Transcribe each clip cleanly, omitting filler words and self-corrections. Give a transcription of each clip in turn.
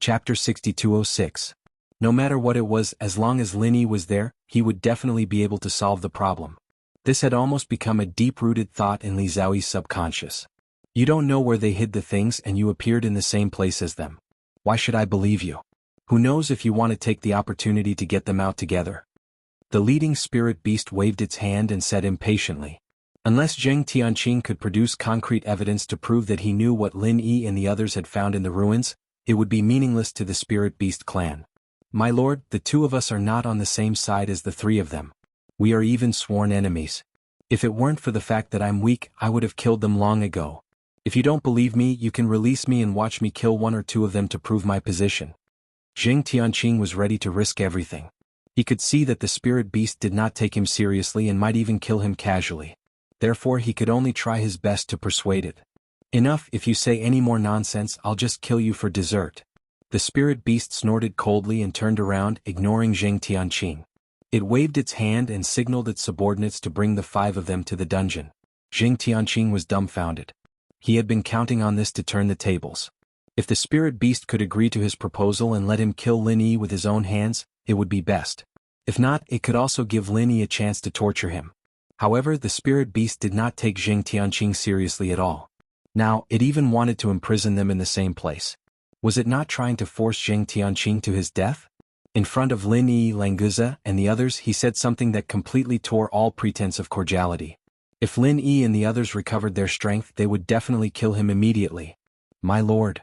Chapter 6206. No matter what it was, as long as Lin Yi was there, he would definitely be able to solve the problem. This had almost become a deep-rooted thought in Li Xiaoyi's subconscious. You don't know where they hid the things and you appeared in the same place as them. Why should I believe you? Who knows if you want to take the opportunity to get them out together? The leading spirit beast waved its hand and said impatiently. Unless Zheng Tianqing could produce concrete evidence to prove that he knew what Lin Yi and the others had found in the ruins, it would be meaningless to the spirit beast clan. My lord, the two of us are not on the same side as the three of them. We are even sworn enemies. If it weren't for the fact that I'm weak, I would have killed them long ago. If you don't believe me, you can release me and watch me kill one or two of them to prove my position. Zheng Tianqing was ready to risk everything. He could see that the spirit beast did not take him seriously and might even kill him casually. Therefore he could only try his best to persuade it. Enough, if you say any more nonsense, I'll just kill you for dessert. The spirit beast snorted coldly and turned around, ignoring Zheng Tianqing. It waved its hand and signaled its subordinates to bring the five of them to the dungeon. Zheng Tianqing was dumbfounded. He had been counting on this to turn the tables. If the spirit beast could agree to his proposal and let him kill Lin Yi with his own hands, it would be best. If not, it could also give Lin Yi a chance to torture him. However, the spirit beast did not take Zheng Tianqing seriously at all. Now, it even wanted to imprison them in the same place. Was it not trying to force Zheng Tianqing to his death? In front of Lin Yi, Languza, and the others, he said something that completely tore all pretense of cordiality. If Lin Yi and the others recovered their strength, they would definitely kill him immediately. My lord.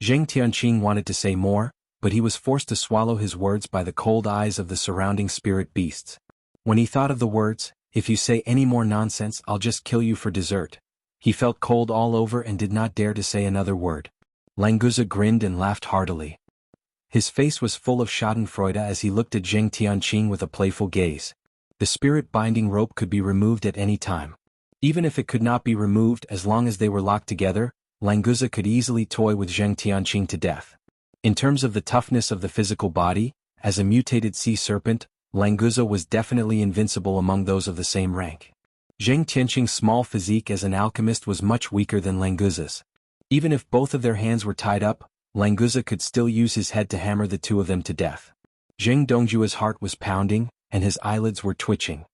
Zheng Tianqing wanted to say more, but he was forced to swallow his words by the cold eyes of the surrounding spirit beasts. When he thought of the words, if you say any more nonsense, I'll just kill you for dessert, he felt cold all over and did not dare to say another word. Languza grinned and laughed heartily. His face was full of schadenfreude as he looked at Zheng Tianqing with a playful gaze. The spirit binding rope could be removed at any time. Even if it could not be removed, as long as they were locked together, Languza could easily toy with Zheng Tianqing to death. In terms of the toughness of the physical body, as a mutated sea serpent, Languza was definitely invincible among those of the same rank. Zheng Tianqing's small physique as an alchemist was much weaker than Languza's. Even if both of their hands were tied up, Languza could still use his head to hammer the two of them to death. Zheng Dongjua's heart was pounding, and his eyelids were twitching.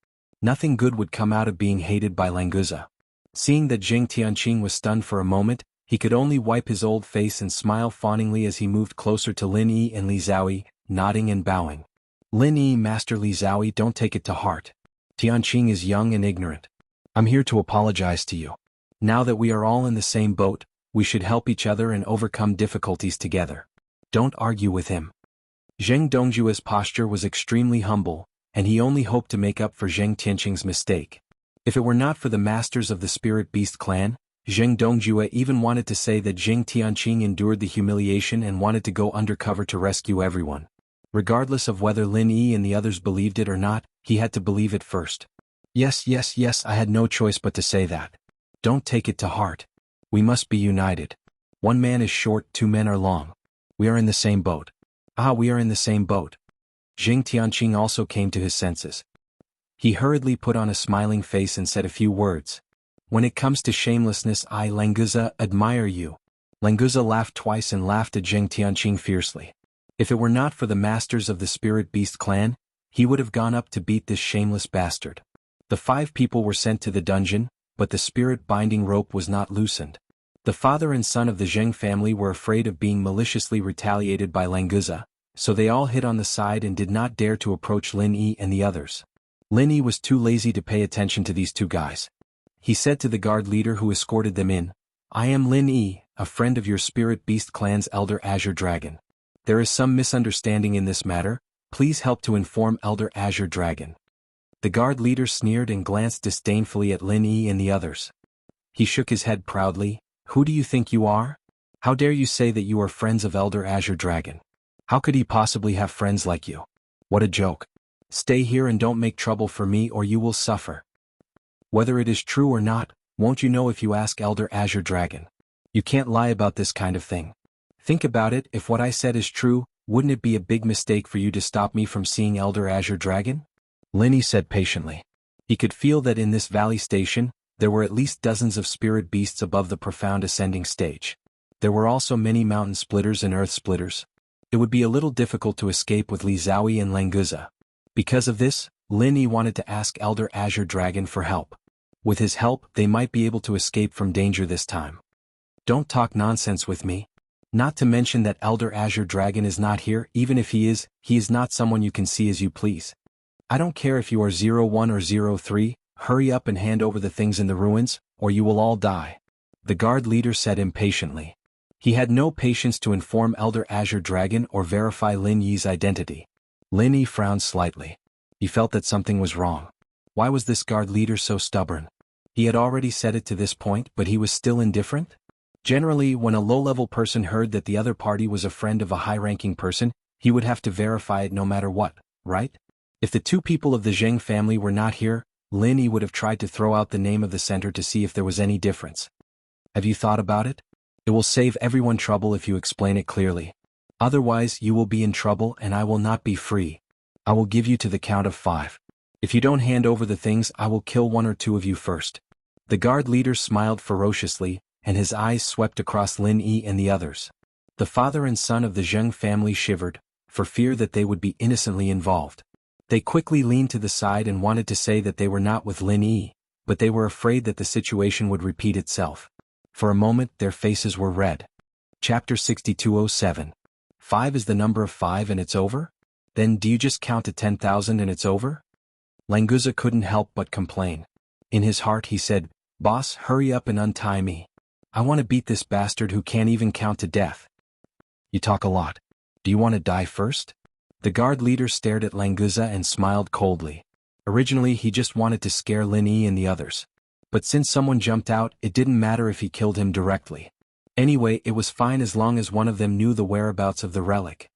Nothing good would come out of being hated by Languza. Seeing that Zheng Tianqing was stunned for a moment, he could only wipe his old face and smile fawningly as he moved closer to Lin Yi and Li Xiaoyi, nodding and bowing. Lin Yi, Master Li Xiaoyi, don't take it to heart. Tianqing is young and ignorant. I'm here to apologize to you. Now that we are all in the same boat, we should help each other and overcome difficulties together. Don't argue with him. Zheng Dongjua's posture was extremely humble, and he only hoped to make up for Zheng Tianqing's mistake. If it were not for the masters of the Spirit Beast clan, Zheng Dongjua even wanted to say that Zheng Tianqing endured the humiliation and wanted to go undercover to rescue everyone. Regardless of whether Lin Yi and the others believed it or not, he had to believe it first. Yes, I had no choice but to say that. Don't take it to heart. We must be united. One man is short, two men are long. We are in the same boat. We are in the same boat. Zheng Tianqing also came to his senses. He hurriedly put on a smiling face and said a few words. When it comes to shamelessness, I, Languza, admire you. Languza laughed twice and laughed at Zheng Tianqing fiercely. If it were not for the masters of the Spirit Beast clan, he would have gone up to beat this shameless bastard. The 5 people were sent to the dungeon, but the spirit binding rope was not loosened. The father and son of the Zheng family were afraid of being maliciously retaliated by Languza, so they all hid on the side and did not dare to approach Lin Yi and the others. Lin Yi was too lazy to pay attention to these two guys. He said to the guard leader who escorted them in, I am Lin Yi, a friend of your Spirit Beast clan's Elder Azure Dragon. There is some misunderstanding in this matter, please help to inform Elder Azure Dragon. The guard leader sneered and glanced disdainfully at Lin Yi and the others. He shook his head proudly. Who do you think you are? How dare you say that you are friends of Elder Azure Dragon? How could he possibly have friends like you? What a joke. Stay here and don't make trouble for me or you will suffer. Whether it is true or not, won't you know if you ask Elder Azure Dragon? You can't lie about this kind of thing. Think about it, if what I said is true, wouldn't it be a big mistake for you to stop me from seeing Elder Azure Dragon? Lin Yi said patiently. He could feel that in this valley station, there were at least dozens of spirit beasts above the profound ascending stage. There were also many mountain splitters and earth splitters. It would be a little difficult to escape with Li Xiaoyi and Languza. Because of this, Lin Yi wanted to ask Elder Azure Dragon for help. With his help, they might be able to escape from danger this time. Don't talk nonsense with me. Not to mention that Elder Azure Dragon is not here. Even if he is not someone you can see as you please. I don't care if you are 01 or 03, hurry up and hand over the things in the ruins, or you will all die. The guard leader said impatiently. He had no patience to inform Elder Azure Dragon or verify Lin Yi's identity. Lin Yi frowned slightly. He felt that something was wrong. Why was this guard leader so stubborn? He had already said it to this point, but he was still indifferent? Generally, when a low-level person heard that the other party was a friend of a high-ranking person, he would have to verify it no matter what, right? If the two people of the Zheng family were not here, Lin Yi would have tried to throw out the name of the center to see if there was any difference. Have you thought about it? It will save everyone trouble if you explain it clearly. Otherwise, you will be in trouble and I will not be free. I will give you to the count of 5. If you don't hand over the things, I will kill 1 or 2 of you first. The guard leader smiled ferociously, and his eyes swept across Lin Yi and the others. The father and son of the Zheng family shivered, for fear that they would be innocently involved. They quickly leaned to the side and wanted to say that they were not with Lin Yi, but they were afraid that the situation would repeat itself. For a moment their faces were red. Chapter 6207. 5 is the number of 5 and it's over? Then do you just count to 10,000 and it's over? Languza couldn't help but complain. In his heart he said, "Boss, hurry up and untie me. I want to beat this bastard who can't even count to death." You talk a lot. Do you want to die first? The guard leader stared at Languza and smiled coldly. Originally he just wanted to scare Lin Yi and the others. But since someone jumped out, it didn't matter if he killed him directly. Anyway, it was fine as long as one of them knew the whereabouts of the relic.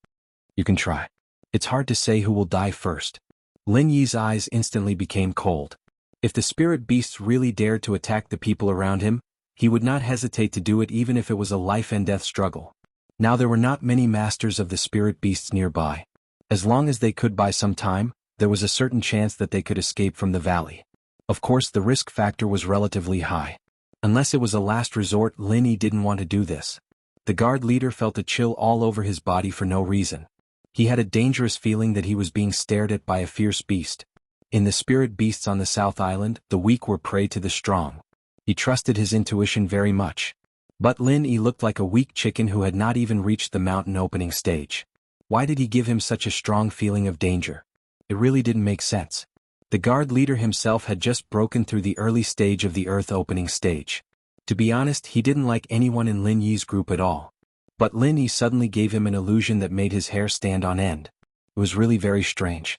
You can try. It's hard to say who will die first. Lin Yi's eyes instantly became cold. If the spirit beasts really dared to attack the people around him, he would not hesitate to do it even if it was a life-and-death struggle. Now there were not many masters of the spirit beasts nearby. As long as they could buy some time, there was a certain chance that they could escape from the valley. Of course the risk factor was relatively high. Unless it was a last resort, Lin Yi didn't want to do this. The guard leader felt a chill all over his body for no reason. He had a dangerous feeling that he was being stared at by a fierce beast. In the spirit beasts on the South Island, the weak were prey to the strong. He trusted his intuition very much. But Lin Yi looked like a weak chicken who had not even reached the mountain opening stage. Why did he give him such a strong feeling of danger? It really didn't make sense. The guard leader himself had just broken through the early stage of the earth opening stage. To be honest, he didn't like anyone in Lin Yi's group at all. But Lin Yi suddenly gave him an illusion that made his hair stand on end. It was really very strange.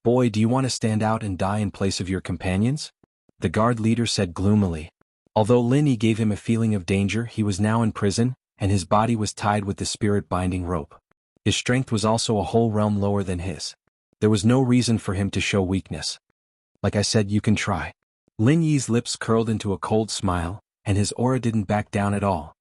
"Boy, do you want to stand out and die in place of your companions?" The guard leader said gloomily. Although Lin Yi gave him a feeling of danger, he was now in prison, and his body was tied with the spirit binding rope. His strength was also a whole realm lower than his. There was no reason for him to show weakness. "Like I said, you can try." Lin Yi's lips curled into a cold smile, and his aura didn't back down at all.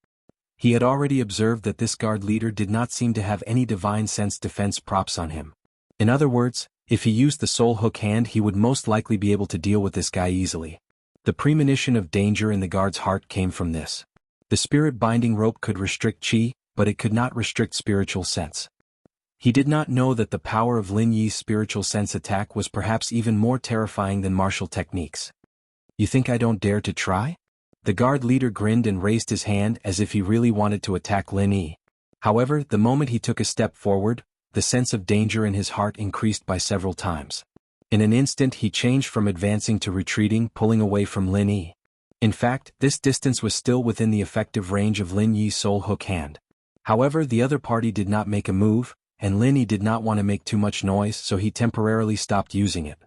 He had already observed that this guard leader did not seem to have any divine sense defense props on him. In other words, if he used the soul hook hand, he would most likely be able to deal with this guy easily. The premonition of danger in the guard's heart came from this. The spirit binding rope could restrict chi, but it could not restrict spiritual sense. He did not know that the power of Lin Yi's spiritual sense attack was perhaps even more terrifying than martial techniques. "You think I don't dare to try?" The guard leader grinned and raised his hand as if he really wanted to attack Lin Yi. However, the moment he took a step forward, the sense of danger in his heart increased by several times. In an instant he changed from advancing to retreating, pulling away from Lin Yi. In fact, this distance was still within the effective range of Lin Yi's soul hook hand. However, the other party did not make a move, and Lin Yi did not want to make too much noise, so he temporarily stopped using it.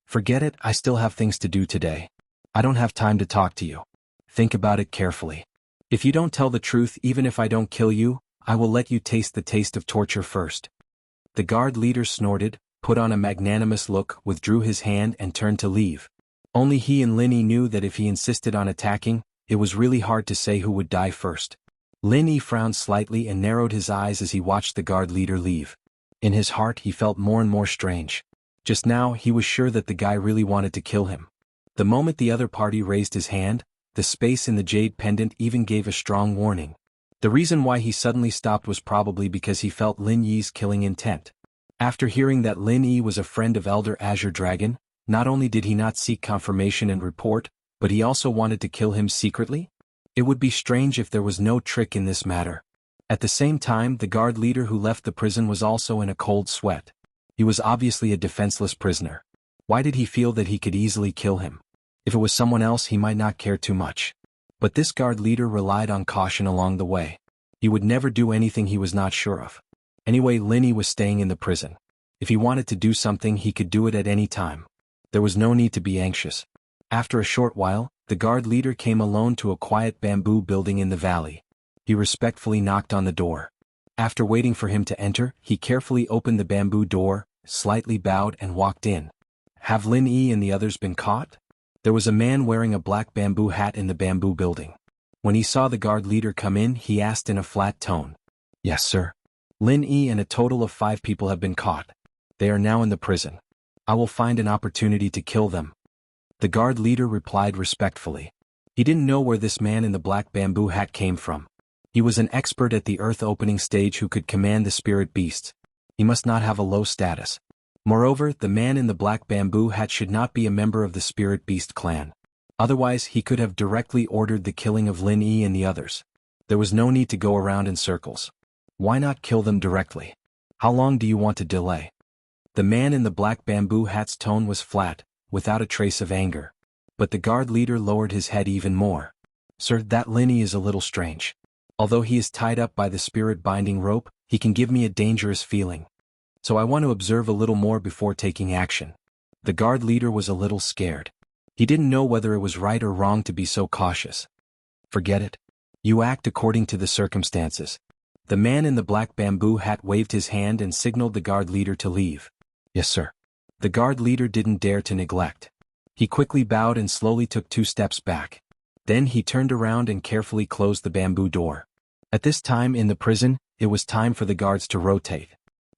"Forget it, I still have things to do today. I don't have time to talk to you. Think about it carefully. If you don't tell the truth, even if I don't kill you, I will let you taste the taste of torture first." The guard leader snorted, put on a magnanimous look, withdrew his hand and turned to leave. Only he and Lin Yi knew that if he insisted on attacking, it was really hard to say who would die first. Lin Yi frowned slightly and narrowed his eyes as he watched the guard leader leave. In his heart he felt more and more strange. Just now he was sure that the guy really wanted to kill him. The moment the other party raised his hand, the space in the jade pendant even gave a strong warning. The reason why he suddenly stopped was probably because he felt Lin Yi's killing intent. After hearing that Lin Yi was a friend of Elder Azure Dragon, not only did he not seek confirmation and report, but he also wanted to kill him secretly? It would be strange if there was no trick in this matter. At the same time, the guard leader who left the prison was also in a cold sweat. He was obviously a defenseless prisoner. Why did he feel that he could easily kill him? If it was someone else, he might not care too much. But this guard leader relied on caution along the way. He would never do anything he was not sure of. Anyway, Lin Yi was staying in the prison. If he wanted to do something, he could do it at any time. There was no need to be anxious. After a short while, the guard leader came alone to a quiet bamboo building in the valley. He respectfully knocked on the door. After waiting for him to enter, he carefully opened the bamboo door, slightly bowed and walked in. Have Lin Yi and the others been caught? There was a man wearing a black bamboo hat in the bamboo building. When he saw the guard leader come in, he asked in a flat tone. Yes, sir. Lin Yi and a total of 5 people have been caught. They are now in the prison. I will find an opportunity to kill them. The guard leader replied respectfully. He didn't know where this man in the black bamboo hat came from. He was an expert at the earth opening stage who could command the spirit beasts. He must not have a low status. Moreover, the man in the black bamboo hat should not be a member of the spirit beast clan. Otherwise, he could have directly ordered the killing of Lin Yi and the others. There was no need to go around in circles. Why not kill them directly? How long do you want to delay? The man in the black bamboo hat's tone was flat, without a trace of anger. But the guard leader lowered his head even more. Sir, that Lin Yi is a little strange. Although he is tied up by the spirit binding rope, he can give me a dangerous feeling. So I want to observe a little more before taking action. The guard leader was a little scared. He didn't know whether it was right or wrong to be so cautious. Forget it. You act according to the circumstances. The man in the black bamboo hat waved his hand and signaled the guard leader to leave. Yes, sir. The guard leader didn't dare to neglect. He quickly bowed and slowly took 2 steps back. Then he turned around and carefully closed the bamboo door. At this time in the prison, it was time for the guards to rotate.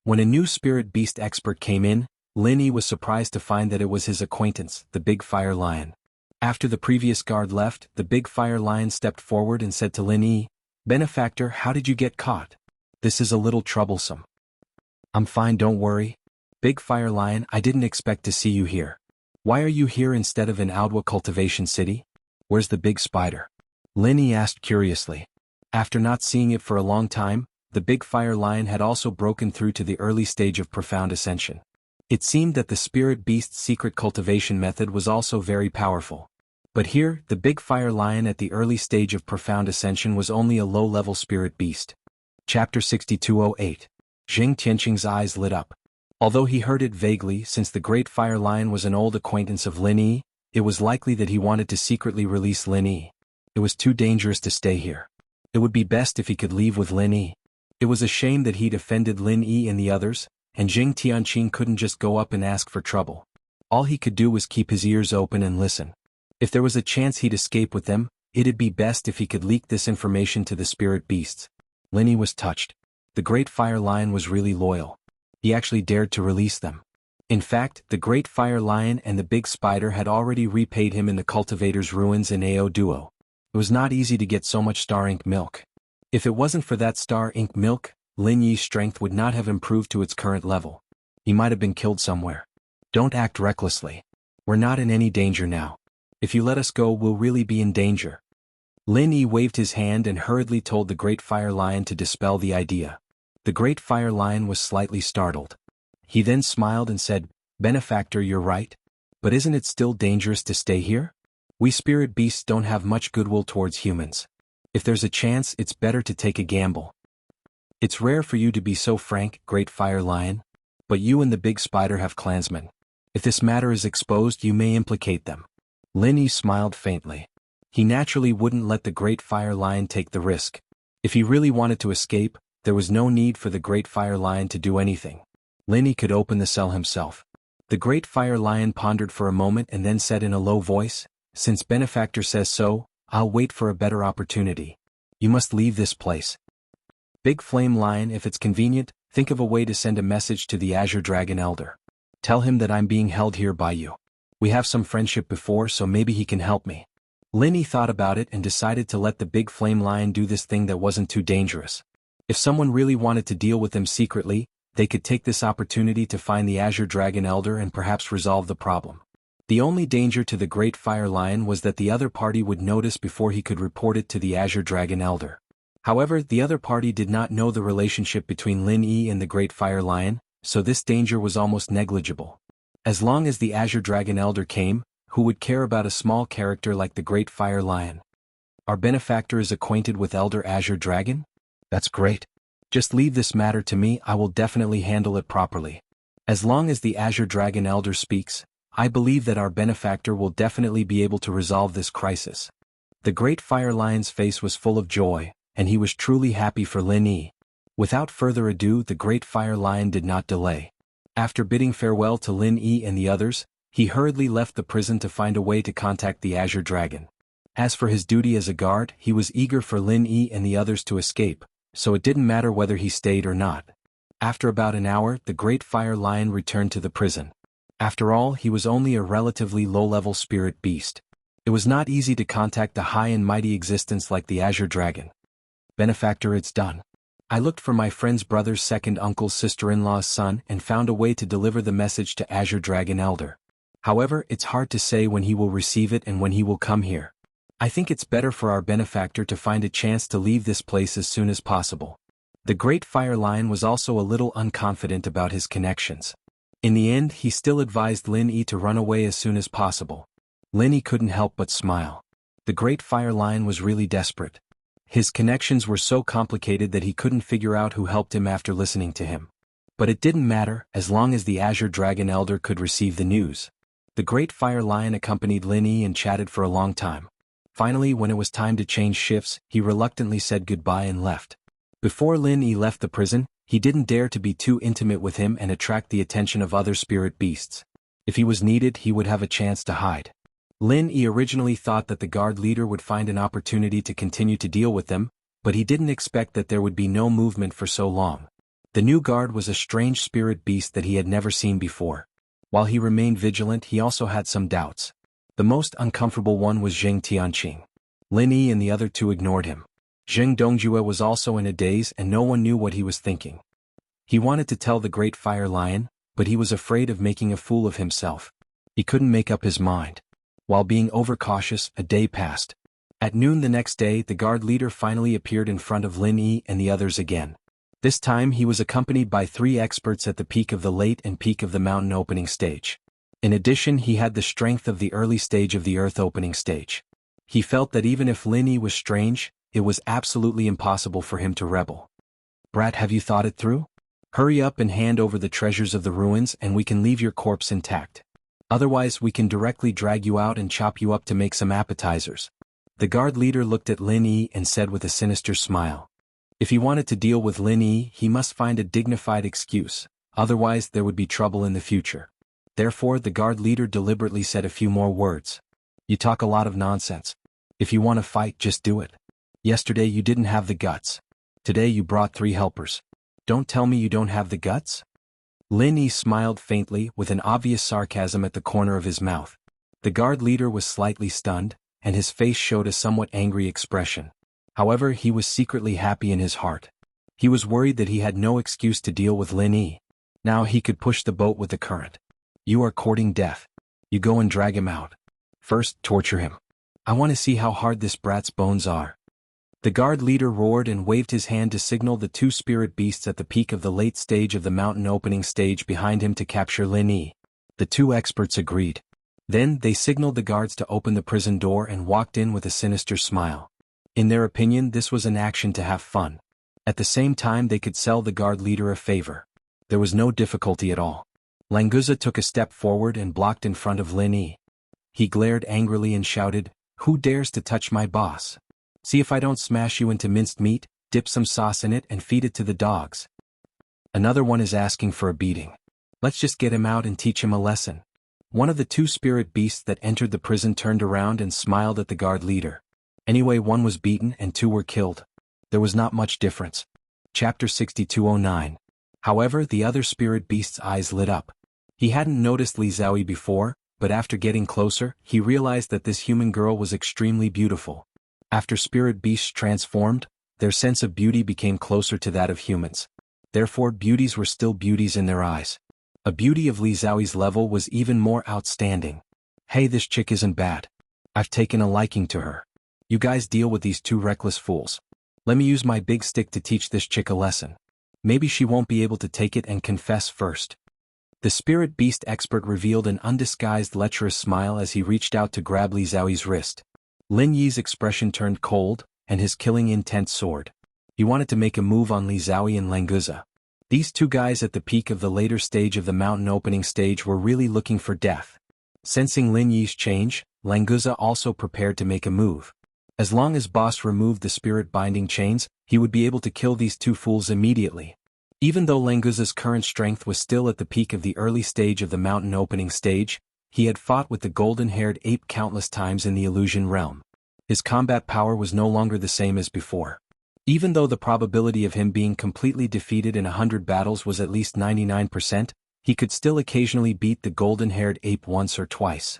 When a new spirit beast expert came in, Lin Yi was surprised to find that it was his acquaintance, the big fire lion. After the previous guard left, the big fire lion stepped forward and said to Lin Yi, Benefactor, how did you get caught? This is a little troublesome. I'm fine, don't worry. Big fire lion, I didn't expect to see you here. Why are you here instead of in Audiobook Cultivation City? Where's the big spider? Lin Yi asked curiously. After not seeing it for a long time, the big fire lion had also broken through to the early stage of profound ascension. It seemed that the spirit beast's secret cultivation method was also very powerful. But here, the big fire lion at the early stage of profound ascension was only a low-level spirit beast. Chapter 6208. Jing Tianqing's eyes lit up. Although he heard it vaguely, since the great fire lion was an old acquaintance of Lin Yi, it was likely that he wanted to secretly release Lin Yi. It was too dangerous to stay here. It would be best if he could leave with Lin Yi. It was a shame that he'd offended Lin Yi and the others, and Jing Tianqing couldn't just go up and ask for trouble. All he could do was keep his ears open and listen. If there was a chance he'd escape with them, it'd be best if he could leak this information to the spirit beasts. Lin Yi was touched. The great fire lion was really loyal. He actually dared to release them. In fact, the great fire lion and the big spider had already repaid him in the cultivator's ruins in Ao Duo. It was not easy to get so much star ink milk. If it wasn't for that star ink milk, Lin Yi's strength would not have improved to its current level. He might have been killed somewhere. Don't act recklessly. We're not in any danger now. If you let us go, we'll really be in danger. Lin Yi waved his hand and hurriedly told the great fire lion to dispel the idea. The great fire lion was slightly startled. He then smiled and said, Benefactor, you're right. But isn't it still dangerous to stay here? We spirit beasts don't have much goodwill towards humans. If there's a chance, it's better to take a gamble. It's rare for you to be so frank, great fire lion. But you and the big spider have clansmen. If this matter is exposed, you may implicate them. Lin Yi smiled faintly. He naturally wouldn't let the great fire lion take the risk. If he really wanted to escape, there was no need for the great fire lion to do anything. Lin Yi could open the cell himself. The great fire lion pondered for a moment and then said in a low voice, Since Benefactor says so, I'll wait for a better opportunity. You must leave this place. Big Flame Lion, if it's convenient, think of a way to send a message to the Azure Dragon Elder. Tell him that I'm being held here by you. We have some friendship before, so maybe he can help me. Lin Yi thought about it and decided to let the big flame lion do this thing that wasn't too dangerous. If someone really wanted to deal with them secretly, they could take this opportunity to find the Azure Dragon Elder and perhaps resolve the problem. The only danger to the Great Fire Lion was that the other party would notice before he could report it to the Azure Dragon Elder. However, the other party did not know the relationship between Lin Yi and the Great Fire Lion, so this danger was almost negligible. As long as the Azure Dragon Elder came, who would care about a small character like the Great Fire Lion? Our benefactor is acquainted with Elder Azure Dragon? That's great. Just leave this matter to me, I will definitely handle it properly. As long as the Azure Dragon Elder speaks, I believe that our benefactor will definitely be able to resolve this crisis. The Great Fire Lion's face was full of joy, and he was truly happy for Lin Yi. Without further ado, the Great Fire Lion did not delay. After bidding farewell to Lin Yi and the others, he hurriedly left the prison to find a way to contact the Azure Dragon. As for his duty as a guard, he was eager for Lin Yi and the others to escape, so it didn't matter whether he stayed or not. After about an hour, the Great Fire Lion returned to the prison. After all, he was only a relatively low-level spirit beast. It was not easy to contact a high and mighty existence like the Azure Dragon. Benefactor, it's done. I looked for my friend's brother's second uncle's sister-in-law's son and found a way to deliver the message to Azure Dragon Elder. However, it's hard to say when he will receive it and when he will come here. I think it's better for our benefactor to find a chance to leave this place as soon as possible. The Great Fire Lion was also a little unconfident about his connections. In the end, he still advised Lin Yi to run away as soon as possible. Lin Yi couldn't help but smile. The Great Fire Lion was really desperate. His connections were so complicated that he couldn't figure out who helped him after listening to him. But it didn't matter, as long as the Azure Dragon Elder could receive the news. The Great Fire Lion accompanied Lin Yi and chatted for a long time. Finally, when it was time to change shifts, he reluctantly said goodbye and left. Before Lin Yi left the prison, he didn't dare to be too intimate with him and attract the attention of other spirit beasts. If he was needed, he would have a chance to hide. Lin Yi originally thought that the guard leader would find an opportunity to continue to deal with them, but he didn't expect that there would be no movement for so long. The new guard was a strange spirit beast that he had never seen before. While he remained vigilant, he also had some doubts. The most uncomfortable one was Zheng Tianqing. Lin Yi and the other two ignored him. Zheng Dongjue was also in a daze and no one knew what he was thinking. He wanted to tell the Great Fire Lion, but he was afraid of making a fool of himself. He couldn't make up his mind. While being overcautious, a day passed. At noon the next day, the guard leader finally appeared in front of Lin Yi and the others again. This time he was accompanied by 3 experts at the peak of the late and peak of the mountain opening stage. In addition, he had the strength of the early stage of the earth opening stage. He felt that even if Lin Yi was strange, it was absolutely impossible for him to rebel. Brat, have you thought it through? Hurry up and hand over the treasures of the ruins and we can leave your corpse intact. Otherwise we can directly drag you out and chop you up to make some appetizers. The guard leader looked at Lin Yi and said with a sinister smile. If he wanted to deal with Lin Yi, he must find a dignified excuse, otherwise there would be trouble in the future. Therefore the guard leader deliberately said a few more words. You talk a lot of nonsense. If you want to fight, just do it. Yesterday you didn't have the guts. Today you brought 3 helpers. Don't tell me you don't have the guts? Lin Yi smiled faintly with an obvious sarcasm at the corner of his mouth. The guard leader was slightly stunned, and his face showed a somewhat angry expression. However, he was secretly happy in his heart. He was worried that he had no excuse to deal with Lin Yi. Now he could push the boat with the current. You are courting death. You go and drag him out. First, torture him. I want to see how hard this brat's bones are. The guard leader roared and waved his hand to signal the 2 spirit beasts at the peak of the late stage of the mountain opening stage behind him to capture Lin Yi. The 2 experts agreed. Then they signaled the guards to open the prison door and walked in with a sinister smile. In their opinion, this was an action to have fun. At the same time, they could sell the guard leader a favor. There was no difficulty at all. Languza took a step forward and blocked in front of Lin Yi. He glared angrily and shouted, "Who dares to touch my boss? See if I don't smash you into minced meat, dip some sauce in it and feed it to the dogs." Another one is asking for a beating. Let's just get him out and teach him a lesson. One of the 2 spirit beasts that entered the prison turned around and smiled at the guard leader. Anyway, 1 was beaten and 2 were killed. There was not much difference. Chapter 6209. However, the other spirit beast's eyes lit up. He hadn't noticed Li Xiaoyi before, but after getting closer, he realized that this human girl was extremely beautiful. After spirit beasts transformed, their sense of beauty became closer to that of humans. Therefore, beauties were still beauties in their eyes. A beauty of Li Xiaoyi's level was even more outstanding. Hey, this chick isn't bad. I've taken a liking to her. You guys deal with these two reckless fools. Let me use my big stick to teach this chick a lesson. Maybe she won't be able to take it and confess first. The spirit beast expert revealed an undisguised lecherous smile as he reached out to grab Li Xiaoyi's wrist. Lin Yi's expression turned cold, and his killing intent soared. He wanted to make a move on Li Xiaoyi and Languza. These two guys at the peak of the later stage of the mountain opening stage were really looking for death. Sensing Lin Yi's change, Languza also prepared to make a move. As long as Boss removed the spirit binding chains, he would be able to kill these two fools immediately. Even though Languza's current strength was still at the peak of the early stage of the mountain opening stage, he had fought with the golden-haired ape countless times in the illusion realm. His combat power was no longer the same as before. Even though the probability of him being completely defeated in 100 battles was at least 99%, he could still occasionally beat the golden-haired ape once or twice.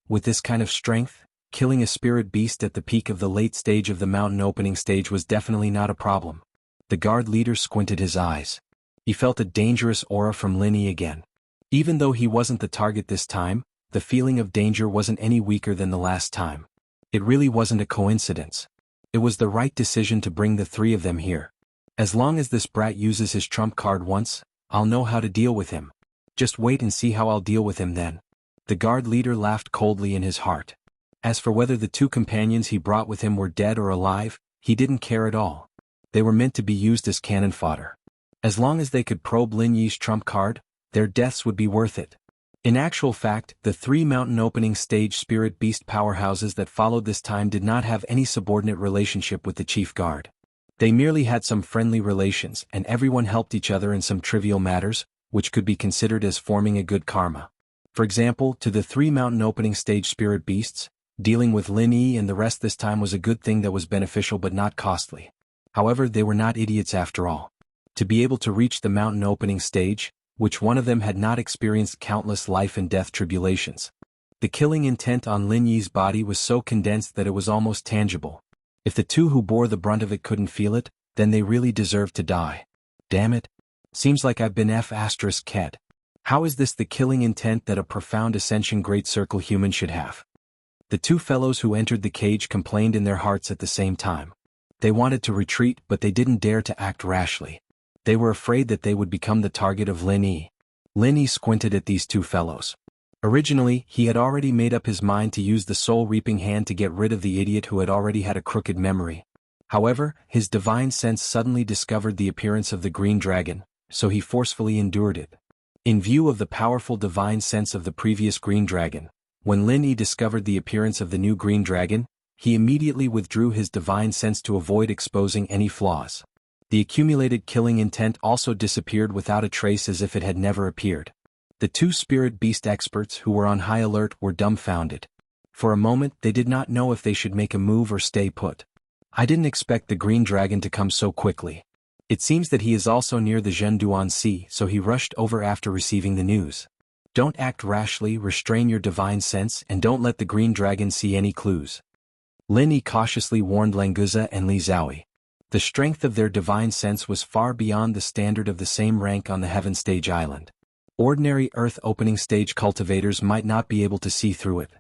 With this kind of strength, killing a spirit beast at the peak of the late stage of the mountain opening stage was definitely not a problem. The guard leader squinted his eyes. He felt a dangerous aura from Lin Yi again. Even though he wasn't the target this time, the feeling of danger wasn't any weaker than the last time. It really wasn't a coincidence. It was the right decision to bring the three of them here. As long as this brat uses his trump card once, I'll know how to deal with him. Just wait and see how I'll deal with him then. The guard leader laughed coldly in his heart. As for whether the two companions he brought with him were dead or alive, he didn't care at all. They were meant to be used as cannon fodder. As long as they could probe Lin Yi's trump card, their deaths would be worth it. In actual fact, the three mountain opening stage spirit beast powerhouses that followed this time did not have any subordinate relationship with the chief guard. They merely had some friendly relations, and everyone helped each other in some trivial matters, which could be considered as forming a good karma. For example, to the three mountain opening stage spirit beasts, dealing with Lin Yi and the rest this time was a good thing that was beneficial but not costly. However, they were not idiots after all. To be able to reach the mountain opening stage, which one of them had not experienced countless life and death tribulations. The killing intent on Lin Yi's body was so condensed that it was almost tangible. If the two who bore the brunt of it couldn't feel it, then they really deserved to die. Damn it. Seems like I've been F***ed. How is this the killing intent that a profound ascension great circle human should have? The two fellows who entered the cage complained in their hearts at the same time. They wanted to retreat, but they didn't dare to act rashly. They were afraid that they would become the target of Lin Yi. Lin Yi squinted at these two fellows. Originally, he had already made up his mind to use the soul-reaping hand to get rid of the idiot who had already had a crooked memory. However, his divine sense suddenly discovered the appearance of the green dragon, so he forcefully endured it. In view of the powerful divine sense of the previous green dragon, when Lin Yi discovered the appearance of the new green dragon, he immediately withdrew his divine sense to avoid exposing any flaws. The accumulated killing intent also disappeared without a trace as if it had never appeared. The two spirit beast experts who were on high alert were dumbfounded. For a moment they did not know if they should make a move or stay put. I didn't expect the green dragon to come so quickly. It seems that he is also near the Zhenduan Sea, so he rushed over after receiving the news. Don't act rashly, restrain your divine sense, and don't let the green dragon see any clues. Lin Yi cautiously warned Languza and Li Xiaoyi. The strength of their divine sense was far beyond the standard of the same rank on the Heaven Stage Island. Ordinary Earth opening stage cultivators might not be able to see through it.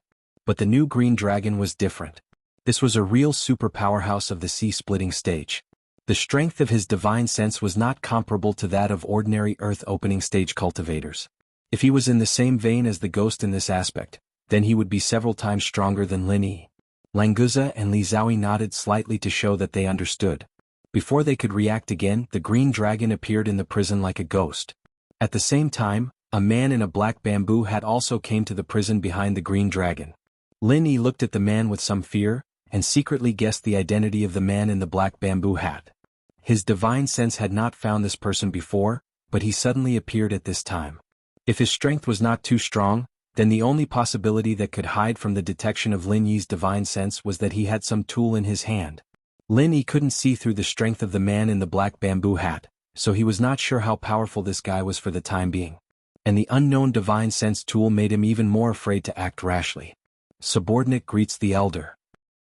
But the new green dragon was different. This was a real super powerhouse of the sea-splitting stage. The strength of his divine sense was not comparable to that of ordinary Earth opening stage cultivators. If he was in the same vein as the ghost in this aspect, then he would be several times stronger than Lin Yi. Languza and Li Xiaoyi nodded slightly to show that they understood. Before they could react again, the green dragon appeared in the prison like a ghost. At the same time, a man in a black bamboo hat also came to the prison behind the green dragon. Lin Yi looked at the man with some fear, and secretly guessed the identity of the man in the black bamboo hat. His divine sense had not found this person before, but he suddenly appeared at this time. If his strength was not too strong, then the only possibility that could hide from the detection of Lin Yi's divine sense was that he had some tool in his hand. Lin Yi couldn't see through the strength of the man in the black bamboo hat, so he was not sure how powerful this guy was for the time being. And the unknown divine sense tool made him even more afraid to act rashly. Subordinate greets the elder.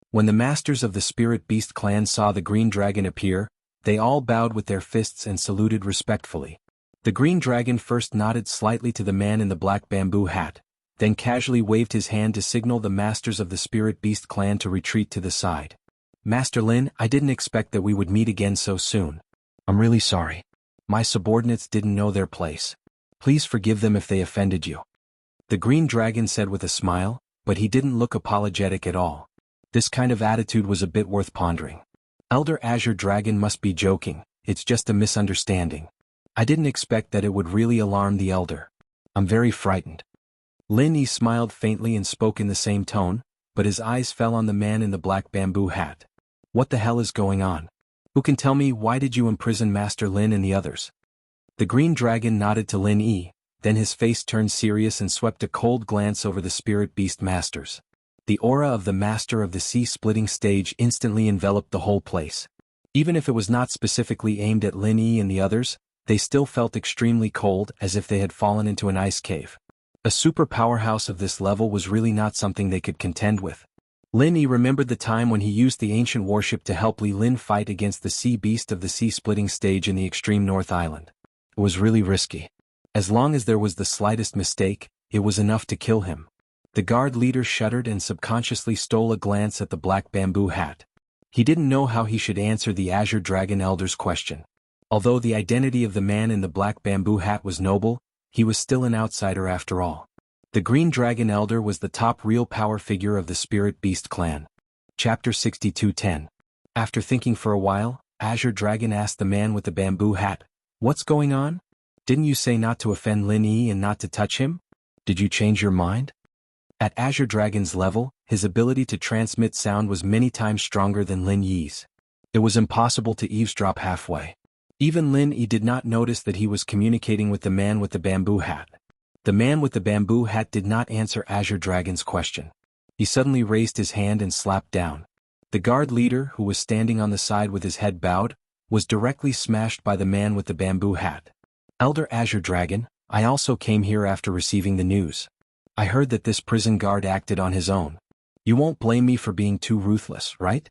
When the masters of the Spirit Beast clan saw the green dragon appear, they all bowed with their fists and saluted respectfully. The green dragon first nodded slightly to the man in the black bamboo hat, then casually waved his hand to signal the masters of the Spirit Beast clan to retreat to the side. Master Lin, I didn't expect that we would meet again so soon. I'm really sorry. My subordinates didn't know their place. Please forgive them if they offended you. The green dragon said with a smile, but he didn't look apologetic at all. This kind of attitude was a bit worth pondering. Elder Azure Dragon must be joking, it's just a misunderstanding. I didn't expect that it would really alarm the elder. I'm very frightened. Lin Yi smiled faintly and spoke in the same tone, but his eyes fell on the man in the black bamboo hat. What the hell is going on? Who can tell me why did you imprison Master Lin and the others? The green dragon nodded to Lin Yi, then his face turned serious and swept a cold glance over the Spirit Beast masters. The aura of the master of the sea-splitting stage instantly enveloped the whole place. Even if it was not specifically aimed at Lin Yi and the others, they still felt extremely cold, as if they had fallen into an ice cave. A super powerhouse of this level was really not something they could contend with. Lin Yi remembered the time when he used the ancient warship to help Li Lin fight against the sea beast of the sea-splitting stage in the extreme North Island. It was really risky. As long as there was the slightest mistake, it was enough to kill him. The guard leader shuddered and subconsciously stole a glance at the black bamboo hat. He didn't know how he should answer the Azure Dragon Elder's question. Although the identity of the man in the black bamboo hat was noble, he was still an outsider after all. The Green Dragon Elder was the top real power figure of the Spirit Beast clan. Chapter 62:10. After thinking for a while, Azure Dragon asked the man with the bamboo hat, "What's going on? Didn't you say not to offend Lin Yi and not to touch him? Did you change your mind?" At Azure Dragon's level, his ability to transmit sound was many times stronger than Lin Yi's. It was impossible to eavesdrop halfway. Even Lin Yi did not notice that he was communicating with the man with the bamboo hat. The man with the bamboo hat did not answer Azure Dragon's question. He suddenly raised his hand and slapped down. The guard leader, who was standing on the side with his head bowed, was directly smashed by the man with the bamboo hat. "Elder Azure Dragon, I also came here after receiving the news. I heard that this prison guard acted on his own. You won't blame me for being too ruthless, right?"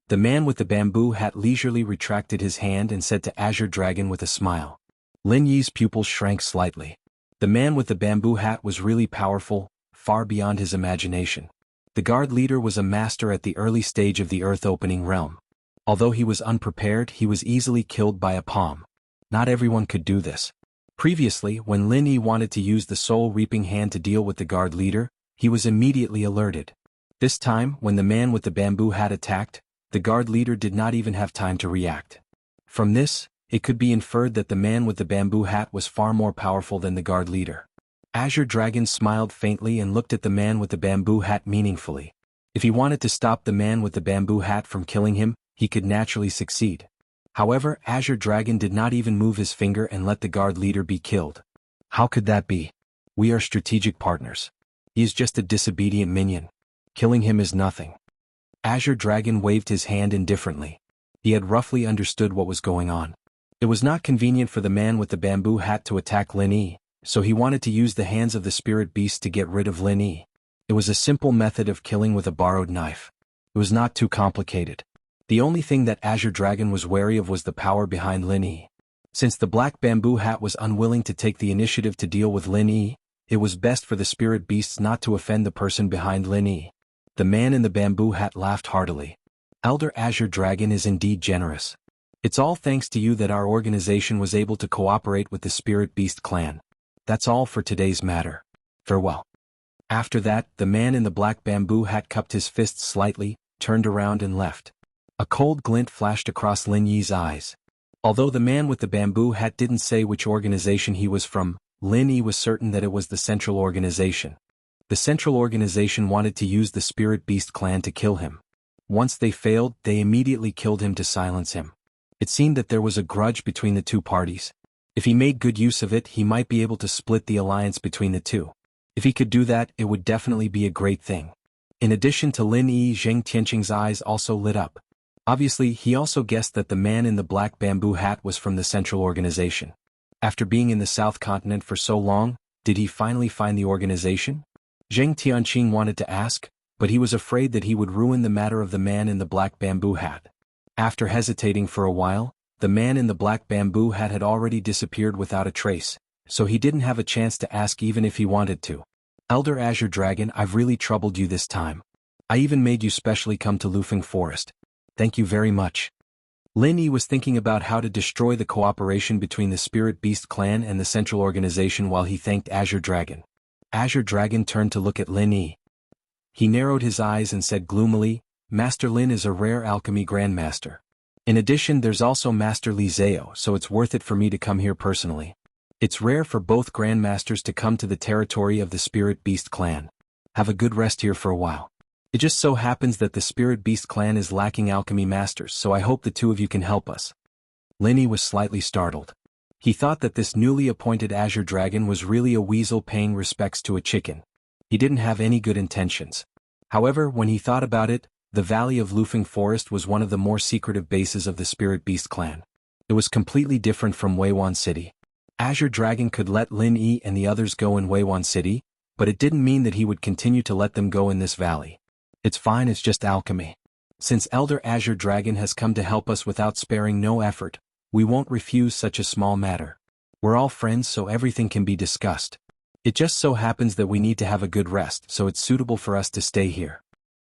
The man with the bamboo hat leisurely retracted his hand and said to Azure Dragon with a smile. Lin Yi's pupils shrank slightly. The man with the bamboo hat was really powerful, far beyond his imagination. The guard leader was a master at the early stage of the earth-opening realm. Although he was unprepared, he was easily killed by a palm. Not everyone could do this. Previously, when Lin Yi wanted to use the soul-reaping hand to deal with the guard leader, he was immediately alerted. This time, when the man with the bamboo hat attacked, the guard leader did not even have time to react. From this, it could be inferred that the man with the bamboo hat was far more powerful than the guard leader. Azure Dragon smiled faintly and looked at the man with the bamboo hat meaningfully. If he wanted to stop the man with the bamboo hat from killing him, he could naturally succeed. However, Azure Dragon did not even move his finger and let the guard leader be killed. How could that be? We are strategic partners. He is just a disobedient minion. Killing him is nothing. Azure Dragon waved his hand indifferently. He had roughly understood what was going on. It was not convenient for the man with the bamboo hat to attack Lin Yi, so he wanted to use the hands of the spirit beast to get rid of Lin Yi. It was a simple method of killing with a borrowed knife. It was not too complicated. The only thing that Azure Dragon was wary of was the power behind Lin Yi. Since the black bamboo hat was unwilling to take the initiative to deal with Lin Yi, it was best for the spirit beasts not to offend the person behind Lin Yi. The man in the bamboo hat laughed heartily. "Elder Azure Dragon is indeed generous. It's all thanks to you that our organization was able to cooperate with the Spirit Beast clan. That's all for today's matter. Farewell." After that, the man in the black bamboo hat cupped his fists slightly, turned around and left. A cold glint flashed across Lin Yi's eyes. Although the man with the bamboo hat didn't say which organization he was from, Lin Yi was certain that it was the Central Organization. The Central Organization wanted to use the Spirit Beast clan to kill him. Once they failed, they immediately killed him to silence him. It seemed that there was a grudge between the two parties. If he made good use of it, he might be able to split the alliance between the two. If he could do that, it would definitely be a great thing. In addition to Lin Yi, Zheng Tianqing's eyes also lit up. Obviously, he also guessed that the man in the black bamboo hat was from the Central Organization. After being in the South Continent for so long, Did he finally find the organization? Zheng Tianqing wanted to ask, but he was afraid that he would ruin the matter of the man in the black bamboo hat. After hesitating for a while, the man in the black bamboo hat had already disappeared without a trace, so he didn't have a chance to ask even if he wanted to. Elder Azure Dragon, I've really troubled you this time. I even made you specially come to Lufeng Forest. Thank you very much. Lin Yi was thinking about how to destroy the cooperation between the Spirit Beast clan and the central organization while he thanked Azure Dragon. Azure Dragon turned to look at Lin Yi. He narrowed his eyes and said gloomily, Master Lin is a rare alchemy grandmaster. In addition, there's also Master Li Zhao, so it's worth it for me to come here personally. It's rare for both grandmasters to come to the territory of the Spirit Beast clan. Have a good rest here for a while. It just so happens that the Spirit Beast clan is lacking alchemy masters, so I hope the two of you can help us. Lin Yi was slightly startled. He thought that this newly appointed Azure Dragon was really a weasel paying respects to a chicken. He didn't have any good intentions. However, when he thought about it, the Valley of Lufeng Forest was one of the more secretive bases of the Spirit Beast clan. It was completely different from Weiwan City. Azure Dragon could let Lin Yi and the others go in Weiwan City, but it didn't mean that he would continue to let them go in this valley. It's fine, it's just alchemy. Since Elder Azure Dragon has come to help us without sparing no effort, we won't refuse such a small matter. We're all friends, so everything can be discussed. It just so happens that we need to have a good rest, so it's suitable for us to stay here.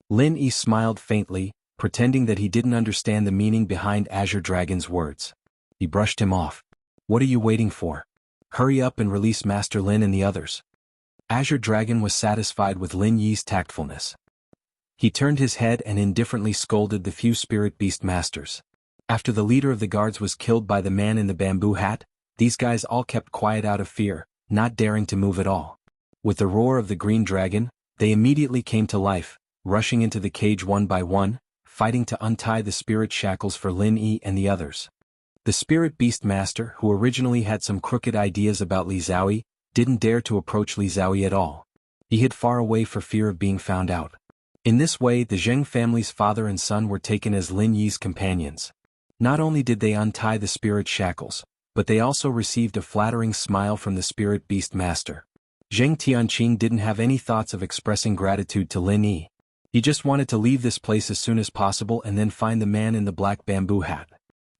Lin Yi smiled faintly, pretending that he didn't understand the meaning behind Azure Dragon's words. He brushed him off. What are you waiting for? Hurry up and release Master Lin and the others. Azure Dragon was satisfied with Lin Yi's tactfulness. He turned his head and indifferently scolded the few Spirit Beast masters. After the leader of the guards was killed by the man in the bamboo hat, these guys all kept quiet out of fear, not daring to move at all. With the roar of the green dragon, they immediately came to life, rushing into the cage one by one, fighting to untie the spirit shackles for Lin Yi and the others. The Spirit Beast Master, who originally had some crooked ideas about Li Zhaoyi, didn't dare to approach Li Zhaoyi at all. He hid far away for fear of being found out. In this way, the Zheng family's father and son were taken as Lin Yi's companions. Not only did they untie the spirit shackles, but they also received a flattering smile from the Spirit Beast Master. Zheng Tianqing didn't have any thoughts of expressing gratitude to Lin Yi. He just wanted to leave this place as soon as possible and then find the man in the black bamboo hat.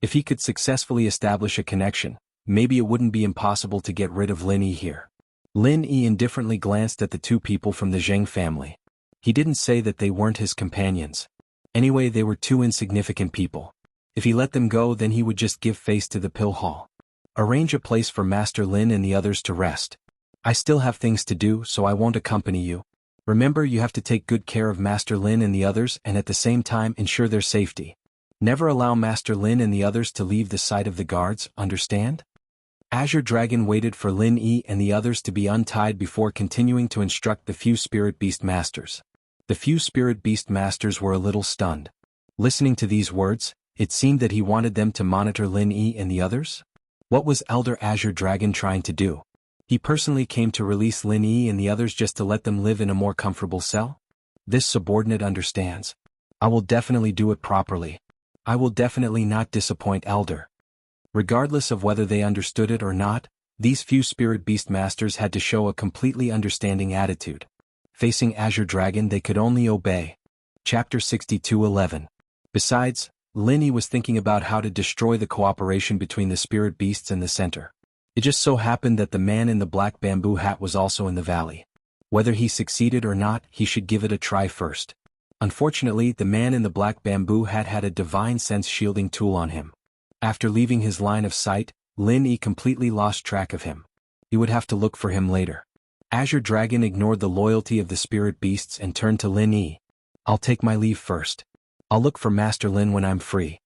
If he could successfully establish a connection, maybe it wouldn't be impossible to get rid of Lin Yi here. Lin Yi indifferently glanced at the two people from the Zheng family. He didn't say that they weren't his companions. Anyway, they were two insignificant people. If he let them go, then he would just give face to the pill hall. Arrange a place for Master Lin and the others to rest. I still have things to do, so I won't accompany you. Remember, you have to take good care of Master Lin and the others and at the same time ensure their safety. Never allow Master Lin and the others to leave the sight of the guards, understand? Azure Dragon waited for Lin Yi and the others to be untied before continuing to instruct the few Spirit Beast Masters. The few Spirit Beast Masters were a little stunned. Listening to these words, it seemed that he wanted them to monitor Lin Yi and the others? What was Elder Azure Dragon trying to do? He personally came to release Lin Yi and the others just to let them live in a more comfortable cell? This subordinate understands. I will definitely do it properly. I will definitely not disappoint Elder. Regardless of whether they understood it or not, these few Spirit Beast Masters had to show a completely understanding attitude. Facing Azure Dragon, they could only obey. Chapter 62:11. Besides, Lin Yi was thinking about how to destroy the cooperation between the Spirit Beasts and the center. It just so happened that the man in the black bamboo hat was also in the valley. Whether he succeeded or not, he should give it a try first. Unfortunately, the man in the black bamboo hat had a divine sense shielding tool on him. After leaving his line of sight, Lin Yi completely lost track of him. He would have to look for him later. Azure Dragon ignored the loyalty of the Spirit Beasts and turned to Lin Yi. I'll take my leave first. I'll look for Master Lin when I'm free.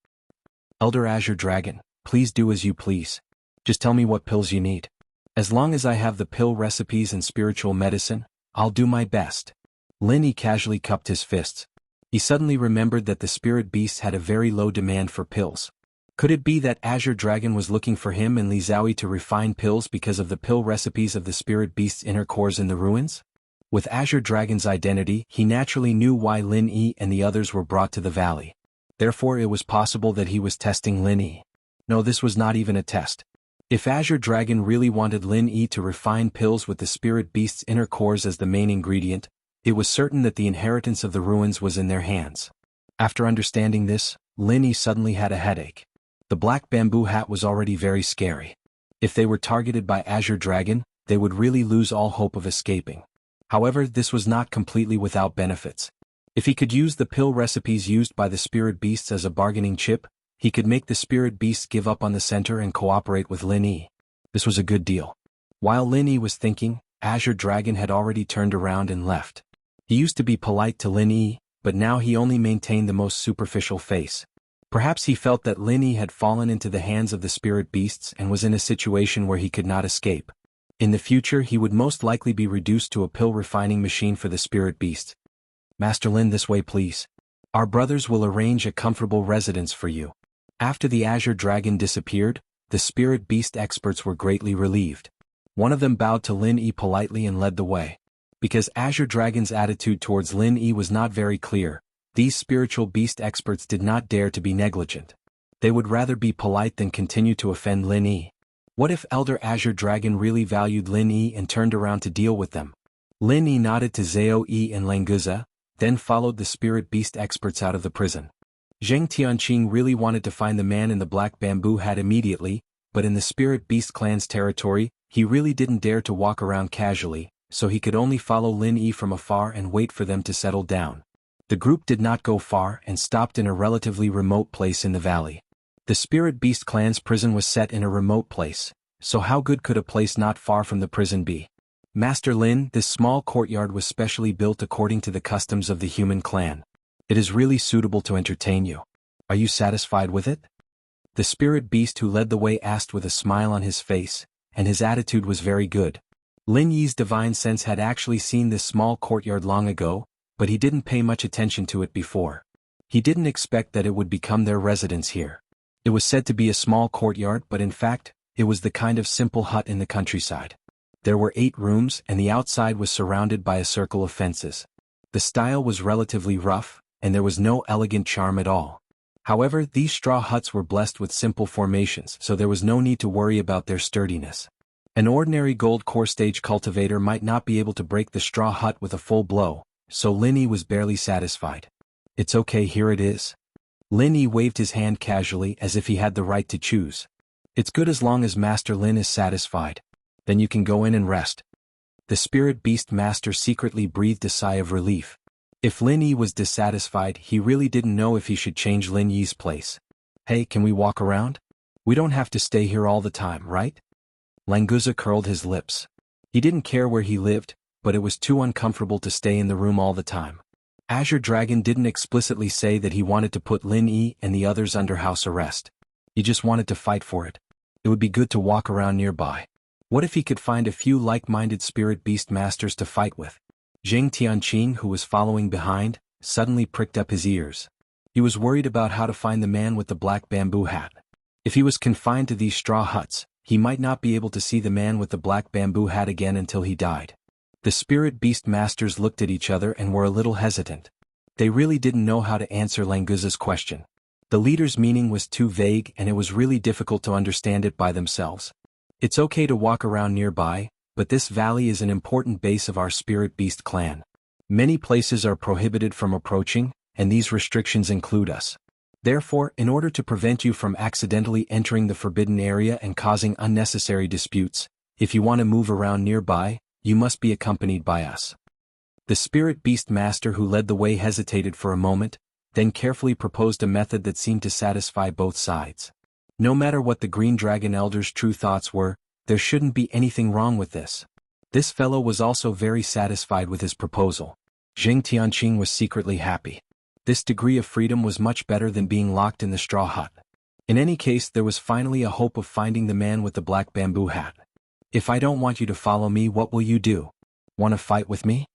Elder Azure Dragon, please do as you please. Just tell me what pills you need. As long as I have the pill recipes and spiritual medicine, I'll do my best. Lin Yi casually cupped his fists. He suddenly remembered that the Spirit Beasts had a very low demand for pills. Could it be that Azure Dragon was looking for him and Li Zhaoyi to refine pills because of the pill recipes of the Spirit Beast's inner cores in the ruins? With Azure Dragon's identity, he naturally knew why Lin Yi and the others were brought to the valley. Therefore, it was possible that he was testing Lin Yi. No, this was not even a test. If Azure Dragon really wanted Lin Yi to refine pills with the spirit beast's inner cores as the main ingredient, it was certain that the inheritance of the ruins was in their hands. After understanding this, Lin Yi suddenly had a headache. The black bamboo hat was already very scary. If they were targeted by Azure Dragon, they would really lose all hope of escaping. However, this was not completely without benefits. If he could use the pill recipes used by the spirit beasts as a bargaining chip, he could make the spirit beasts give up on the center and cooperate with Lin Yi. This was a good deal. While Lin Yi was thinking, Azure Dragon had already turned around and left. He used to be polite to Lin Yi, but now he only maintained the most superficial face. Perhaps he felt that Lin Yi had fallen into the hands of the spirit beasts and was in a situation where he could not escape. In the future he would most likely be reduced to a pill refining machine for the spirit beasts. Master Lin, this way please. Our brothers will arrange a comfortable residence for you. After the Azure Dragon disappeared, the spirit beast experts were greatly relieved. One of them bowed to Lin Yi politely and led the way. Because Azure Dragon's attitude towards Lin Yi was not very clear, these spiritual beast experts did not dare to be negligent. They would rather be polite than continue to offend Lin Yi. What if Elder Azure Dragon really valued Lin Yi and turned around to deal with them? Lin Yi nodded to Zhao Yi and Languza, then followed the spirit beast experts out of the prison. Zheng Tianqing really wanted to find the man in the black bamboo hat immediately, but in the spirit beast clan's territory, he really didn't dare to walk around casually, so he could only follow Lin Yi from afar and wait for them to settle down. The group did not go far and stopped in a relatively remote place in the valley. The spirit beast clan's prison was set in a remote place, so how good could a place not far from the prison be? Master Lin, this small courtyard was specially built according to the customs of the human clan. It is really suitable to entertain you. Are you satisfied with it? The spirit beast who led the way asked with a smile on his face, and his attitude was very good. Lin Yi's divine sense had actually seen this small courtyard long ago, but he didn't pay much attention to it before. He didn't expect that it would become their residence here. It was said to be a small courtyard, but in fact, it was the kind of simple hut in the countryside. There were 8 rooms and the outside was surrounded by a circle of fences. The style was relatively rough, and there was no elegant charm at all. However, these straw huts were blessed with simple formations, so there was no need to worry about their sturdiness. An ordinary gold core stage cultivator might not be able to break the straw hut with a full blow, so Lin Yi was barely satisfied. It's okay, here it is. Lin Yi waved his hand casually as if he had the right to choose. It's good as long as Master Lin is satisfied. Then you can go in and rest. The spirit beast master secretly breathed a sigh of relief. If Lin Yi was dissatisfied, he really didn't know if he should change Lin Yi's place. Hey, can we walk around? We don't have to stay here all the time, right? Languza curled his lips. He didn't care where he lived, but it was too uncomfortable to stay in the room all the time. Azure Dragon didn't explicitly say that he wanted to put Lin Yi and the others under house arrest. He just wanted to fight for it. It would be good to walk around nearby. What if he could find a few like-minded spirit beast masters to fight with? Zheng Tianqing, who was following behind, suddenly pricked up his ears. He was worried about how to find the man with the black bamboo hat. If he was confined to these straw huts, he might not be able to see the man with the black bamboo hat again until he died. The spirit beast masters looked at each other and were a little hesitant. They really didn't know how to answer Languza's question. The leader's meaning was too vague and it was really difficult to understand it by themselves. It's okay to walk around nearby, but this valley is an important base of our spirit beast clan. Many places are prohibited from approaching, and these restrictions include us. Therefore, in order to prevent you from accidentally entering the forbidden area and causing unnecessary disputes, if you want to move around nearby, you must be accompanied by us. The spirit beast master who led the way hesitated for a moment, then carefully proposed a method that seemed to satisfy both sides. No matter what the Green Dragon Elder's true thoughts were, there shouldn't be anything wrong with this. This fellow was also very satisfied with his proposal. Zheng Tianqing was secretly happy. This degree of freedom was much better than being locked in the straw hut. In any case, there was finally a hope of finding the man with the black bamboo hat. If I don't want you to follow me, what will you do? Want to fight with me?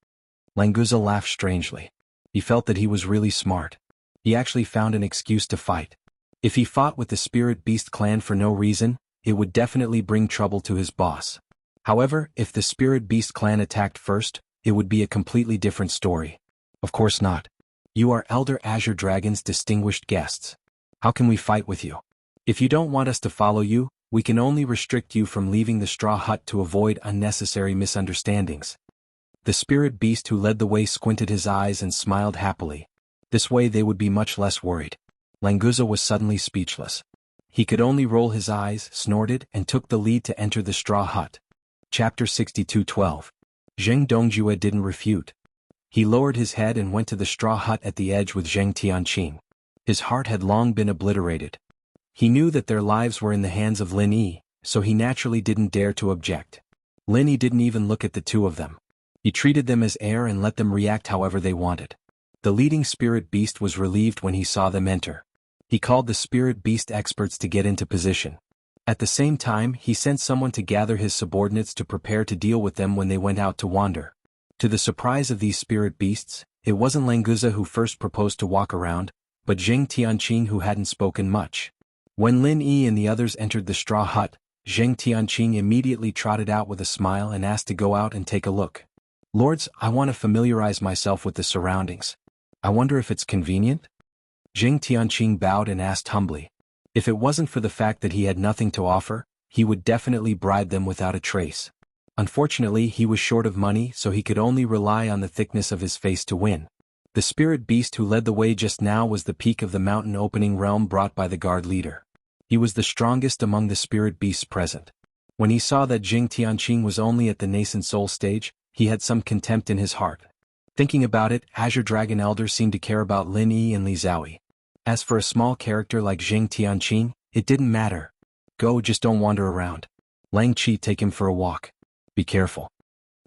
Languza laughed strangely. He felt that he was really smart. He actually found an excuse to fight. If he fought with the spirit beast clan for no reason, it would definitely bring trouble to his boss. However, if the spirit beast clan attacked first, it would be a completely different story. Of course not. You are Elder Azure Dragon's distinguished guests. How can we fight with you? If you don't want us to follow you, We can only restrict you from leaving the straw hut to avoid unnecessary misunderstandings. The spirit beast who led the way squinted his eyes and smiled happily. This way they would be much less worried. Languza was suddenly speechless. He could only roll his eyes, snorted, and took the lead to enter the straw hut. Chapter 62:12. Zheng Dongjue didn't refute. He lowered his head and went to the straw hut at the edge with Zheng Tianqing. His heart had long been obliterated. He knew that their lives were in the hands of Lin Yi, so he naturally didn't dare to object. Lin Yi didn't even look at the two of them. He treated them as air and let them react however they wanted. The leading spirit beast was relieved when he saw them enter. He called the spirit beast experts to get into position. At the same time, he sent someone to gather his subordinates to prepare to deal with them when they went out to wander. To the surprise of these spirit beasts, it wasn't Languza who first proposed to walk around, but Zheng Tianqing who hadn't spoken much. When Lin Yi and the others entered the straw hut, Zheng Tianqing immediately trotted out with a smile and asked to go out and take a look. Lords, I want to familiarize myself with the surroundings. I wonder if it's convenient? Zheng Tianqing bowed and asked humbly. If it wasn't for the fact that he had nothing to offer, he would definitely bribe them without a trace. Unfortunately, he was short of money, so he could only rely on the thickness of his face to win. The spirit beast who led the way just now was the peak of the mountain opening realm brought by the guard leader. He was the strongest among the spirit beasts present. When he saw that Zheng Tianqing was only at the nascent soul stage, he had some contempt in his heart. Thinking about it, Azure Dragon Elder seemed to care about Lin Yi and Li Zhaoyi. As for a small character like Zheng Tianqing, it didn't matter. Go, just don't wander around. Lang Qi, take him for a walk. Be careful.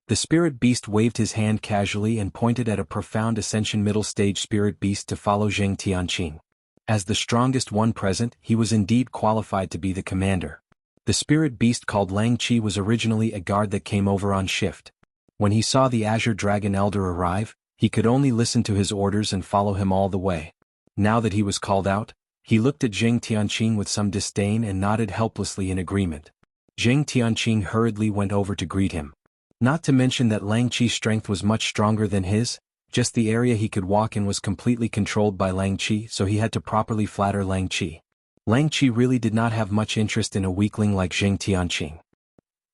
The spirit beast waved his hand casually and pointed at a profound ascension middle stage spirit beast to follow Zheng Tianqing. As the strongest one present, he was indeed qualified to be the commander. The spirit beast called Lang Qi was originally a guard that came over on shift. When he saw the Azure Dragon Elder arrive, he could only listen to his orders and follow him all the way. Now that he was called out, he looked at Zheng Tianqing with some disdain and nodded helplessly in agreement. Zheng Tianqing hurriedly went over to greet him. Not to mention that Lang Qi's strength was much stronger than his, just the area he could walk in was completely controlled by Lang Qi, so he had to properly flatter Lang Qi. Lang Qi really did not have much interest in a weakling like Zheng Tianqing.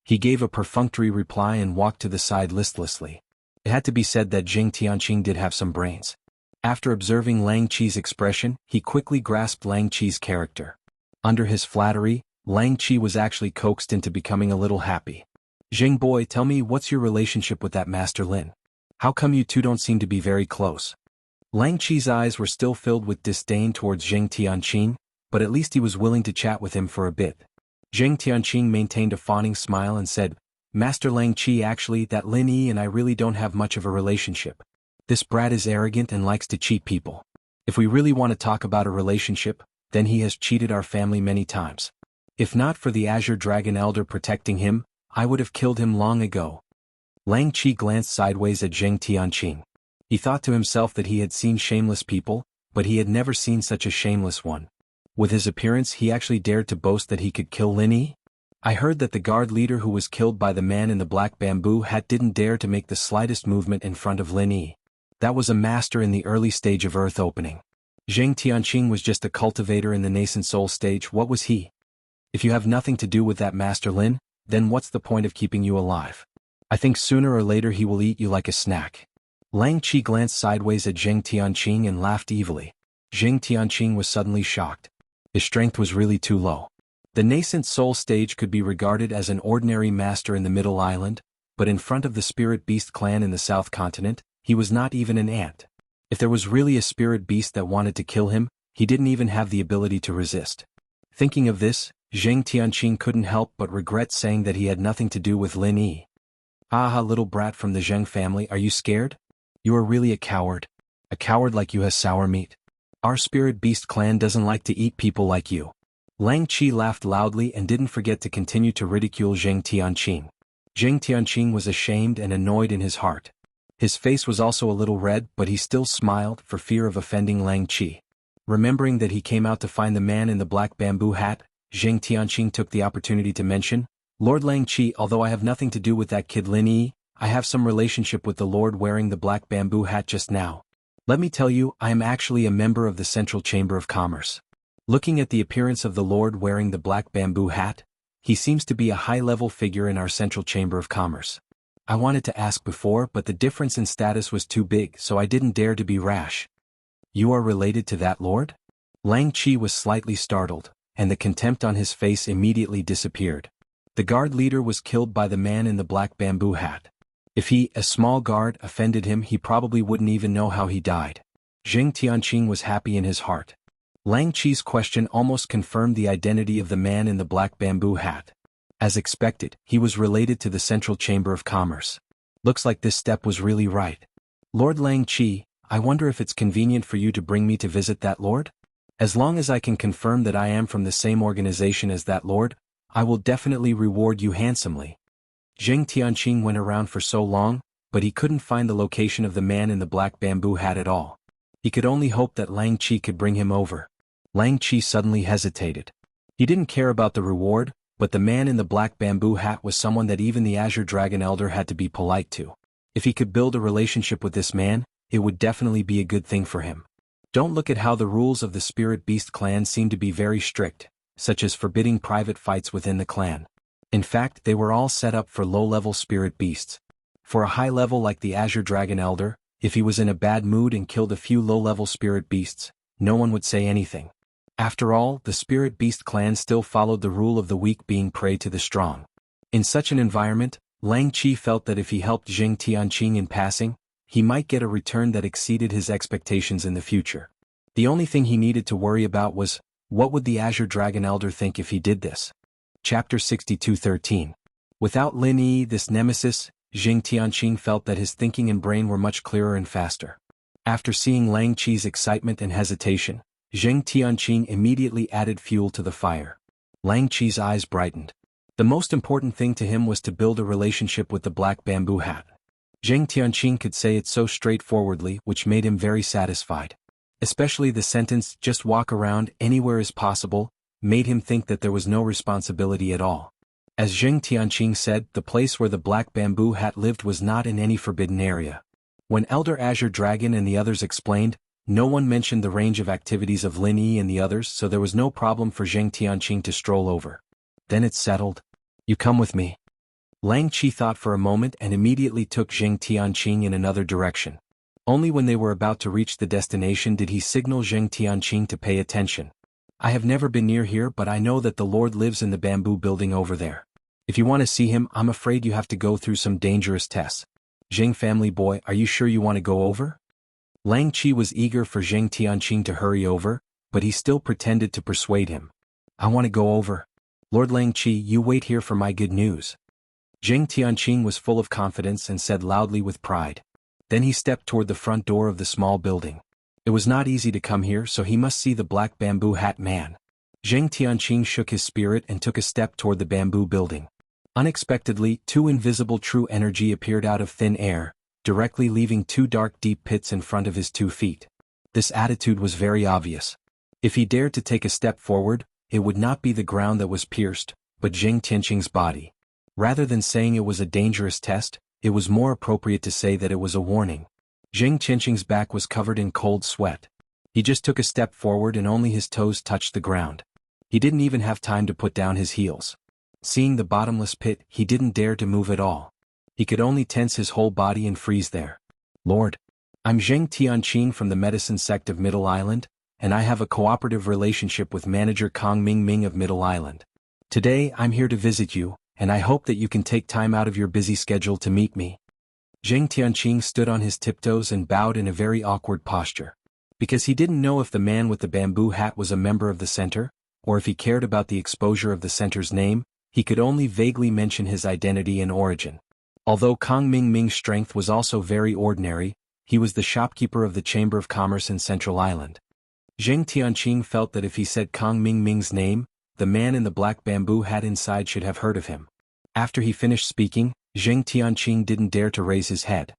He gave a perfunctory reply and walked to the side listlessly. It had to be said that Zheng Tianqing did have some brains. After observing Lang Qi's expression, he quickly grasped Lang Qi's character. Under his flattery, Lang Qi was actually coaxed into becoming a little happy. Zheng boy, tell me, what's your relationship with that Master Lin? How come you two don't seem to be very close? Lang Qi's eyes were still filled with disdain towards Zheng Tianqing, but at least he was willing to chat with him for a bit. Zheng Tianqing maintained a fawning smile and said, Master Lang Qi, actually, that Lin Yi and I really don't have much of a relationship. This brat is arrogant and likes to cheat people. If we really want to talk about a relationship, then he has cheated our family many times. If not for the Azure Dragon Elder protecting him, I would have killed him long ago. Lang Qi glanced sideways at Zheng Tianqing. He thought to himself that he had seen shameless people, but he had never seen such a shameless one. With his appearance, he actually dared to boast that he could kill Lin Yi? I heard that the guard leader who was killed by the man in the black bamboo hat didn't dare to make the slightest movement in front of Lin Yi. That was a master in the early stage of earth opening. Zheng Tianqing was just a cultivator in the nascent soul stage. What was he? If you have nothing to do with that Master Lin, then what's the point of keeping you alive? I think sooner or later he will eat you like a snack. Lang Qi glanced sideways at Zheng Tianqing and laughed evilly. Zheng Tianqing was suddenly shocked. His strength was really too low. The nascent soul stage could be regarded as an ordinary master in the Middle Island, but in front of the Spirit Beast clan in the South Continent, he was not even an ant. If there was really a spirit beast that wanted to kill him, he didn't even have the ability to resist. Thinking of this, Zheng Tianqing couldn't help but regret saying that he had nothing to do with Lin Yi. Aha, little brat from the Zheng family, are you scared? You are really a coward. A coward like you has sour meat. Our spirit beast clan doesn't like to eat people like you. Lang Qi laughed loudly and didn't forget to continue to ridicule Zheng Tianqing. Zheng Tianqing was ashamed and annoyed in his heart. His face was also a little red, but he still smiled for fear of offending Lang Qi. Remembering that he came out to find the man in the black bamboo hat, Zheng Tianqing took the opportunity to mention, Lord Lang Qi, although I have nothing to do with that kid Lin Yi, I have some relationship with the lord wearing the black bamboo hat just now. Let me tell you, I am actually a member of the Central Chamber of Commerce. Looking at the appearance of the lord wearing the black bamboo hat, He seems to be a high-level figure in our Central Chamber of Commerce. I wanted to ask before, but the difference in status was too big, so I didn't dare to be rash. You are related to that lord? Lang Chi was slightly startled, and the contempt on his face immediately disappeared. The guard leader was killed by the man in the black bamboo hat. If he, a small guard, offended him, he probably wouldn't even know how he died. Zheng Tianqing was happy in his heart. Lang Chi's question almost confirmed the identity of the man in the black bamboo hat. As expected, he was related to the Central Chamber of Commerce. Looks like this step was really right. Lord Lang Chi, I wonder if it's convenient for you to bring me to visit that lord? As long as I can confirm that I am from the same organization as that lord, I will definitely reward you handsomely. Zheng Tianqing went around for so long, but he couldn't find the location of the man in the black bamboo hat at all. He could only hope that Lang Chi could bring him over. Lang Chi suddenly hesitated. He didn't care about the reward, but the man in the black bamboo hat was someone that even the Azure Dragon Elder had to be polite to. If he could build a relationship with this man, it would definitely be a good thing for him. Don't look at how the rules of the Spirit Beast clan seem to be very strict, such as forbidding private fights within the clan. In fact, they were all set up for low-level spirit beasts. For a high level like the Azure Dragon Elder, if he was in a bad mood and killed a few low-level spirit beasts, no one would say anything. After all, the Spirit Beast clan still followed the rule of the weak being prey to the strong. In such an environment, Lang Chi felt that if he helped Zheng Tianqing in passing, he might get a return that exceeded his expectations in the future. The only thing he needed to worry about was, what would the Azure Dragon Elder think if he did this? Chapter 62:13. Without Lin Yi, this nemesis, Zheng Tianqing felt that his thinking and brain were much clearer and faster. After seeing Lang Chi's excitement and hesitation, Zheng Tianqing immediately added fuel to the fire. Lang Chi's eyes brightened. The most important thing to him was to build a relationship with the black bamboo hat. Zheng Tianqing could say it so straightforwardly, which made him very satisfied. Especially the sentence, just walk around anywhere is possible, made him think that there was no responsibility at all. As Zheng Tianqing said, the place where the black bamboo hat lived was not in any forbidden area. When Elder Azure Dragon and the others explained, no one mentioned the range of activities of Lin Yi and the others, so there was no problem for Zheng Tianqing to stroll over. Then it's settled. You come with me. Lang Chi thought for a moment and immediately took Zheng Tianqing in another direction. Only when they were about to reach the destination did he signal Zheng Tianqing to pay attention. I have never been near here, but I know that the Lord lives in the bamboo building over there. If you want to see him, I'm afraid you have to go through some dangerous tests. Zheng family boy, are you sure you want to go over? Lang Chi was eager for Zheng Tianqing to hurry over, but he still pretended to persuade him. I want to go over. Lord Lang Chi, you wait here for my good news. Zheng Tianqing was full of confidence and said loudly with pride. Then he stepped toward the front door of the small building. It was not easy to come here, so he must see the black bamboo hat man. Zheng Tianqing shook his spirit and took a step toward the bamboo building. Unexpectedly, two invisible true energy appeared out of thin air, directly leaving two dark deep pits in front of his 2 feet. This attitude was very obvious. If he dared to take a step forward, it would not be the ground that was pierced, but Zheng Tianqing's body. Rather than saying it was a dangerous test, it was more appropriate to say that it was a warning. Zheng Tianqing's back was covered in cold sweat. He just took a step forward and only his toes touched the ground. He didn't even have time to put down his heels. Seeing the bottomless pit, he didn't dare to move at all. He could only tense his whole body and freeze there. Lord, I'm Zheng Tianqing from the medicine sect of Middle Island, and I have a cooperative relationship with manager Kong Ming of Middle Island. Today I'm here to visit you, and I hope that you can take time out of your busy schedule to meet me. Zheng Tianqing stood on his tiptoes and bowed in a very awkward posture. Because he didn't know if the man with the bamboo hat was a member of the center, or if he cared about the exposure of the center's name, he could only vaguely mention his identity and origin. Although Kong Ming's strength was also very ordinary, he was the shopkeeper of the Chamber of Commerce in Central Island. Zheng Tianqing felt that if he said Kong Ming's name, the man in the black bamboo hat inside should have heard of him. After he finished speaking, Zheng Tianqing didn't dare to raise his head.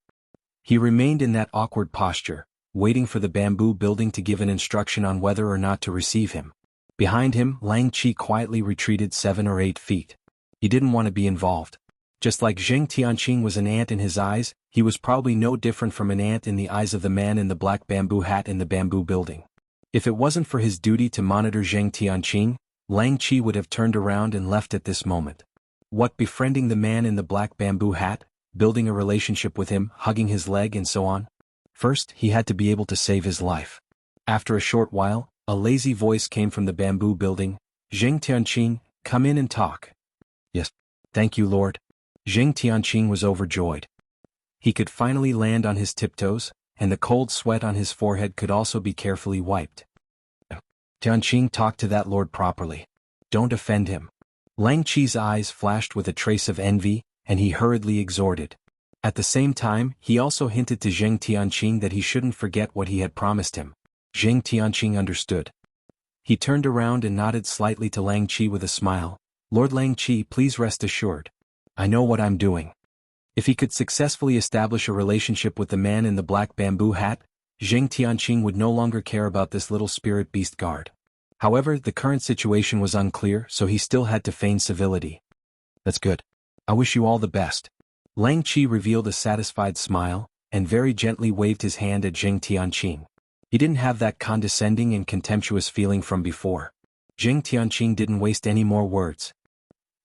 He remained in that awkward posture, waiting for the bamboo building to give an instruction on whether or not to receive him. Behind him, Lang Chi quietly retreated 7 or 8 feet. He didn't want to be involved. Just like Zheng Tianqing was an ant in his eyes, he was probably no different from an ant in the eyes of the man in the black bamboo hat in the bamboo building. If it wasn't for his duty to monitor Zheng Tianqing, Lang Chi would have turned around and left at this moment. What, befriending the man in the black bamboo hat, building a relationship with him, hugging his leg and so on? First, he had to be able to save his life. After a short while, a lazy voice came from the bamboo building. Zheng Tianqing, come in and talk. Yes. Thank you, Lord. Zheng Tianqing was overjoyed. He could finally land on his tiptoes, and the cold sweat on his forehead could also be carefully wiped. Tianqing, talk to that lord properly. Don't offend him. Lang Chi's eyes flashed with a trace of envy, and he hurriedly exhorted. At the same time, he also hinted to Zheng Tianqing that he shouldn't forget what he had promised him. Zheng Tianqing understood. He turned around and nodded slightly to Lang Chi with a smile. Lord Lang Chi, please rest assured. I know what I'm doing. If he could successfully establish a relationship with the man in the black bamboo hat, Zheng Tianqing would no longer care about this little spirit beast guard. However, the current situation was unclear, so he still had to feign civility. That's good. I wish you all the best. Lang Chi revealed a satisfied smile, and very gently waved his hand at Zheng Tianqing. He didn't have that condescending and contemptuous feeling from before. Zheng Tianqing didn't waste any more words.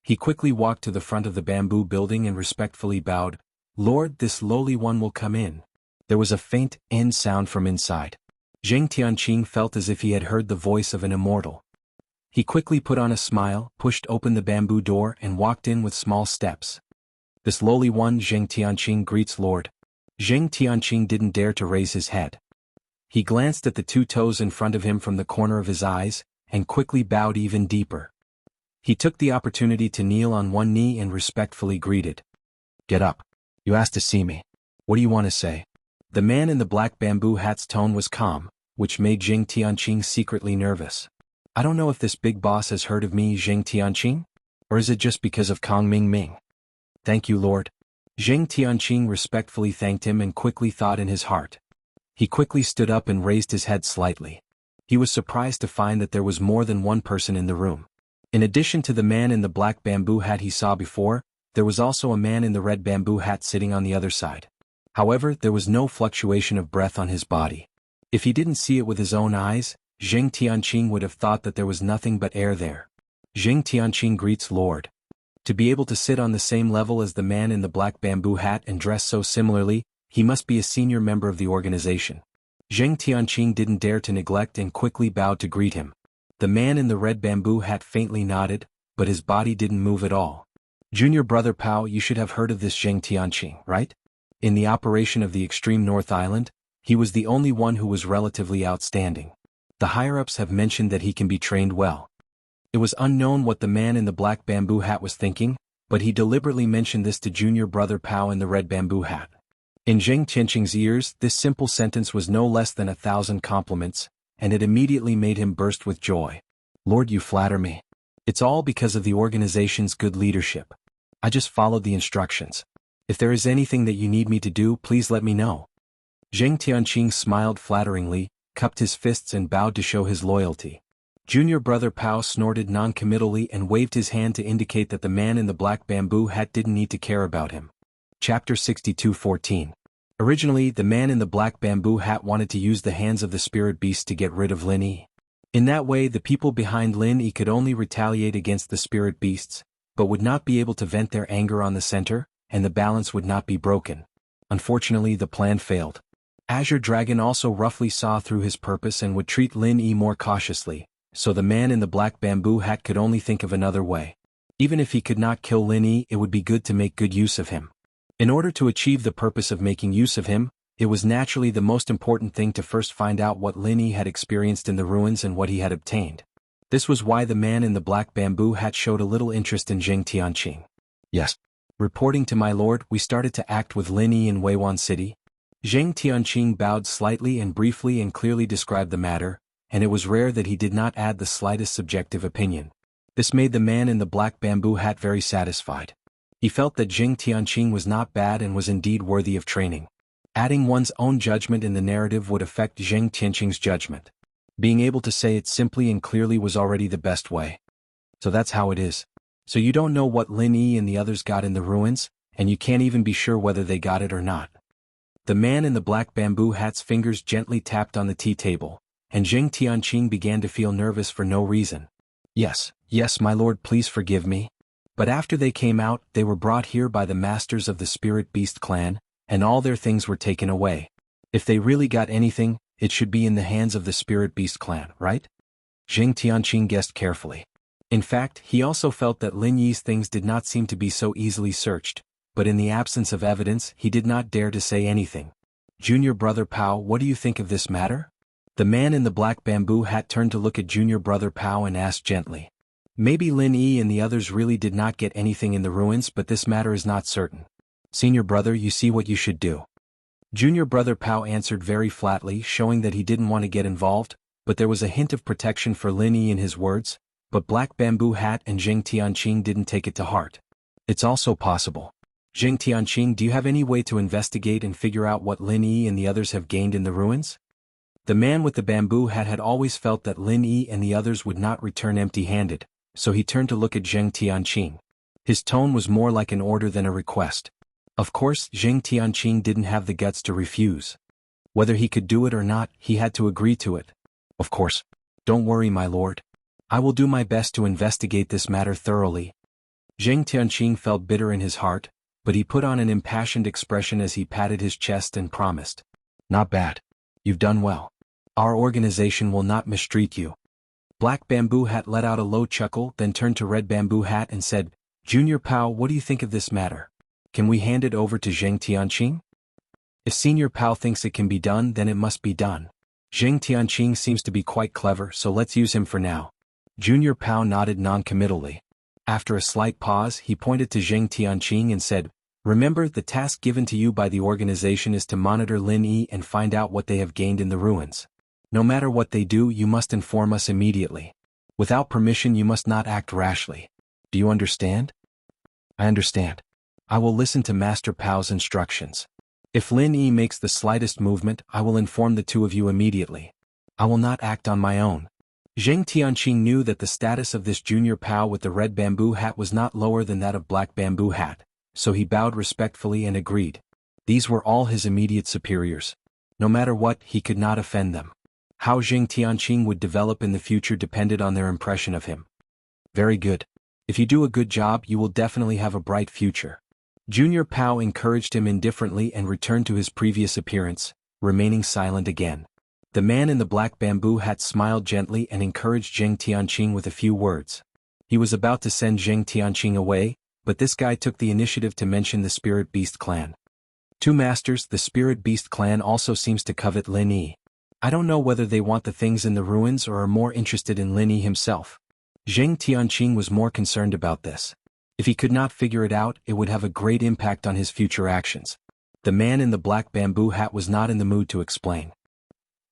He quickly walked to the front of the bamboo building and respectfully bowed. Lord, this lowly one will come in. There was a faint "end" sound from inside. Zheng Tianqing felt as if he had heard the voice of an immortal. He quickly put on a smile, pushed open the bamboo door and walked in with small steps. This lowly one, Zheng Tianqing greets Lord. Zheng Tianqing didn't dare to raise his head. He glanced at the two toes in front of him from the corner of his eyes, and quickly bowed even deeper. He took the opportunity to kneel on one knee and respectfully greeted. Get up. You asked to see me. What do you want to say? The man in the black bamboo hat's tone was calm, which made Zheng Tianqing secretly nervous. I don't know if this big boss has heard of me, Zheng Tianqing? Or is it just because of Kong Ming Ming? Thank you, Lord. Zheng Tianqing respectfully thanked him and quickly thought in his heart. He quickly stood up and raised his head slightly. He was surprised to find that there was more than one person in the room. In addition to the man in the black bamboo hat he saw before, there was also a man in the red bamboo hat sitting on the other side. However, there was no fluctuation of breath on his body. If he didn't see it with his own eyes, Zheng Tianqing would have thought that there was nothing but air there. Zheng Tianqing greets Lord. To be able to sit on the same level as the man in the black bamboo hat and dress so similarly, he must be a senior member of the organization. Zheng Tianqing didn't dare to neglect and quickly bowed to greet him. The man in the red bamboo hat faintly nodded, but his body didn't move at all. Junior brother Pao, you should have heard of this Zheng Tianqing, right? In the operation of the extreme North Island, he was the only one who was relatively outstanding. The higher-ups have mentioned that he can be trained well. It was unknown what the man in the black bamboo hat was thinking, but he deliberately mentioned this to junior brother Pao in the red bamboo hat. In Zheng Tianqing's ears, this simple sentence was no less than 1,000 compliments, and it immediately made him burst with joy. Lord, you flatter me. It's all because of the organization's good leadership. I just followed the instructions. If there is anything that you need me to do, please let me know. Zheng Tianqing smiled flatteringly, cupped his fists and bowed to show his loyalty. Junior brother Pao snorted non-committally and waved his hand to indicate that the man in the black bamboo hat didn't need to care about him. Chapter 62:14. Originally, the man in the black bamboo hat wanted to use the hands of the spirit beast to get rid of Lin Yi. In that way, the people behind Lin Yi could only retaliate against the spirit beasts, but would not be able to vent their anger on the center, and the balance would not be broken. Unfortunately, the plan failed. Azure Dragon also roughly saw through his purpose and would treat Lin Yi more cautiously, so the man in the black bamboo hat could only think of another way. Even if he could not kill Lin Yi, it would be good to make good use of him. In order to achieve the purpose of making use of him, it was naturally the most important thing to first find out what Lin Yi had experienced in the ruins and what he had obtained. This was why the man in the black bamboo hat showed a little interest in Zheng Tianqing. Yes. Reporting to my lord, we started to act with Lin Yi in Weiwan City. Zheng Tianqing bowed slightly and briefly and clearly described the matter, and it was rare that he did not add the slightest subjective opinion. This made the man in the black bamboo hat very satisfied. He felt that Zheng Tianqing was not bad and was indeed worthy of training. Adding one's own judgment in the narrative would affect Zheng Tianqing's judgment. Being able to say it simply and clearly was already the best way. So that's how it is. So you don't know what Lin Yi and the others got in the ruins, and you can't even be sure whether they got it or not. The man in the black bamboo hat's fingers gently tapped on the tea table, and Zheng Tianqing began to feel nervous for no reason. Yes, yes, my lord, please forgive me. But after they came out, they were brought here by the masters of the Spirit Beast clan, and all their things were taken away. If they really got anything, it should be in the hands of the Spirit Beast clan, right? Zheng Tianqing guessed carefully. In fact, he also felt that Lin Yi's things did not seem to be so easily searched, but in the absence of evidence, he did not dare to say anything. Junior Brother Pao, what do you think of this matter? The man in the black bamboo hat turned to look at Junior Brother Pao and asked gently. Maybe Lin Yi and the others really did not get anything in the ruins, but this matter is not certain. Senior brother, you see what you should do. Junior Brother Pao answered very flatly, showing that he didn't want to get involved, but there was a hint of protection for Lin Yi in his words, but Black Bamboo Hat and Zheng Tianqing didn't take it to heart. It's also possible. Zheng Tianqing, do you have any way to investigate and figure out what Lin Yi and the others have gained in the ruins? The man with the bamboo hat had always felt that Lin Yi and the others would not return empty-handed, so he turned to look at Zheng Tianqing. His tone was more like an order than a request. Of course, Zheng Tianqing didn't have the guts to refuse. Whether he could do it or not, he had to agree to it. Of course. Don't worry, my lord. I will do my best to investigate this matter thoroughly. Zheng Tianqing felt bitter in his heart, but he put on an impassioned expression as he patted his chest and promised. Not bad. You've done well. Our organization will not mistreat you. Black Bamboo Hat let out a low chuckle, then turned to Red Bamboo Hat and said, Junior Pao, what do you think of this matter? Can we hand it over to Zheng Tianqing? If Senior Pao thinks it can be done, then it must be done. Zheng Tianqing seems to be quite clever, so let's use him for now. Junior Pao nodded non-committally. After a slight pause, he pointed to Zheng Tianqing and said, Remember, the task given to you by the organization is to monitor Lin Yi and find out what they have gained in the ruins. No matter what they do, you must inform us immediately. Without permission, you must not act rashly. Do you understand? I understand. I will listen to Master Pao's instructions. If Lin Yi makes the slightest movement, I will inform the two of you immediately. I will not act on my own. Zheng Tianqing knew that the status of this Junior Pao with the red bamboo hat was not lower than that of Black Bamboo Hat, so he bowed respectfully and agreed. These were all his immediate superiors. No matter what, he could not offend them. How Zheng Tianqing would develop in the future depended on their impression of him. Very good. If you do a good job, you will definitely have a bright future. Junior Pao encouraged him indifferently and returned to his previous appearance, remaining silent again. The man in the black bamboo hat smiled gently and encouraged Zheng Tianqing with a few words. He was about to send Zheng Tianqing away, but this guy took the initiative to mention the Spirit Beast clan. Two masters, the Spirit Beast clan also seems to covet Lin Yi. I don't know whether they want the things in the ruins or are more interested in Lin Yi himself. Zheng Tianqing was more concerned about this. If he could not figure it out, it would have a great impact on his future actions. The man in the black bamboo hat was not in the mood to explain.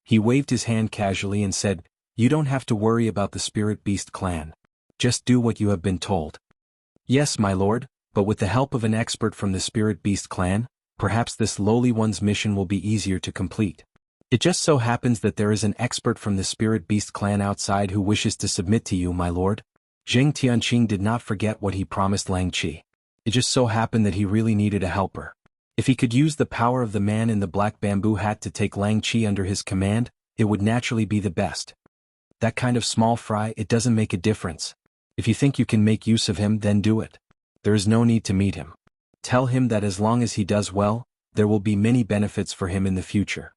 He waved his hand casually and said, You don't have to worry about the Spirit Beast clan. Just do what you have been told. Yes, my lord, but with the help of an expert from the Spirit Beast clan, perhaps this lowly one's mission will be easier to complete. It just so happens that there is an expert from the Spirit Beast clan outside who wishes to submit to you, my lord. Zheng Tianqing did not forget what he promised Lang Qi. It just so happened that he really needed a helper. If he could use the power of the man in the black bamboo hat to take Lang Qi under his command, it would naturally be the best. That kind of small fry, it doesn't make a difference. If you think you can make use of him, then do it. There is no need to meet him. Tell him that as long as he does well, there will be many benefits for him in the future.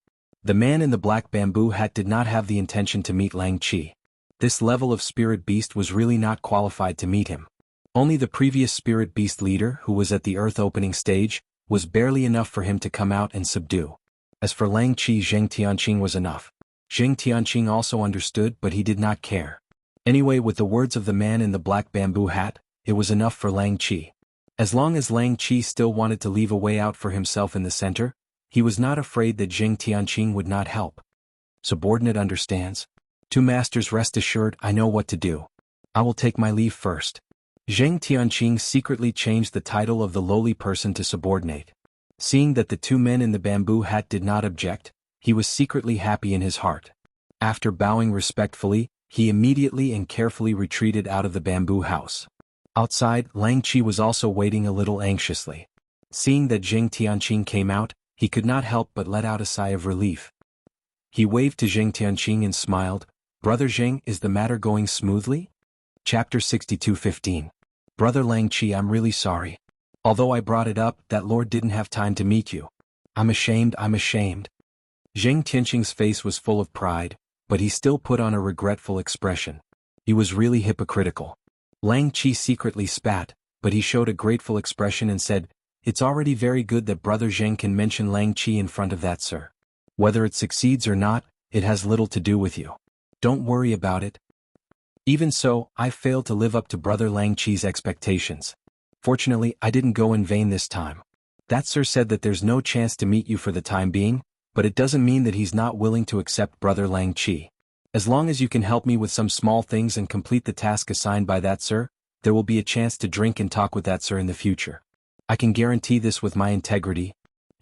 The man in the black bamboo hat did not have the intention to meet Lang Qi. This level of Spirit Beast was really not qualified to meet him. Only the previous Spirit Beast leader, who was at the Earth opening stage, was barely enough for him to come out and subdue. As for Lang Qi, Zheng Tianqing was enough. Zheng Tianqing also understood, but he did not care. Anyway, with the words of the man in the black bamboo hat, it was enough for Lang Qi. As long as Lang Qi still wanted to leave a way out for himself in the center, he was not afraid that Zheng Tianqing would not help. Subordinate understands. Two masters, rest assured, I know what to do. I will take my leave first. Zheng Tianqing secretly changed the title of the lowly person to subordinate. Seeing that the two men in the bamboo hat did not object, he was secretly happy in his heart. After bowing respectfully, he immediately and carefully retreated out of the bamboo house. Outside, Lang Qi was also waiting a little anxiously. Seeing that Zheng Tianqing came out, he could not help but let out a sigh of relief. He waved to Zheng Tianqing and smiled. Brother Zheng, is the matter going smoothly? Chapter 62:15. Brother Lang Chi, I'm really sorry. Although I brought it up, that lord didn't have time to meet you. I'm ashamed. Zheng Tianqing's face was full of pride, but he still put on a regretful expression. He was really hypocritical. Lang Chi secretly spat, but he showed a grateful expression and said, "It's already very good that Brother Zheng can mention Lang Chi in front of that, sir. Whether it succeeds or not, it has little to do with you. Don't worry about it. Even so, I failed to live up to Brother Lang Chi's expectations. Fortunately, I didn't go in vain this time. That sir said that there's no chance to meet you for the time being, but it doesn't mean that he's not willing to accept Brother Lang Chi. As long as you can help me with some small things and complete the task assigned by that sir, there will be a chance to drink and talk with that sir in the future. I can guarantee this with my integrity."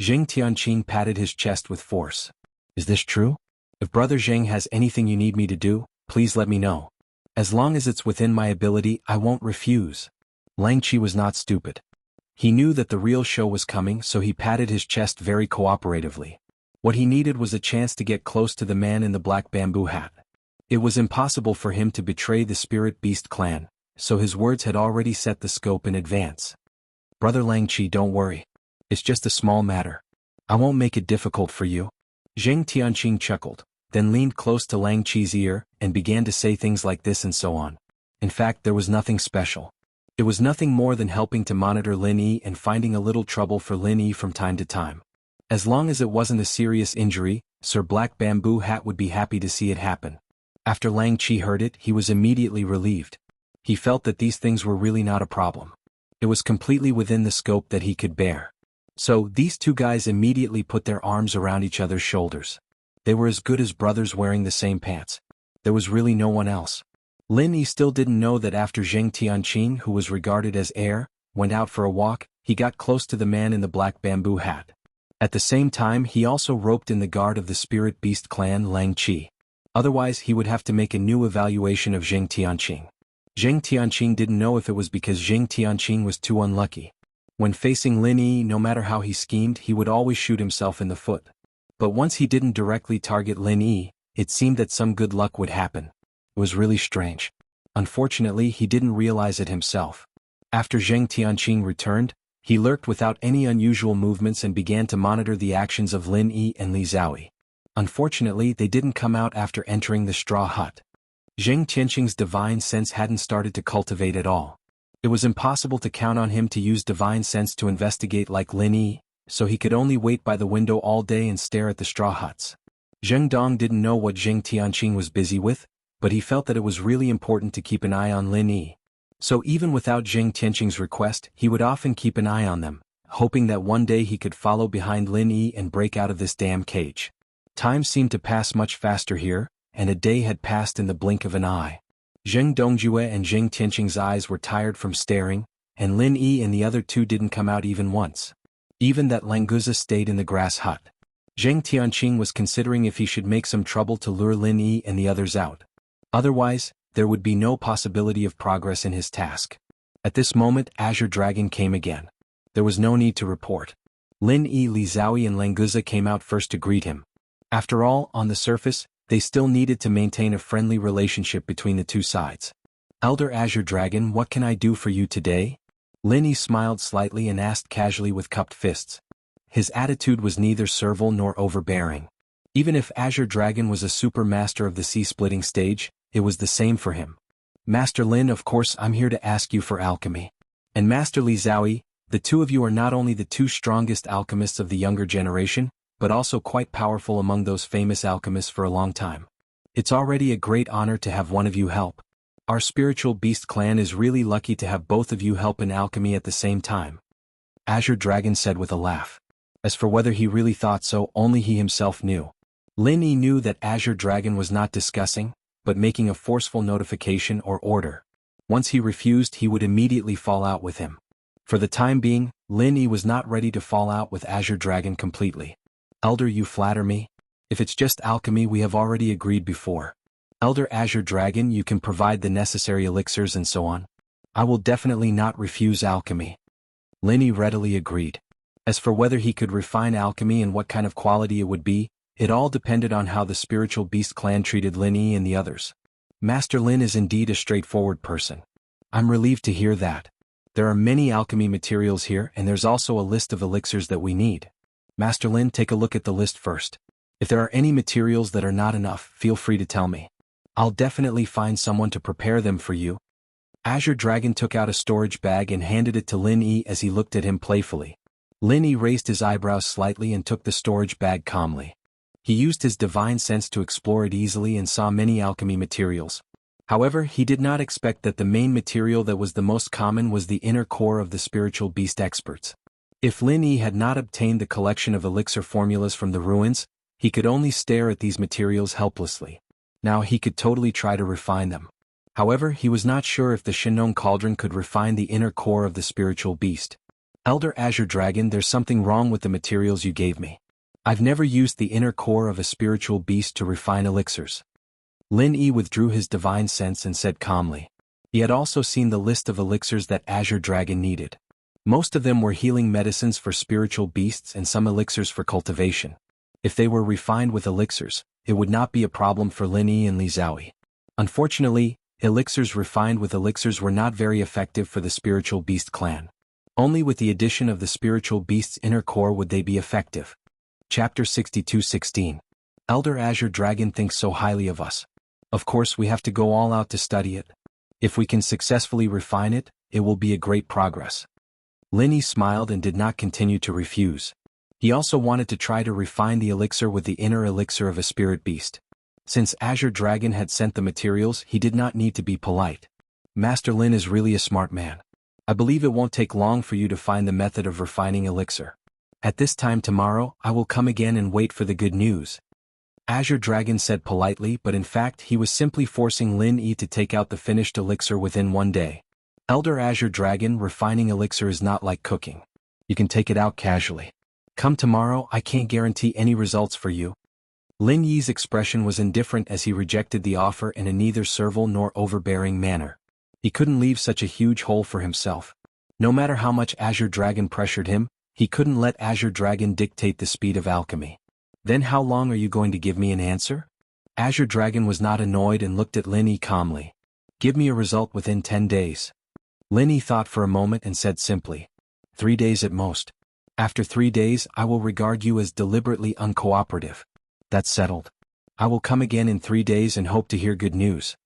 Zheng Tianqing patted his chest with force. "Is this true? If Brother Zheng has anything you need me to do, please let me know. As long as it's within my ability, I won't refuse." Lang Chi was not stupid. He knew that the real show was coming, so he patted his chest very cooperatively. What he needed was a chance to get close to the man in the black bamboo hat. It was impossible for him to betray the Spirit Beast clan, so his words had already set the scope in advance. "Brother Lang Chi, don't worry. It's just a small matter. I won't make it difficult for you." Zheng Tianqing chuckled, then leaned close to Lang Chi's ear and began to say things like this and so on. In fact, there was nothing special. It was nothing more than helping to monitor Lin Yi and finding a little trouble for Lin Yi from time to time. As long as it wasn't a serious injury, Sir Black Bamboo Hat would be happy to see it happen. After Lang Chi heard it, he was immediately relieved. He felt that these things were really not a problem. It was completely within the scope that he could bear. So, these two guys immediately put their arms around each other's shoulders. They were as good as brothers wearing the same pants. There was really no one else. Lin Yi still didn't know that after Zheng Tianqing, who was regarded as heir, went out for a walk, he got close to the man in the black bamboo hat. At the same time, he also roped in the guard of the Spirit Beast clan, Lang Chi. Otherwise, he would have to make a new evaluation of Zheng Tianqing. Zheng Tianqing didn't know if it was because Zheng Tianqing was too unlucky. When facing Lin Yi, no matter how he schemed, he would always shoot himself in the foot. But once he didn't directly target Lin Yi, it seemed that some good luck would happen. It was really strange. Unfortunately, he didn't realize it himself. After Zheng Tianqing returned, he lurked without any unusual movements and began to monitor the actions of Lin Yi and Li Zhaoyi. Unfortunately, they didn't come out after entering the straw hut. Zheng Tianqing's divine sense hadn't started to cultivate at all. It was impossible to count on him to use divine sense to investigate like Lin Yi, so he could only wait by the window all day and stare at the straw huts. Zheng Dong didn't know what Zheng Tianqing was busy with, but he felt that it was really important to keep an eye on Lin Yi. So even without Zheng Tianqing's request, he would often keep an eye on them, hoping that one day he could follow behind Lin Yi and break out of this damn cage. Time seemed to pass much faster here, and a day had passed in the blink of an eye. Zheng Dongjue and Zheng Tianqing's eyes were tired from staring, and Lin Yi and the other two didn't come out even once. Even that Languza stayed in the grass hut. Zheng Tianqing was considering if he should make some trouble to lure Lin Yi and the others out. Otherwise, there would be no possibility of progress in his task. At this moment, Azure Dragon came again. There was no need to report. Lin Yi, Li Zhaoyi and Languza came out first to greet him. After all, on the surface, they still needed to maintain a friendly relationship between the two sides. "Elder Azure Dragon, what can I do for you today?" Lin Yi smiled slightly and asked casually with cupped fists. His attitude was neither servile nor overbearing. Even if Azure Dragon was a super master of the sea-splitting stage, it was the same for him. "Master Lin, of course I'm here to ask you for alchemy. And Master Li Zhaoyi, the two of you are not only the two strongest alchemists of the younger generation, but also quite powerful among those famous alchemists for a long time. It's already a great honor to have one of you help. Our spiritual beast clan is really lucky to have both of you help in alchemy at the same time," Azure Dragon said with a laugh. As for whether he really thought so, only he himself knew. Lin Yi knew that Azure Dragon was not discussing, but making a forceful notification or order. Once he refused, he would immediately fall out with him. For the time being, Lin Yi was not ready to fall out with Azure Dragon completely. "Elder, you flatter me. If it's just alchemy, we have already agreed before. Elder Azure Dragon, you can provide the necessary elixirs and so on. I will definitely not refuse alchemy." Lin Yi readily agreed. As for whether he could refine alchemy and what kind of quality it would be, it all depended on how the spiritual beast clan treated Lin Yi and the others. Master Lin is indeed a straightforward person. I'm relieved to hear that. There are many alchemy materials here and there's also a list of elixirs that we need. Master Lin, take a look at the list first. If there are any materials that are not enough, feel free to tell me. I'll definitely find someone to prepare them for you. Azure Dragon took out a storage bag and handed it to Lin Yi as he looked at him playfully. Lin Yi raised his eyebrows slightly and took the storage bag calmly. He used his divine sense to explore it easily and saw many alchemy materials. However, he did not expect that the main material that was the most common was the inner core of the spiritual beast experts. If Lin Yi had not obtained the collection of elixir formulas from the ruins, he could only stare at these materials helplessly. Now he could totally try to refine them. However, he was not sure if the Shinong Cauldron could refine the inner core of the spiritual beast. Elder Azure Dragon, there's something wrong with the materials you gave me. I've never used the inner core of a spiritual beast to refine elixirs. Lin Yi withdrew his divine sense and said calmly. He had also seen the list of elixirs that Azure Dragon needed. Most of them were healing medicines for spiritual beasts and some elixirs for cultivation. If they were refined with elixirs, it would not be a problem for Lin Yi and Li Zhaoyi. Unfortunately, elixirs refined with elixirs were not very effective for the spiritual beast clan. Only with the addition of the spiritual beast's inner core would they be effective. Chapter 62:16. Elder Azure Dragon thinks so highly of us. Of course we have to go all out to study it. If we can successfully refine it, it will be a great progress. Lin Yi smiled and did not continue to refuse. He also wanted to try to refine the elixir with the inner elixir of a spirit beast. Since Azure Dragon had sent the materials, he did not need to be polite. Master Lin is really a smart man. I believe it won't take long for you to find the method of refining elixir. At this time tomorrow, I will come again and wait for the good news. Azure Dragon said politely, but in fact he was simply forcing Lin Yi to take out the finished elixir within one day. Elder Azure Dragon, refining elixir is not like cooking. You can take it out casually. Come tomorrow, I can't guarantee any results for you. Lin Yi's expression was indifferent as he rejected the offer in a neither servile nor overbearing manner. He couldn't leave such a huge hole for himself. No matter how much Azure Dragon pressured him, he couldn't let Azure Dragon dictate the speed of alchemy. Then how long are you going to give me an answer? Azure Dragon was not annoyed and looked at Lin Yi calmly. Give me a result within 10 days. Lin Yi thought for a moment and said simply. 3 days at most. After 3 days, I will regard you as deliberately uncooperative. That's settled. I will come again in 3 days and hope to hear good news.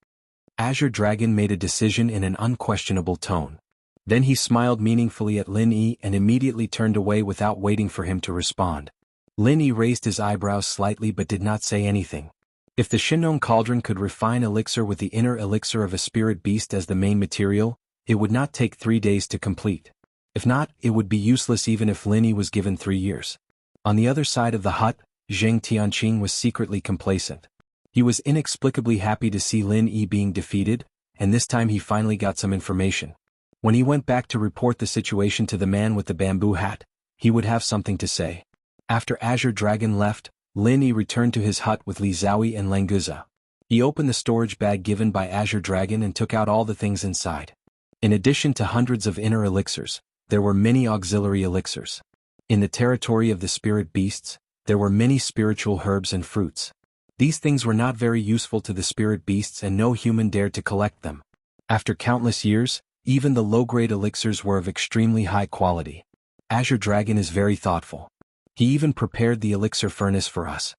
Azure Dragon made a decision in an unquestionable tone. Then he smiled meaningfully at Lin Yi and immediately turned away without waiting for him to respond. Lin Yi raised his eyebrows slightly but did not say anything. If the Shinong Cauldron could refine elixir with the inner elixir of a spirit beast as the main material, it would not take 3 days to complete. If not, it would be useless even if Lin Yi was given 3 years. On the other side of the hut, Zheng Tianqing was secretly complacent. He was inexplicably happy to see Lin Yi being defeated, and this time he finally got some information. When he went back to report the situation to the man with the bamboo hat, he would have something to say. After Azure Dragon left, Lin Yi returned to his hut with Li Zhaoyi and Lenguza. He opened the storage bag given by Azure Dragon and took out all the things inside. In addition to hundreds of inner elixirs, there were many auxiliary elixirs. In the territory of the spirit beasts, there were many spiritual herbs and fruits. These things were not very useful to the spirit beasts and no human dared to collect them. After countless years, even the low-grade elixirs were of extremely high quality. Azure Dragon is very thoughtful. He even prepared the elixir furnace for us.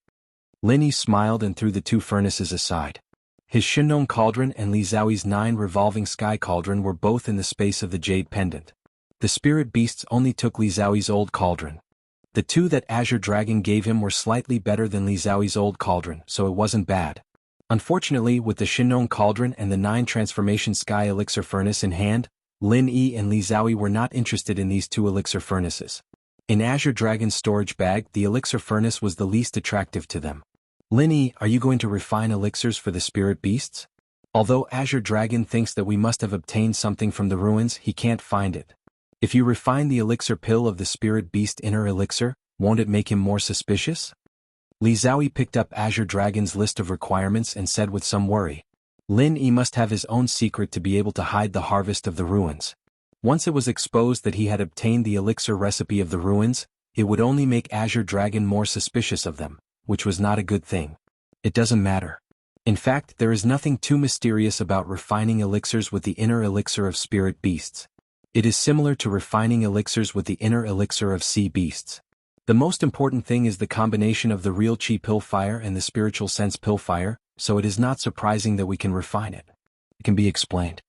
Lin Yi smiled and threw the 2 furnaces aside. His Shinong Cauldron and Li Zhaoyi's 9 revolving sky cauldron were both in the space of the jade pendant. The spirit beasts only took Li Zhaoyi's old cauldron. The 2 that Azure Dragon gave him were slightly better than Li Zhaoyi's old cauldron, so it wasn't bad. Unfortunately, with the Shinong Cauldron and the 9 transformation sky elixir furnace in hand, Lin Yi and Li Zhaoyi were not interested in these 2 elixir furnaces. In Azure Dragon's storage bag, the elixir furnace was the least attractive to them. Lin Yi, are you going to refine elixirs for the spirit beasts? Although Azure Dragon thinks that we must have obtained something from the ruins, he can't find it. If you refine the elixir pill of the spirit beast inner elixir, won't it make him more suspicious? Li Zhaoyi picked up Azure Dragon's list of requirements and said with some worry. Lin Yi must have his own secret to be able to hide the harvest of the ruins. Once it was exposed that he had obtained the elixir recipe of the ruins, it would only make Azure Dragon more suspicious of them, which was not a good thing. It doesn't matter. In fact, there is nothing too mysterious about refining elixirs with the inner elixir of spirit beasts. It is similar to refining elixirs with the inner elixir of sea beasts. The most important thing is the combination of the real chi pill fire and the spiritual sense pill fire, so it is not surprising that we can refine it. It can be explained.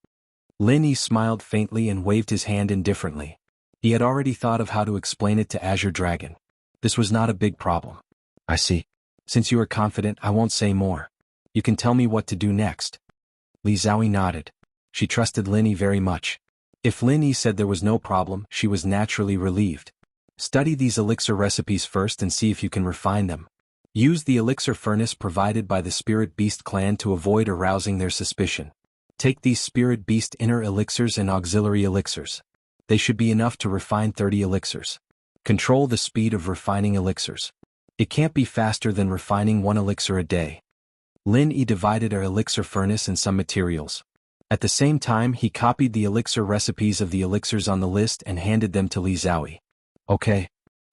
Lin Yi smiled faintly and waved his hand indifferently. He had already thought of how to explain it to Azure Dragon. This was not a big problem. I see. Since you are confident, I won't say more. You can tell me what to do next. Li Xiaoyi nodded. She trusted Lin Yi very much. If Lin Yi said there was no problem, she was naturally relieved. Study these elixir recipes first and see if you can refine them. Use the elixir furnace provided by the Spirit Beast clan to avoid arousing their suspicion. Take these Spirit Beast inner elixirs and auxiliary elixirs. They should be enough to refine 30 elixirs. Control the speed of refining elixirs. It can't be faster than refining 1 elixir a day. Lin Yi divided her elixir furnace and some materials. At the same time, he copied the elixir recipes of the elixirs on the list and handed them to Li Xiaoyi. Okay.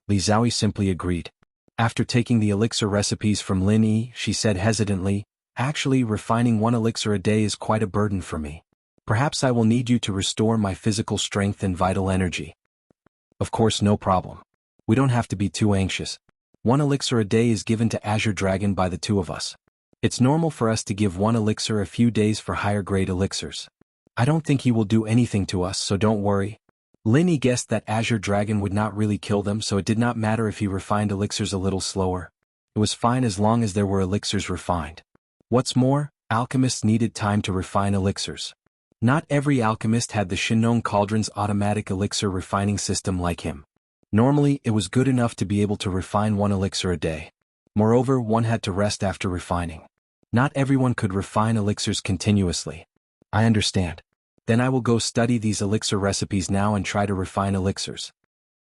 Li Xiaoyi simply agreed. After taking the elixir recipes from Lin Yi, she said hesitantly, "Actually, refining 1 elixir a day is quite a burden for me. Perhaps I will need you to restore my physical strength and vital energy." Of course, no problem. We don't have to be too anxious. 1 elixir a day is given to Azure Dragon by the 2 of us. It's normal for us to give 1 elixir a few days for higher grade elixirs. I don't think he will do anything to us, so don't worry. Lin Yi guessed that Azure Dragon would not really kill them, so it did not matter if he refined elixirs a little slower. It was fine as long as there were elixirs refined. What's more, alchemists needed time to refine elixirs. Not every alchemist had the Shinong Cauldron's automatic elixir refining system like him. Normally, it was good enough to be able to refine 1 elixir a day. Moreover, one had to rest after refining. Not everyone could refine elixirs continuously. I understand. Then I will go study these elixir recipes now and try to refine elixirs.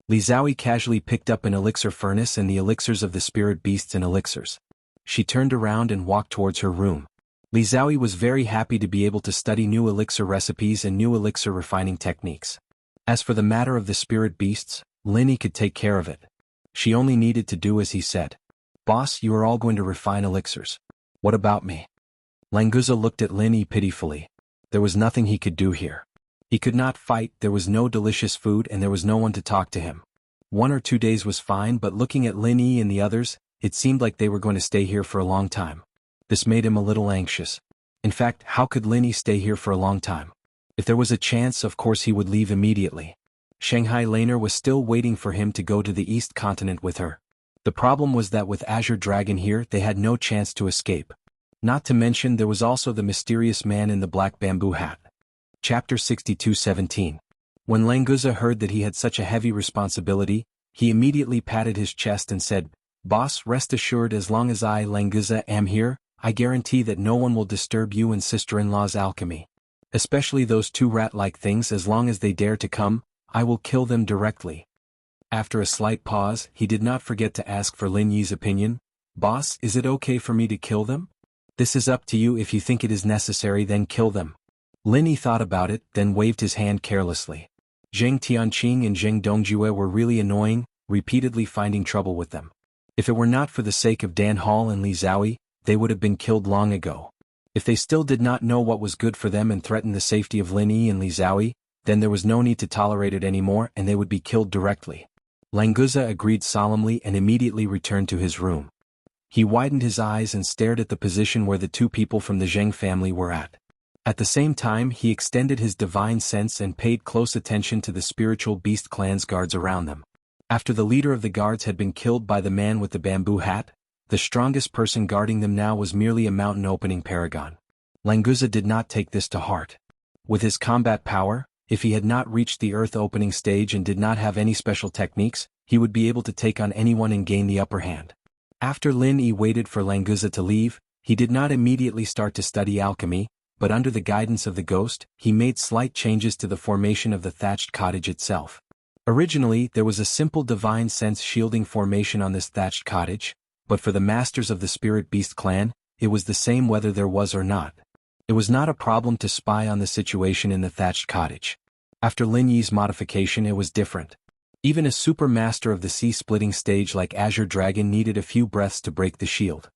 Li Xiaoyi casually picked up an elixir furnace and the elixirs of the spirit beasts and elixirs. She turned around and walked towards her room. Li Xiaoyi was very happy to be able to study new elixir recipes and new elixir refining techniques. As for the matter of the spirit beasts, Lin Yi could take care of it. She only needed to do as he said. "Boss, you are all going to refine elixirs. What about me?" Languza looked at Lin Yi pitifully. There was nothing he could do here. He could not fight, there was no delicious food, and there was no one to talk to him. 1 or 2 days was fine, but looking at Lin Yi and the others, it seemed like they were going to stay here for a long time. This made him a little anxious. In fact, how could Lin Yi stay here for a long time? If there was a chance, of course he would leave immediately. Shanghai Laner was still waiting for him to go to the East Continent with her. The problem was that with Azure Dragon here, they had no chance to escape. Not to mention there was also the mysterious man in the black bamboo hat. Chapter 62:17. When Languza heard that he had such a heavy responsibility, he immediately patted his chest and said, "Boss, rest assured, as long as I, Languza, am here, I guarantee that no one will disturb you and sister-in-law's alchemy. Especially those 2 rat-like things, as long as they dare to come, I will kill them directly." After a slight pause, he did not forget to ask for Lin Yi's opinion. "Boss, is it okay for me to kill them?" "This is up to you. If you think it is necessary, then kill them." Lin Yi thought about it, then waved his hand carelessly. Zheng Tianqing and Zheng Dongjue were really annoying, repeatedly finding trouble with them. If it were not for the sake of Dan Hall and Li Xiaoyi, they would have been killed long ago. If they still did not know what was good for them and threatened the safety of Lin Yi and Li Xiaoyi, then there was no need to tolerate it anymore and they would be killed directly. Languza agreed solemnly and immediately returned to his room. He widened his eyes and stared at the position where the 2 people from the Zheng family were at. At the same time, he extended his divine sense and paid close attention to the spiritual beast clan's guards around them. After the leader of the guards had been killed by the man with the bamboo hat, the strongest person guarding them now was merely a mountain opening paragon. Languza did not take this to heart. With his combat power, if he had not reached the earth opening stage and did not have any special techniques, he would be able to take on anyone and gain the upper hand. After Lin Yi waited for Languza to leave, he did not immediately start to study alchemy, but under the guidance of the ghost, he made slight changes to the formation of the thatched cottage itself. Originally, there was a simple divine sense shielding formation on this thatched cottage, but for the masters of the Spirit Beast clan, it was the same whether there was or not. It was not a problem to spy on the situation in the thatched cottage. After Lin Yi's modification, it was different. Even a super master of the sea-splitting stage like Azure Dragon needed a few breaths to break the shield.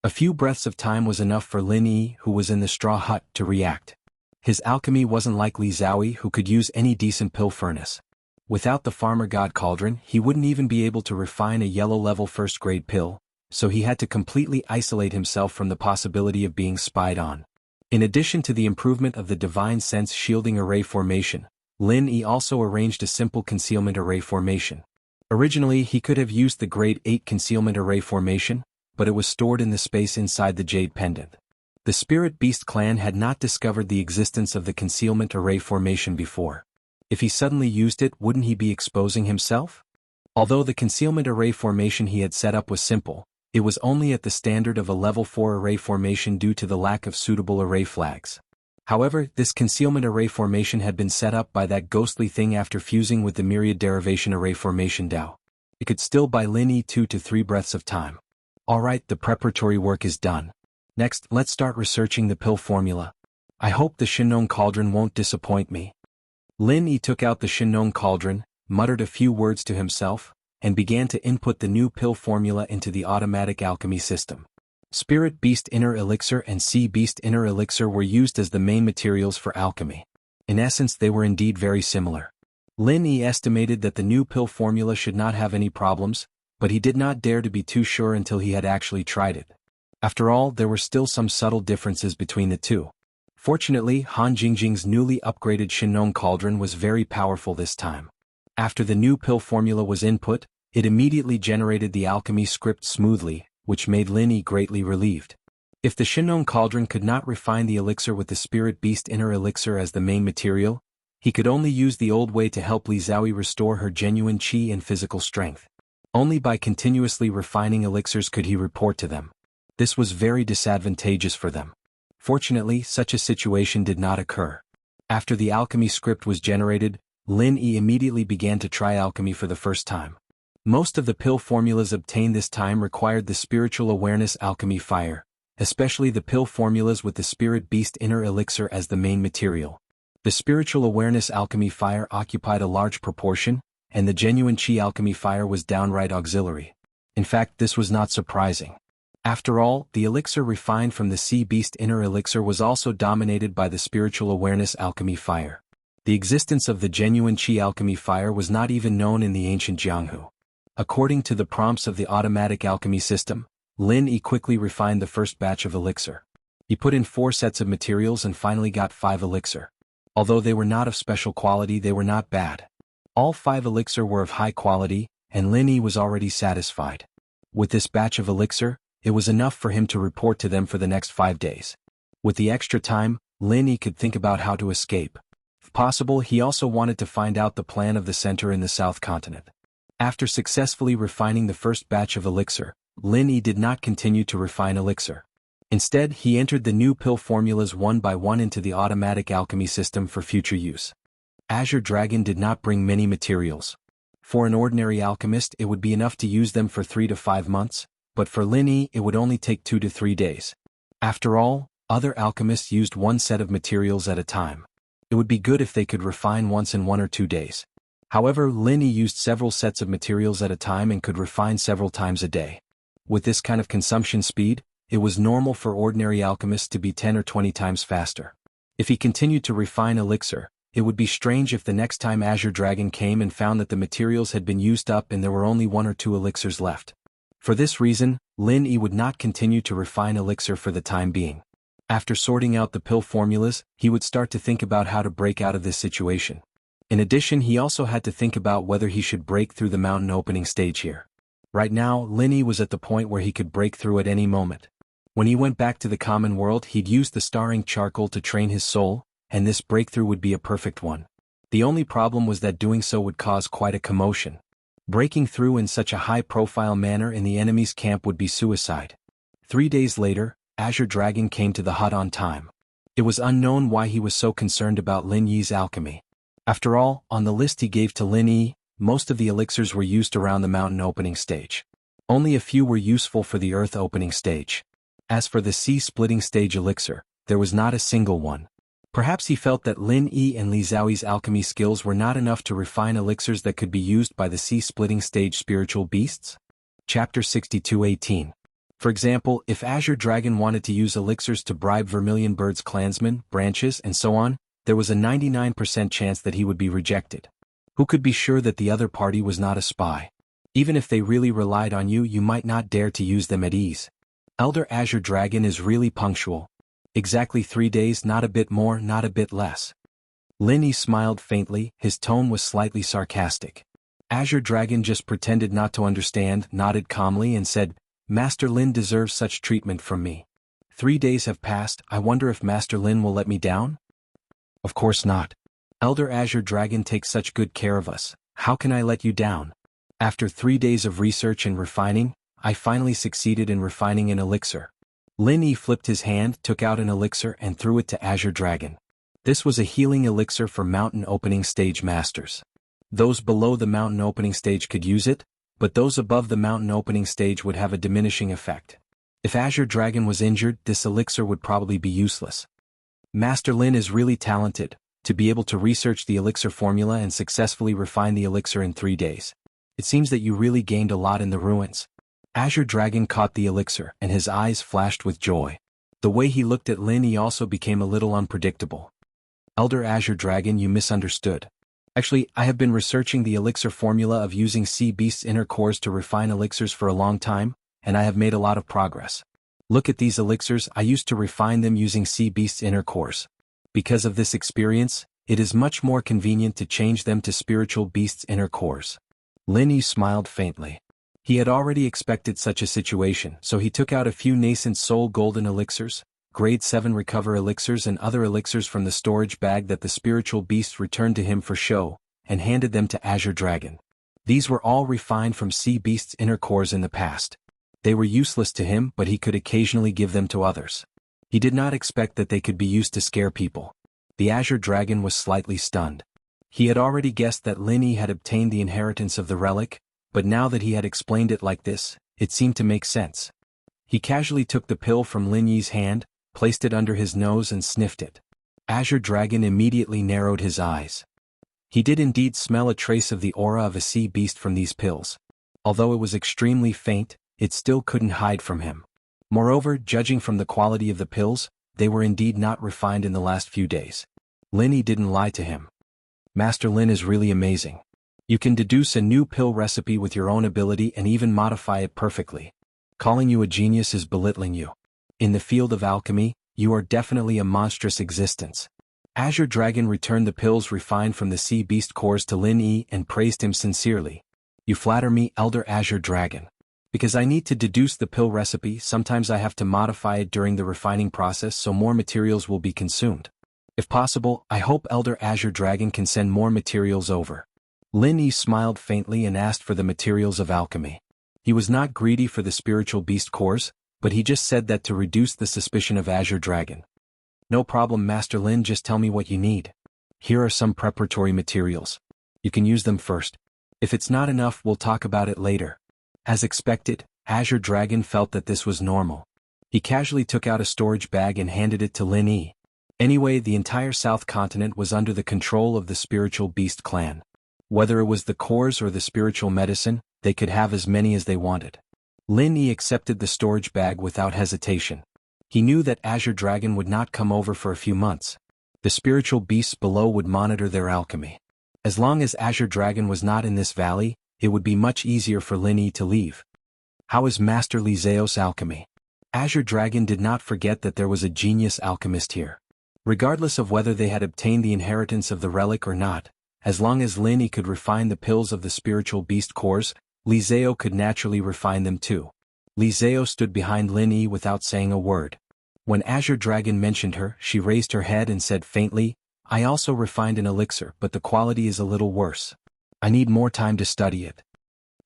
A few breaths of time was enough for Lin Yi, who was in the straw hut, to react. His alchemy wasn't like Li Zhaoyi, who could use any decent pill furnace. Without the farmer god cauldron, he wouldn't even be able to refine a yellow-level first-grade pill, so he had to completely isolate himself from the possibility of being spied on. In addition to the improvement of the divine sense shielding array formation, Lin Yi also arranged a simple concealment array formation. Originally, he could have used the grade 8 concealment array formation, but it was stored in the space inside the jade pendant. The Spirit Beast clan had not discovered the existence of the concealment array formation before. If he suddenly used it, wouldn't he be exposing himself? Although the concealment array formation he had set up was simple, it was only at the standard of a level 4 array formation due to the lack of suitable array flags. However, this concealment array formation had been set up by that ghostly thing after fusing with the myriad derivation array formation Dao. It could still buy Lin Yi 2 to 3 breaths of time. Alright, the preparatory work is done. Next, let's start researching the pill formula. I hope the Shinong cauldron won't disappoint me. Lin Yi took out the Shinong cauldron, muttered a few words to himself, and began to input the new pill formula into the automatic alchemy system. Spirit Beast Inner Elixir and Sea Beast Inner Elixir were used as the main materials for alchemy. In essence, they were indeed very similar. Lin Yi estimated that the new pill formula should not have any problems, but he did not dare to be too sure until he had actually tried it. After all, there were still some subtle differences between the two. Fortunately, Han Jingjing's newly upgraded Shinong cauldron was very powerful this time. After the new pill formula was input, it immediately generated the alchemy script smoothly, which made Lin Yi greatly relieved. If the Shinong cauldron could not refine the elixir with the Spirit Beast Inner Elixir as the main material, he could only use the old way to help Li Zhaoyi restore her genuine qi and physical strength. Only by continuously refining elixirs could he report to them. This was very disadvantageous for them. Fortunately, such a situation did not occur. After the alchemy script was generated, Lin Yi immediately began to try alchemy for the first time. Most of the pill formulas obtained this time required the spiritual awareness alchemy fire, especially the pill formulas with the Spirit Beast Inner Elixir as the main material. The spiritual awareness alchemy fire occupied a large proportion, and the genuine qi alchemy fire was downright auxiliary. In fact, this was not surprising. After all, the elixir refined from the Sea Beast Inner Elixir was also dominated by the spiritual awareness alchemy fire. The existence of the genuine qi alchemy fire was not even known in the ancient Jianghu. According to the prompts of the automatic alchemy system, Lin Yi quickly refined the first batch of elixir. He put in 4 sets of materials and finally got 5 elixir. Although they were not of special quality, they were not bad. All 5 elixir were of high quality, and Lin Yi was already satisfied. With this batch of elixir, it was enough for him to report to them for the next 5 days. With the extra time, Lin Yi could think about how to escape. If possible, he also wanted to find out the plan of the center in the South Continent. After successfully refining the first batch of elixir, Lin Yi did not continue to refine elixir. Instead, he entered the new pill formulas one by one into the automatic alchemy system for future use. Azure Dragon did not bring many materials. For an ordinary alchemist, it would be enough to use them for 3 to 5 months, but for Lin Yi, it would only take 2 to 3 days. After all, other alchemists used one set of materials at a time. It would be good if they could refine once in 1 or 2 days. However, Lin Yi used several sets of materials at a time and could refine several times a day. With this kind of consumption speed, it was normal for ordinary alchemists to be 10 or 20 times faster. If he continued to refine elixir, it would be strange if the next time Azure Dragon came and found that the materials had been used up and there were only 1 or 2 elixirs left. For this reason, Lin Yi would not continue to refine elixir for the time being. After sorting out the pill formulas, he would start to think about how to break out of this situation. In addition, he also had to think about whether he should break through the mountain opening stage here. Right now, Lin Yi was at the point where he could break through at any moment. When he went back to the common world, he'd use the starring charcoal to train his soul, and this breakthrough would be a perfect one. The only problem was that doing so would cause quite a commotion. Breaking through in such a high-profile manner in the enemy's camp would be suicide. 3 days later, Azure Dragon came to the hut on time. It was unknown why he was so concerned about Lin Yi's alchemy. After all, on the list he gave to Lin Yi, most of the elixirs were used around the mountain opening stage. Only a few were useful for the earth opening stage. As for the sea splitting stage elixir, there was not a single one. Perhaps he felt that Lin Yi and Li Zhaoyi's alchemy skills were not enough to refine elixirs that could be used by the sea-splitting stage spiritual beasts? Chapter 62:18. For example, if Azure Dragon wanted to use elixirs to bribe Vermilion Bird's clansmen, branches, and so on, there was a 99% chance that he would be rejected. Who could be sure that the other party was not a spy? Even if they really relied on you, you might not dare to use them at ease. Elder Azure Dragon is really punctual. Exactly 3 days, not a bit more, not a bit less. Lin Yi smiled faintly, his tone was slightly sarcastic. Azure Dragon just pretended not to understand, nodded calmly and said, Master Lin deserves such treatment from me. 3 days have passed, I wonder if Master Lin will let me down? Of course not. Elder Azure Dragon takes such good care of us, how can I let you down? After 3 days of research and refining, I finally succeeded in refining an elixir. Lin Yi flipped his hand, took out an elixir and threw it to Azure Dragon. This was a healing elixir for mountain opening stage masters. Those below the mountain opening stage could use it, but those above the mountain opening stage would have a diminishing effect. If Azure Dragon was injured, this elixir would probably be useless. Master Lin is really talented, to be able to research the elixir formula and successfully refine the elixir in 3 days. It seems that you really gained a lot in the ruins. Azure Dragon caught the elixir, and his eyes flashed with joy. The way he looked at Lin Yi also became a little unpredictable. Elder Azure Dragon, you misunderstood. Actually, I have been researching the elixir formula of using Sea Beast's inner cores to refine elixirs for a long time, and I have made a lot of progress. Look at these elixirs, I used to refine them using Sea Beast's inner cores. Because of this experience, it is much more convenient to change them to Spiritual Beast's inner cores. Lin Yi smiled faintly. He had already expected such a situation, so he took out a few nascent soul golden elixirs, grade 7 recover elixirs and other elixirs from the storage bag that the Spiritual Beast returned to him for show, and handed them to Azure Dragon. These were all refined from Sea Beast's inner cores in the past. They were useless to him, but he could occasionally give them to others. He did not expect that they could be used to scare people. The Azure Dragon was slightly stunned. He had already guessed that Lin Yi had obtained the inheritance of the relic, but now that he had explained it like this, it seemed to make sense. He casually took the pill from Lin Yi's hand, placed it under his nose and sniffed it. Azure Dragon immediately narrowed his eyes. He did indeed smell a trace of the aura of a sea beast from these pills. Although it was extremely faint, it still couldn't hide from him. Moreover, judging from the quality of the pills, they were indeed not refined in the last few days. Lin Yi didn't lie to him. Master Lin is really amazing. You can deduce a new pill recipe with your own ability and even modify it perfectly. Calling you a genius is belittling you. In the field of alchemy, you are definitely a monstrous existence. Azure Dragon returned the pills refined from the Sea Beast cores to Lin Yi and praised him sincerely. You flatter me, Elder Azure Dragon. Because I need to deduce the pill recipe, sometimes I have to modify it during the refining process so more materials will be consumed. If possible, I hope Elder Azure Dragon can send more materials over. Lin Yi smiled faintly and asked for the materials of alchemy. He was not greedy for the Spiritual Beast cores, but he just said that to reduce the suspicion of Azure Dragon. No problem, Master Lin, just tell me what you need. Here are some preparatory materials. You can use them first. If it's not enough, we'll talk about it later. As expected, Azure Dragon felt that this was normal. He casually took out a storage bag and handed it to Lin Yi. Anyway, the entire South Continent was under the control of the Spiritual Beast clan. Whether it was the cores or the spiritual medicine, they could have as many as they wanted. Lin Yi accepted the storage bag without hesitation. He knew that Azure Dragon would not come over for a few months. The spiritual beasts below would monitor their alchemy. As long as Azure Dragon was not in this valley, it would be much easier for Lin Yi to leave. How is Master Li Zhao's alchemy? Azure Dragon did not forget that there was a genius alchemist here. Regardless of whether they had obtained the inheritance of the relic or not, as long as Lin Yi could refine the pills of the spiritual beast cores, Li Zhao could naturally refine them too. Li Zhao stood behind Lin Yi without saying a word. When Azure Dragon mentioned her, she raised her head and said faintly, I also refined an elixir, but the quality is a little worse. I need more time to study it.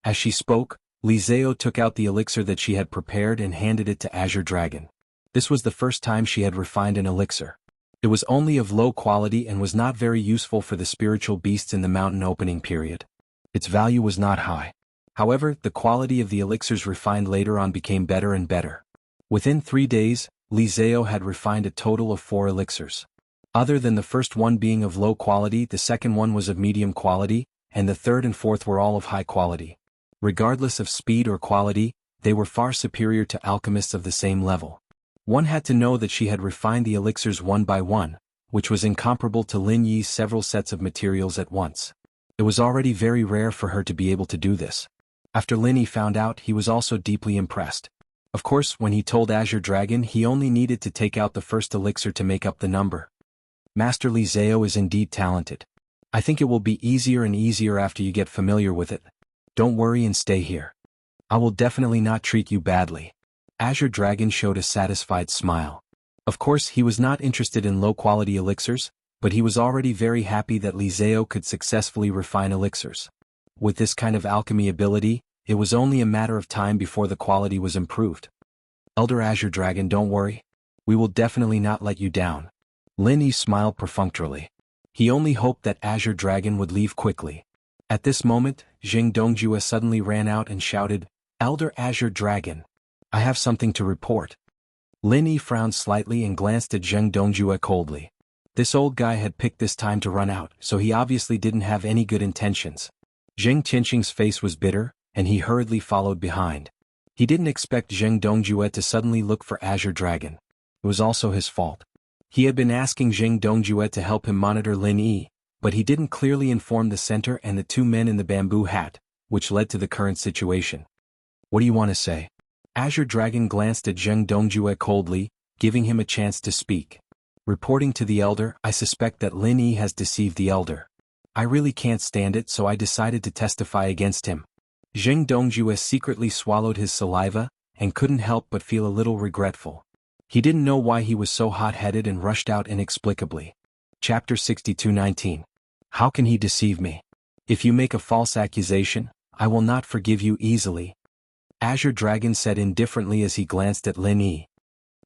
As she spoke, Li Zhao took out the elixir that she had prepared and handed it to Azure Dragon. This was the first time she had refined an elixir. It was only of low quality and was not very useful for the spiritual beasts in the mountain opening period. Its value was not high. However, the quality of the elixirs refined later on became better and better. Within 3 days, Li Zhao had refined a total of 4 elixirs. Other than the first one being of low quality, the second one was of medium quality, and the third and fourth were all of high quality. Regardless of speed or quality, they were far superior to alchemists of the same level. One had to know that she had refined the elixirs one by one, which was incomparable to Lin Yi's several sets of materials at once. It was already very rare for her to be able to do this. After Lin Yi found out, he was also deeply impressed. Of course, when he told Azure Dragon, he only needed to take out the first elixir to make up the number. Master Li Zhao is indeed talented. I think it will be easier and easier after you get familiar with it. Don't worry and stay here. I will definitely not treat you badly. Azure Dragon showed a satisfied smile. Of course, he was not interested in low-quality elixirs, but he was already very happy that Li Zhao could successfully refine elixirs. With this kind of alchemy ability, it was only a matter of time before the quality was improved. Elder Azure Dragon, don't worry. We will definitely not let you down. Lin Yi smiled perfunctorily. He only hoped that Azure Dragon would leave quickly. At this moment, Zheng Dongjue suddenly ran out and shouted, "Elder Azure Dragon! I have something to report." Lin Yi frowned slightly and glanced at Zheng Dongjue coldly. This old guy had picked this time to run out, so he obviously didn't have any good intentions. Zheng Qinqing's face was bitter, and he hurriedly followed behind. He didn't expect Zheng Dongjue to suddenly look for Azure Dragon. It was also his fault. He had been asking Zheng Dongjue to help him monitor Lin Yi, but he didn't clearly inform the center and the two men in the bamboo hat, which led to the current situation. What do you want to say? Azure Dragon glanced at Zheng Dongjue coldly, giving him a chance to speak. Reporting to the elder, I suspect that Lin Yi has deceived the elder. I really can't stand it, so I decided to testify against him. Zheng Dongjue secretly swallowed his saliva, and couldn't help but feel a little regretful. He didn't know why he was so hot-headed and rushed out inexplicably. Chapter 62:19. How can he deceive me? If you make a false accusation, I will not forgive you easily. Azure Dragon said indifferently as he glanced at Lin Yi.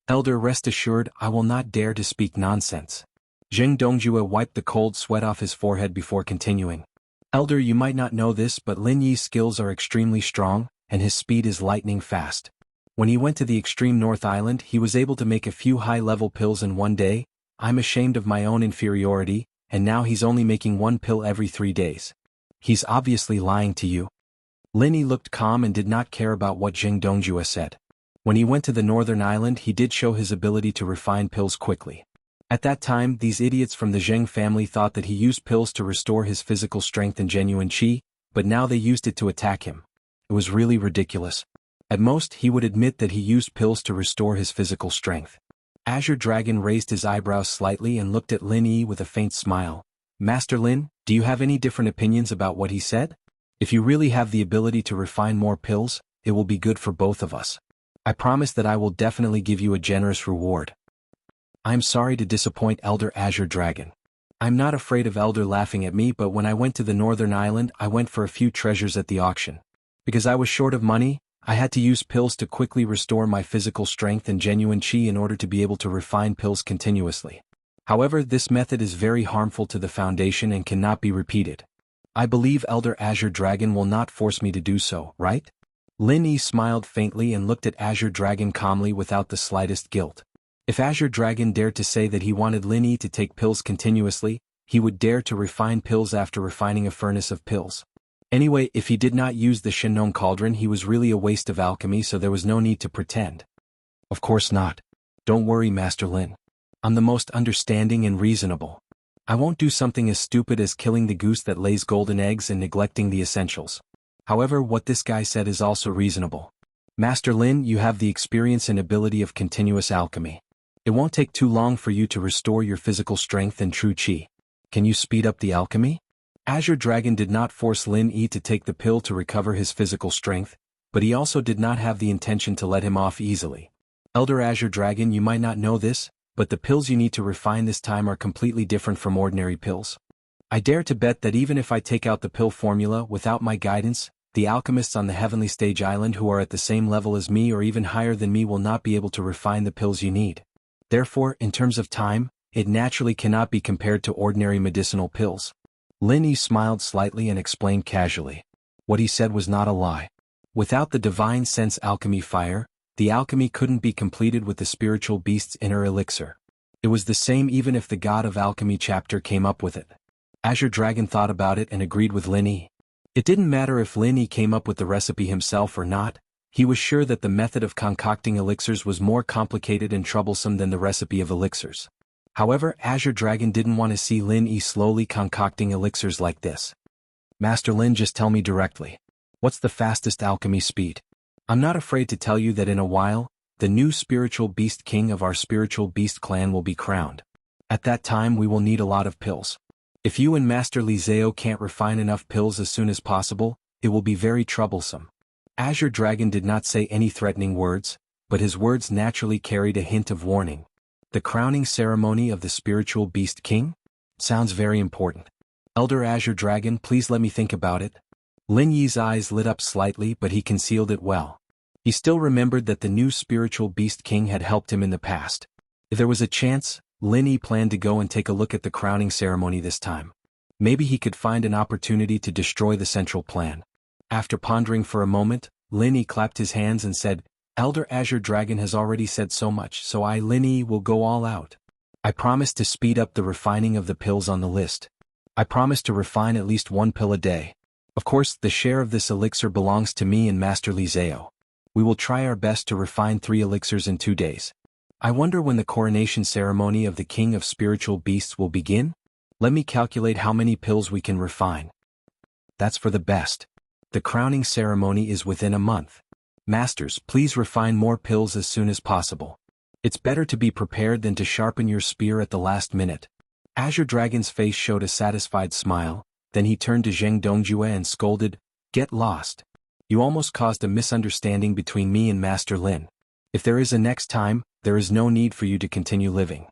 Elder, rest assured, I will not dare to speak nonsense. Zheng Dongjue wiped the cold sweat off his forehead before continuing. Elder, you might not know this, but Lin Yi's skills are extremely strong, and his speed is lightning fast. When he went to the extreme North Island, he was able to make a few high-level pills in one day. I'm ashamed of my own inferiority, and now he's only making one pill every 3 days. He's obviously lying to you. Lin Yi looked calm and did not care about what Zheng Dongjue said. When he went to the Northern Island, he did show his ability to refine pills quickly. At that time, these idiots from the Zheng family thought that he used pills to restore his physical strength and genuine qi, but now they used it to attack him. It was really ridiculous. At most, he would admit that he used pills to restore his physical strength. Azure Dragon raised his eyebrows slightly and looked at Lin Yi with a faint smile. Master Lin, do you have any different opinions about what he said? If you really have the ability to refine more pills, it will be good for both of us. I promise that I will definitely give you a generous reward. I'm sorry to disappoint Elder Azure Dragon. I'm not afraid of Elder laughing at me, but when I went to the Northern Island, I went for a few treasures at the auction. Because I was short of money, I had to use pills to quickly restore my physical strength and genuine qi in order to be able to refine pills continuously. However, this method is very harmful to the Foundation and cannot be repeated. I believe Elder Azure Dragon will not force me to do so, right? Lin Yi smiled faintly and looked at Azure Dragon calmly without the slightest guilt. If Azure Dragon dared to say that he wanted Lin Yi to take pills continuously, he would dare to refine pills after refining a furnace of pills. Anyway, if he did not use the Shinnon Cauldron, he was really a waste of alchemy, so there was no need to pretend. Of course not. Don't worry, Master Lin. I'm the most understanding and reasonable. I won't do something as stupid as killing the goose that lays golden eggs and neglecting the essentials. However, what this guy said is also reasonable. Master Lin, you have the experience and ability of continuous alchemy. It won't take too long for you to restore your physical strength and true qi. Can you speed up the alchemy? Azure Dragon did not force Lin Yi to take the pill to recover his physical strength, but he also did not have the intention to let him off easily. Elder Azure Dragon, you might not know this, but the pills you need to refine this time are completely different from ordinary pills. I dare to bet that even if I take out the pill formula without my guidance, the alchemists on the Heavenly Stage Island who are at the same level as me or even higher than me will not be able to refine the pills you need. Therefore, in terms of time, it naturally cannot be compared to ordinary medicinal pills. Lin Yi smiled slightly and explained casually. What he said was not a lie. Without the divine sense alchemy fire, the alchemy couldn't be completed with the spiritual beast's inner elixir. It was the same even if the God of Alchemy chapter came up with it. Azure Dragon thought about it and agreed with Lin Yi. It didn't matter if Lin Yi came up with the recipe himself or not, He was sure that the method of concocting elixirs was more complicated and troublesome than the recipe of elixirs. However, Azure Dragon didn't want to see Lin Yi slowly concocting elixirs like this. Master Lin, just tell me directly. What's the fastest alchemy speed? I'm not afraid to tell you that in a while, the new spiritual beast king of our spiritual beast clan will be crowned. At that time we will need a lot of pills. If you and Master Li Zhao can't refine enough pills as soon as possible, it will be very troublesome. Azure Dragon did not say any threatening words, but his words naturally carried a hint of warning. The crowning ceremony of the spiritual beast king? Sounds very important. Elder Azure Dragon, please let me think about it. Lin Yi's eyes lit up slightly, but he concealed it well. He still remembered that the new spiritual beast king had helped him in the past. If there was a chance, Lin Yi planned to go and take a look at the crowning ceremony this time. Maybe he could find an opportunity to destroy the central plan. After pondering for a moment, Lin Yi clapped his hands and said, Elder Azure Dragon has already said so much, so I, Lin Yi, will go all out. I promise to speed up the refining of the pills on the list. I promise to refine at least 1 pill a day. Of course, the share of this elixir belongs to me and Master Li Zhao. We will try our best to refine 3 elixirs in 2 days. I wonder when the coronation ceremony of the King of Spiritual Beasts will begin? Let me calculate how many pills we can refine. That's for the best. The crowning ceremony is within a month. Masters, please refine more pills as soon as possible. It's better to be prepared than to sharpen your spear at the last minute. Azure Dragon's face showed a satisfied smile, then he turned to Zheng Dongjue and scolded, Get lost. You almost caused a misunderstanding between me and Master Lin. If there is a next time, there is no need for you to continue living.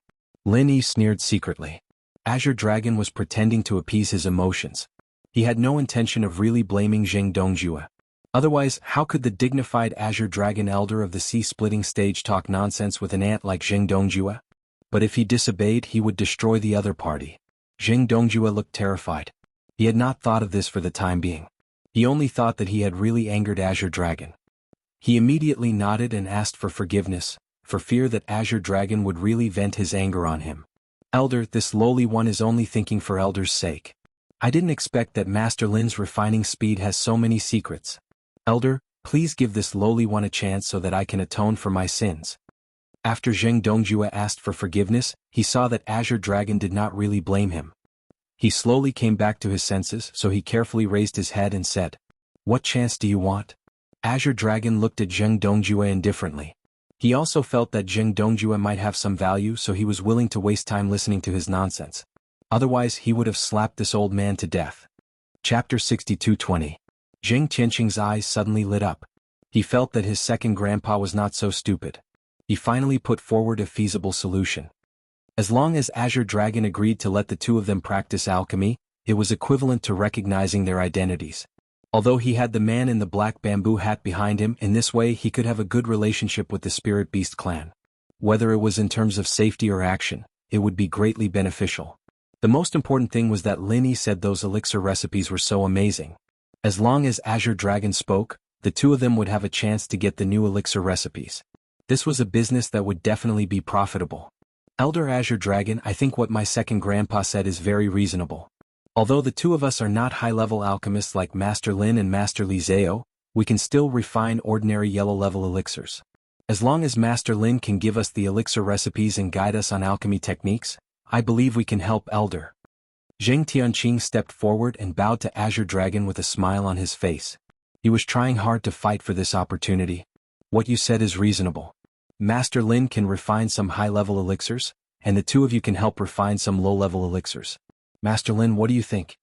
Lin Yi sneered secretly. Azure Dragon was pretending to appease his emotions. He had no intention of really blaming Zheng Dongjue. Otherwise, how could the dignified Azure Dragon Elder of the Sea-Splitting Stage talk nonsense with an ant like Zheng Dongjue? But if he disobeyed, he would destroy the other party. Zheng Dongjue looked terrified. He had not thought of this for the time being. He only thought that he had really angered Azure Dragon. He immediately nodded and asked for forgiveness, for fear that Azure Dragon would really vent his anger on him. Elder, this lowly one is only thinking for Elder's sake. I didn't expect that Master Lin's refining speed has so many secrets. Elder, please give this lowly one a chance so that I can atone for my sins. After Zheng Dongjue asked for forgiveness, he saw that Azure Dragon did not really blame him. He slowly came back to his senses, so he carefully raised his head and said, What chance do you want? Azure Dragon looked at Zheng Dongjue indifferently. He also felt that Zheng Dongjue might have some value, so he was willing to waste time listening to his nonsense. Otherwise he would have slapped this old man to death. Chapter 62:20. Zheng Qianqing's eyes suddenly lit up. He felt that his second grandpa was not so stupid. He finally put forward a feasible solution. As long as Azure Dragon agreed to let the two of them practice alchemy, it was equivalent to recognizing their identities. Although he had the man in the black bamboo hat behind him, in this way he could have a good relationship with the Spirit Beast clan. Whether it was in terms of safety or action, it would be greatly beneficial. The most important thing was that Lin Yi said those elixir recipes were so amazing. As long as Azure Dragon spoke, the two of them would have a chance to get the new elixir recipes. This was a business that would definitely be profitable. Elder Azure Dragon, I think what my second grandpa said is very reasonable. Although the two of us are not high-level alchemists like Master Lin and Master Li Zhao, we can still refine ordinary yellow-level elixirs. As long as Master Lin can give us the elixir recipes and guide us on alchemy techniques, I believe we can help Elder. Zheng Tianqing stepped forward and bowed to Azure Dragon with a smile on his face. He was trying hard to fight for this opportunity. What you said is reasonable. Master Lin can refine some high-level elixirs, and the two of you can help refine some low-level elixirs. Master Lin, what do you think?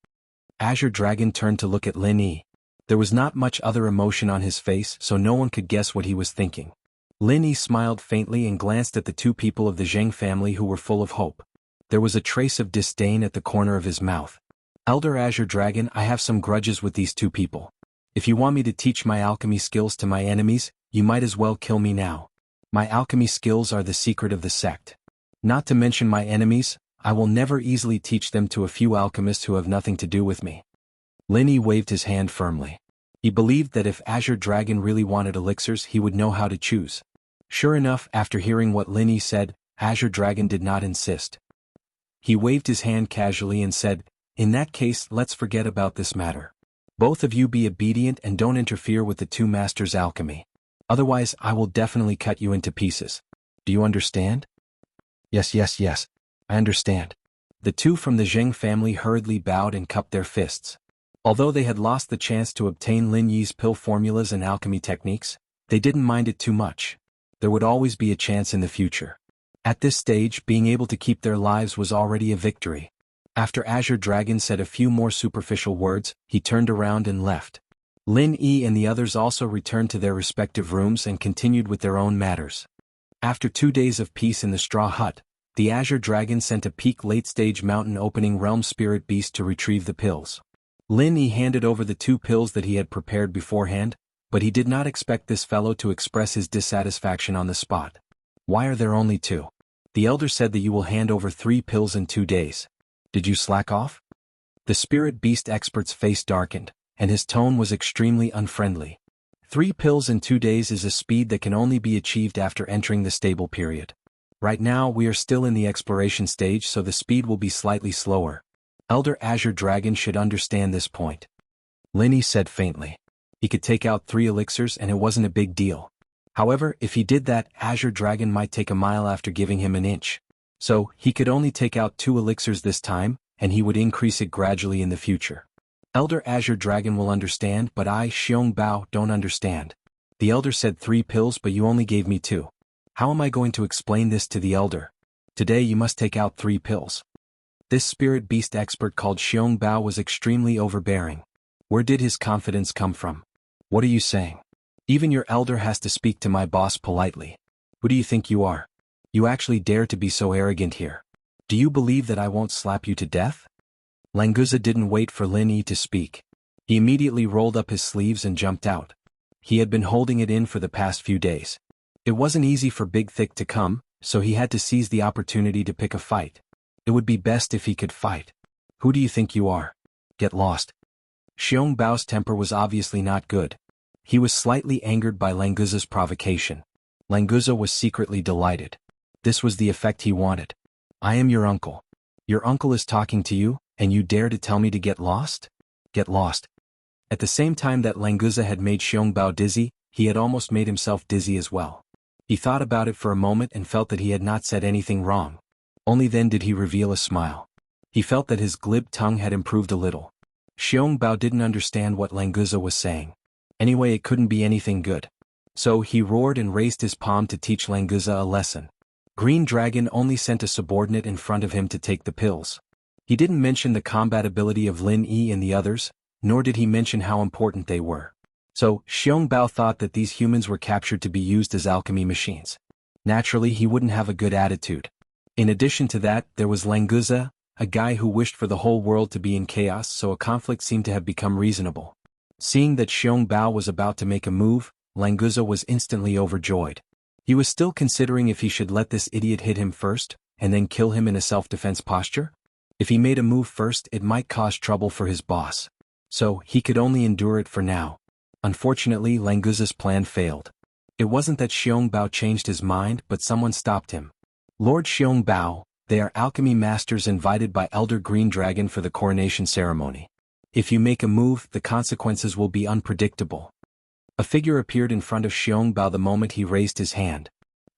Azure Dragon turned to look at Lin Yi. There was not much other emotion on his face, so no one could guess what he was thinking. Lin Yi smiled faintly and glanced at the two people of the Zheng family who were full of hope. There was a trace of disdain at the corner of his mouth. Elder Azure Dragon, I have some grudges with these two people. If you want me to teach my alchemy skills to my enemies, you might as well kill me now. My alchemy skills are the secret of the sect. Not to mention my enemies, I will never easily teach them to a few alchemists who have nothing to do with me. Lin Yi waved his hand firmly. He believed that if Azure Dragon really wanted elixirs, he would know how to choose. Sure enough, after hearing what Lin Yi said, Azure Dragon did not insist. He waved his hand casually and said, In that case, let's forget about this matter. Both of you be obedient and don't interfere with the two masters' alchemy. Otherwise, I will definitely cut you into pieces. Do you understand? Yes, yes, yes. I understand. The two from the Zheng family hurriedly bowed and cupped their fists. Although they had lost the chance to obtain Lin Yi's pill formulas and alchemy techniques, they didn't mind it too much. There would always be a chance in the future. At this stage, being able to keep their lives was already a victory. After Azure Dragon said a few more superficial words, he turned around and left. Lin Yi and the others also returned to their respective rooms and continued with their own matters. After 2 days of peace in the straw hut, the Azure Dragon sent a peak late-stage mountain opening realm spirit beast to retrieve the pills. Lin Yi handed over the 2 pills that he had prepared beforehand, but he did not expect this fellow to express his dissatisfaction on the spot. Why are there only 2? The elder said that you will hand over 3 pills in 2 days. Did you slack off? The spirit beast expert's face darkened, and his tone was extremely unfriendly. 3 pills in 2 days is a speed that can only be achieved after entering the stable period. Right now we are still in the exploration stage, so the speed will be slightly slower. Elder Azure Dragon should understand this point. Lin Yi said faintly. He could take out 3 elixirs and it wasn't a big deal. However, if he did that, Azure Dragon might take a mile after giving him an inch. So, he could only take out 2 elixirs this time, and he would increase it gradually in the future. Elder Azure Dragon will understand, but I, Xiong Bao, don't understand. The elder said 3 pills, but you only gave me 2. How am I going to explain this to the elder? Today you must take out 3 pills. This spirit beast expert called Xiong Bao was extremely overbearing. Where did his confidence come from? What are you saying? Even your elder has to speak to my boss politely. Who do you think you are? You actually dare to be so arrogant here. Do you believe that I won't slap you to death? Languza didn't wait for Lin Yi to speak. He immediately rolled up his sleeves and jumped out. He had been holding it in for the past few days. It wasn't easy for Big Thick to come, so he had to seize the opportunity to pick a fight. It would be best if he could fight. Who do you think you are? Get lost. Xiong Bao's temper was obviously not good. He was slightly angered by Languza's provocation. Languza was secretly delighted. This was the effect he wanted. I am your uncle. Your uncle is talking to you, and you dare to tell me to get lost? Get lost. At the same time that Languza had made Xiong Bao dizzy, he had almost made himself dizzy as well. He thought about it for a moment and felt that he had not said anything wrong. Only then did he reveal a smile. He felt that his glib tongue had improved a little. Xiong Bao didn't understand what Languza was saying. Anyway, it couldn't be anything good. So he roared and raised his palm to teach Languza a lesson. Green Dragon only sent a subordinate in front of him to take the pills. He didn't mention the combat ability of Lin Yi and the others, nor did he mention how important they were. So, Xiong Bao thought that these humans were captured to be used as alchemy machines. Naturally, he wouldn't have a good attitude. In addition to that, there was Languza, a guy who wished for the whole world to be in chaos, so a conflict seemed to have become reasonable. Seeing that Xiong Bao was about to make a move, Languza was instantly overjoyed. He was still considering if he should let this idiot hit him first, and then kill him in a self-defense posture. If he made a move first, it might cause trouble for his boss. So, he could only endure it for now. Unfortunately, Languza's plan failed. It wasn't that Xiong Bao changed his mind, but someone stopped him. Lord Xiong Bao, they are alchemy masters invited by Elder Green Dragon for the coronation ceremony. If you make a move, the consequences will be unpredictable. A figure appeared in front of Xiong Bao the moment he raised his hand.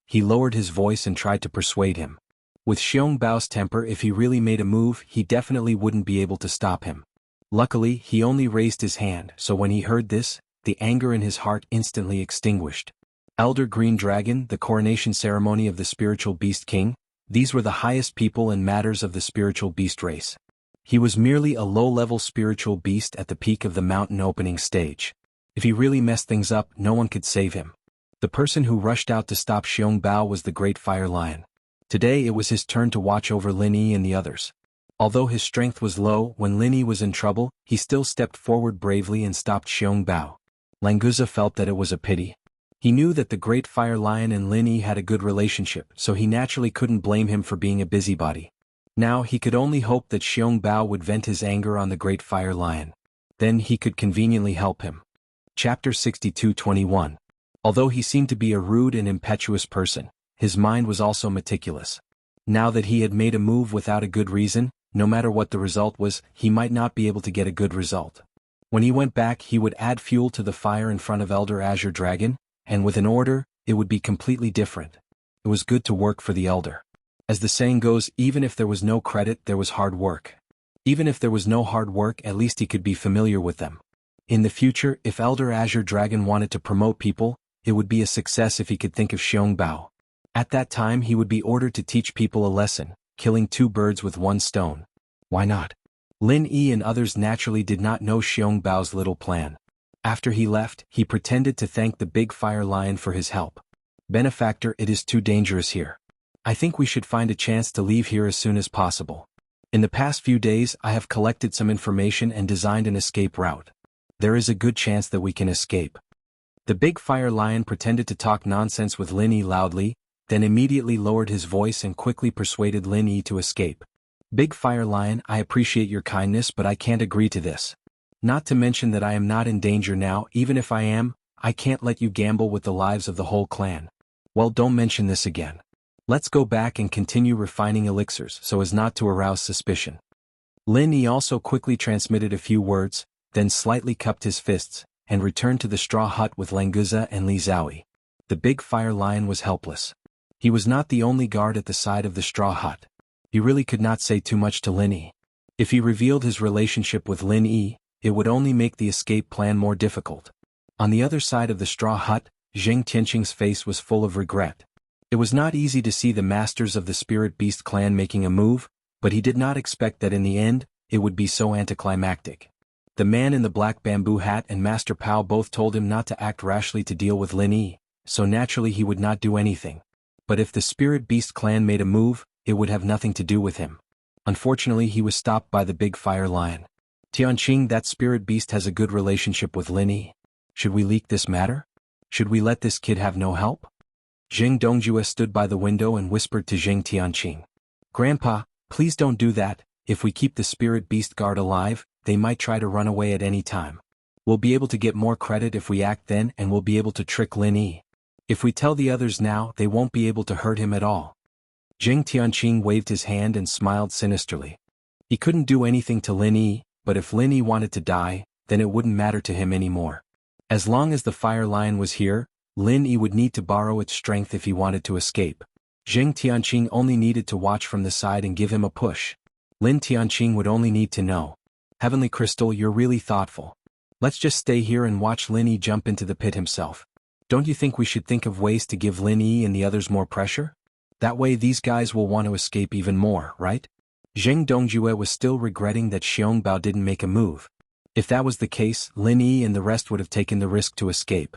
He lowered his voice and tried to persuade him. With Xiong Bao's temper, if he really made a move, he definitely wouldn't be able to stop him. Luckily, he only raised his hand, so when he heard this, the anger in his heart instantly extinguished. Elder Green Dragon, the coronation ceremony of the spiritual beast king, these were the highest people in matters of the spiritual beast race. He was merely a low-level spiritual beast at the peak of the mountain opening stage. If he really messed things up, no one could save him. The person who rushed out to stop Xiong Bao was the Great Fire Lion. Today it was his turn to watch over Lin Yi and the others. Although his strength was low, when Lin Yi was in trouble, he still stepped forward bravely and stopped Xiong Bao. Languza felt that it was a pity. He knew that the Great Fire Lion and Lin Yi had a good relationship, so he naturally couldn't blame him for being a busybody. Now he could only hope that Xiong Bao would vent his anger on the Great Fire Lion. Then he could conveniently help him. Chapter 62:21. Although he seemed to be a rude and impetuous person, his mind was also meticulous. Now that he had made a move without a good reason, no matter what the result was, he might not be able to get a good result. When he went back, he would add fuel to the fire in front of Elder Azure Dragon, and with an order, it would be completely different. It was good to work for the elder. As the saying goes, even if there was no credit, there was hard work. Even if there was no hard work, at least he could be familiar with them. In the future, if Elder Azure Dragon wanted to promote people, it would be a success if he could think of Xiong. At that time he would be ordered to teach people a lesson, killing two birds with one stone. Why not? Lin Yi and others naturally did not know Xiongbao's little plan. After he left, he pretended to thank the big fire lion for his help. Benefactor, it is too dangerous here. I think we should find a chance to leave here as soon as possible. In the past few days I have collected some information and designed an escape route. There is a good chance that we can escape. The big fire lion pretended to talk nonsense with Lin Yi loudly, then immediately lowered his voice and quickly persuaded Lin Yi to escape. Big fire lion, I appreciate your kindness, but I can't agree to this. Not to mention that I am not in danger now. Even if I am, I can't let you gamble with the lives of the whole clan. Well, don't mention this again. Let's go back and continue refining elixirs so as not to arouse suspicion. Lin Yi also quickly transmitted a few words, then slightly cupped his fists, and returned to the straw hut with Languza and Li Zhaoyi. The big fire lion was helpless. He was not the only guard at the side of the straw hut. He really could not say too much to Lin Yi. If he revealed his relationship with Lin Yi, it would only make the escape plan more difficult. On the other side of the straw hut, Zheng Tianqing's face was full of regret. It was not easy to see the masters of the Spirit Beast clan making a move, but he did not expect that in the end, it would be so anticlimactic. The man in the black bamboo hat and Master Pao both told him not to act rashly to deal with Lin Yi, so naturally he would not do anything. But if the Spirit Beast clan made a move, it would have nothing to do with him. Unfortunately, he was stopped by the big fire lion. Tianqing, that Spirit Beast has a good relationship with Lin Yi. Should we leak this matter? Should we let this kid have no help? Zheng Dongjue stood by the window and whispered to Zheng Tianqing. Grandpa, please don't do that. If we keep the Spirit Beast guard alive, they might try to run away at any time. We'll be able to get more credit if we act then, and we'll be able to trick Lin Yi. If we tell the others now, they won't be able to hurt him at all. Zheng Tianqing waved his hand and smiled sinisterly. He couldn't do anything to Lin Yi, but if Lin Yi wanted to die, then it wouldn't matter to him anymore. As long as the fire lion was here, Lin Yi would need to borrow its strength if he wanted to escape. Zheng Tianqing only needed to watch from the side and give him a push. Lin Tianqing would only need to know. Heavenly Crystal, you're really thoughtful. Let's just stay here and watch Lin Yi jump into the pit himself. Don't you think we should think of ways to give Lin Yi and the others more pressure? That way these guys will want to escape even more, right? Zheng Dongjue was still regretting that Xiongbao didn't make a move. If that was the case, Lin Yi and the rest would have taken the risk to escape.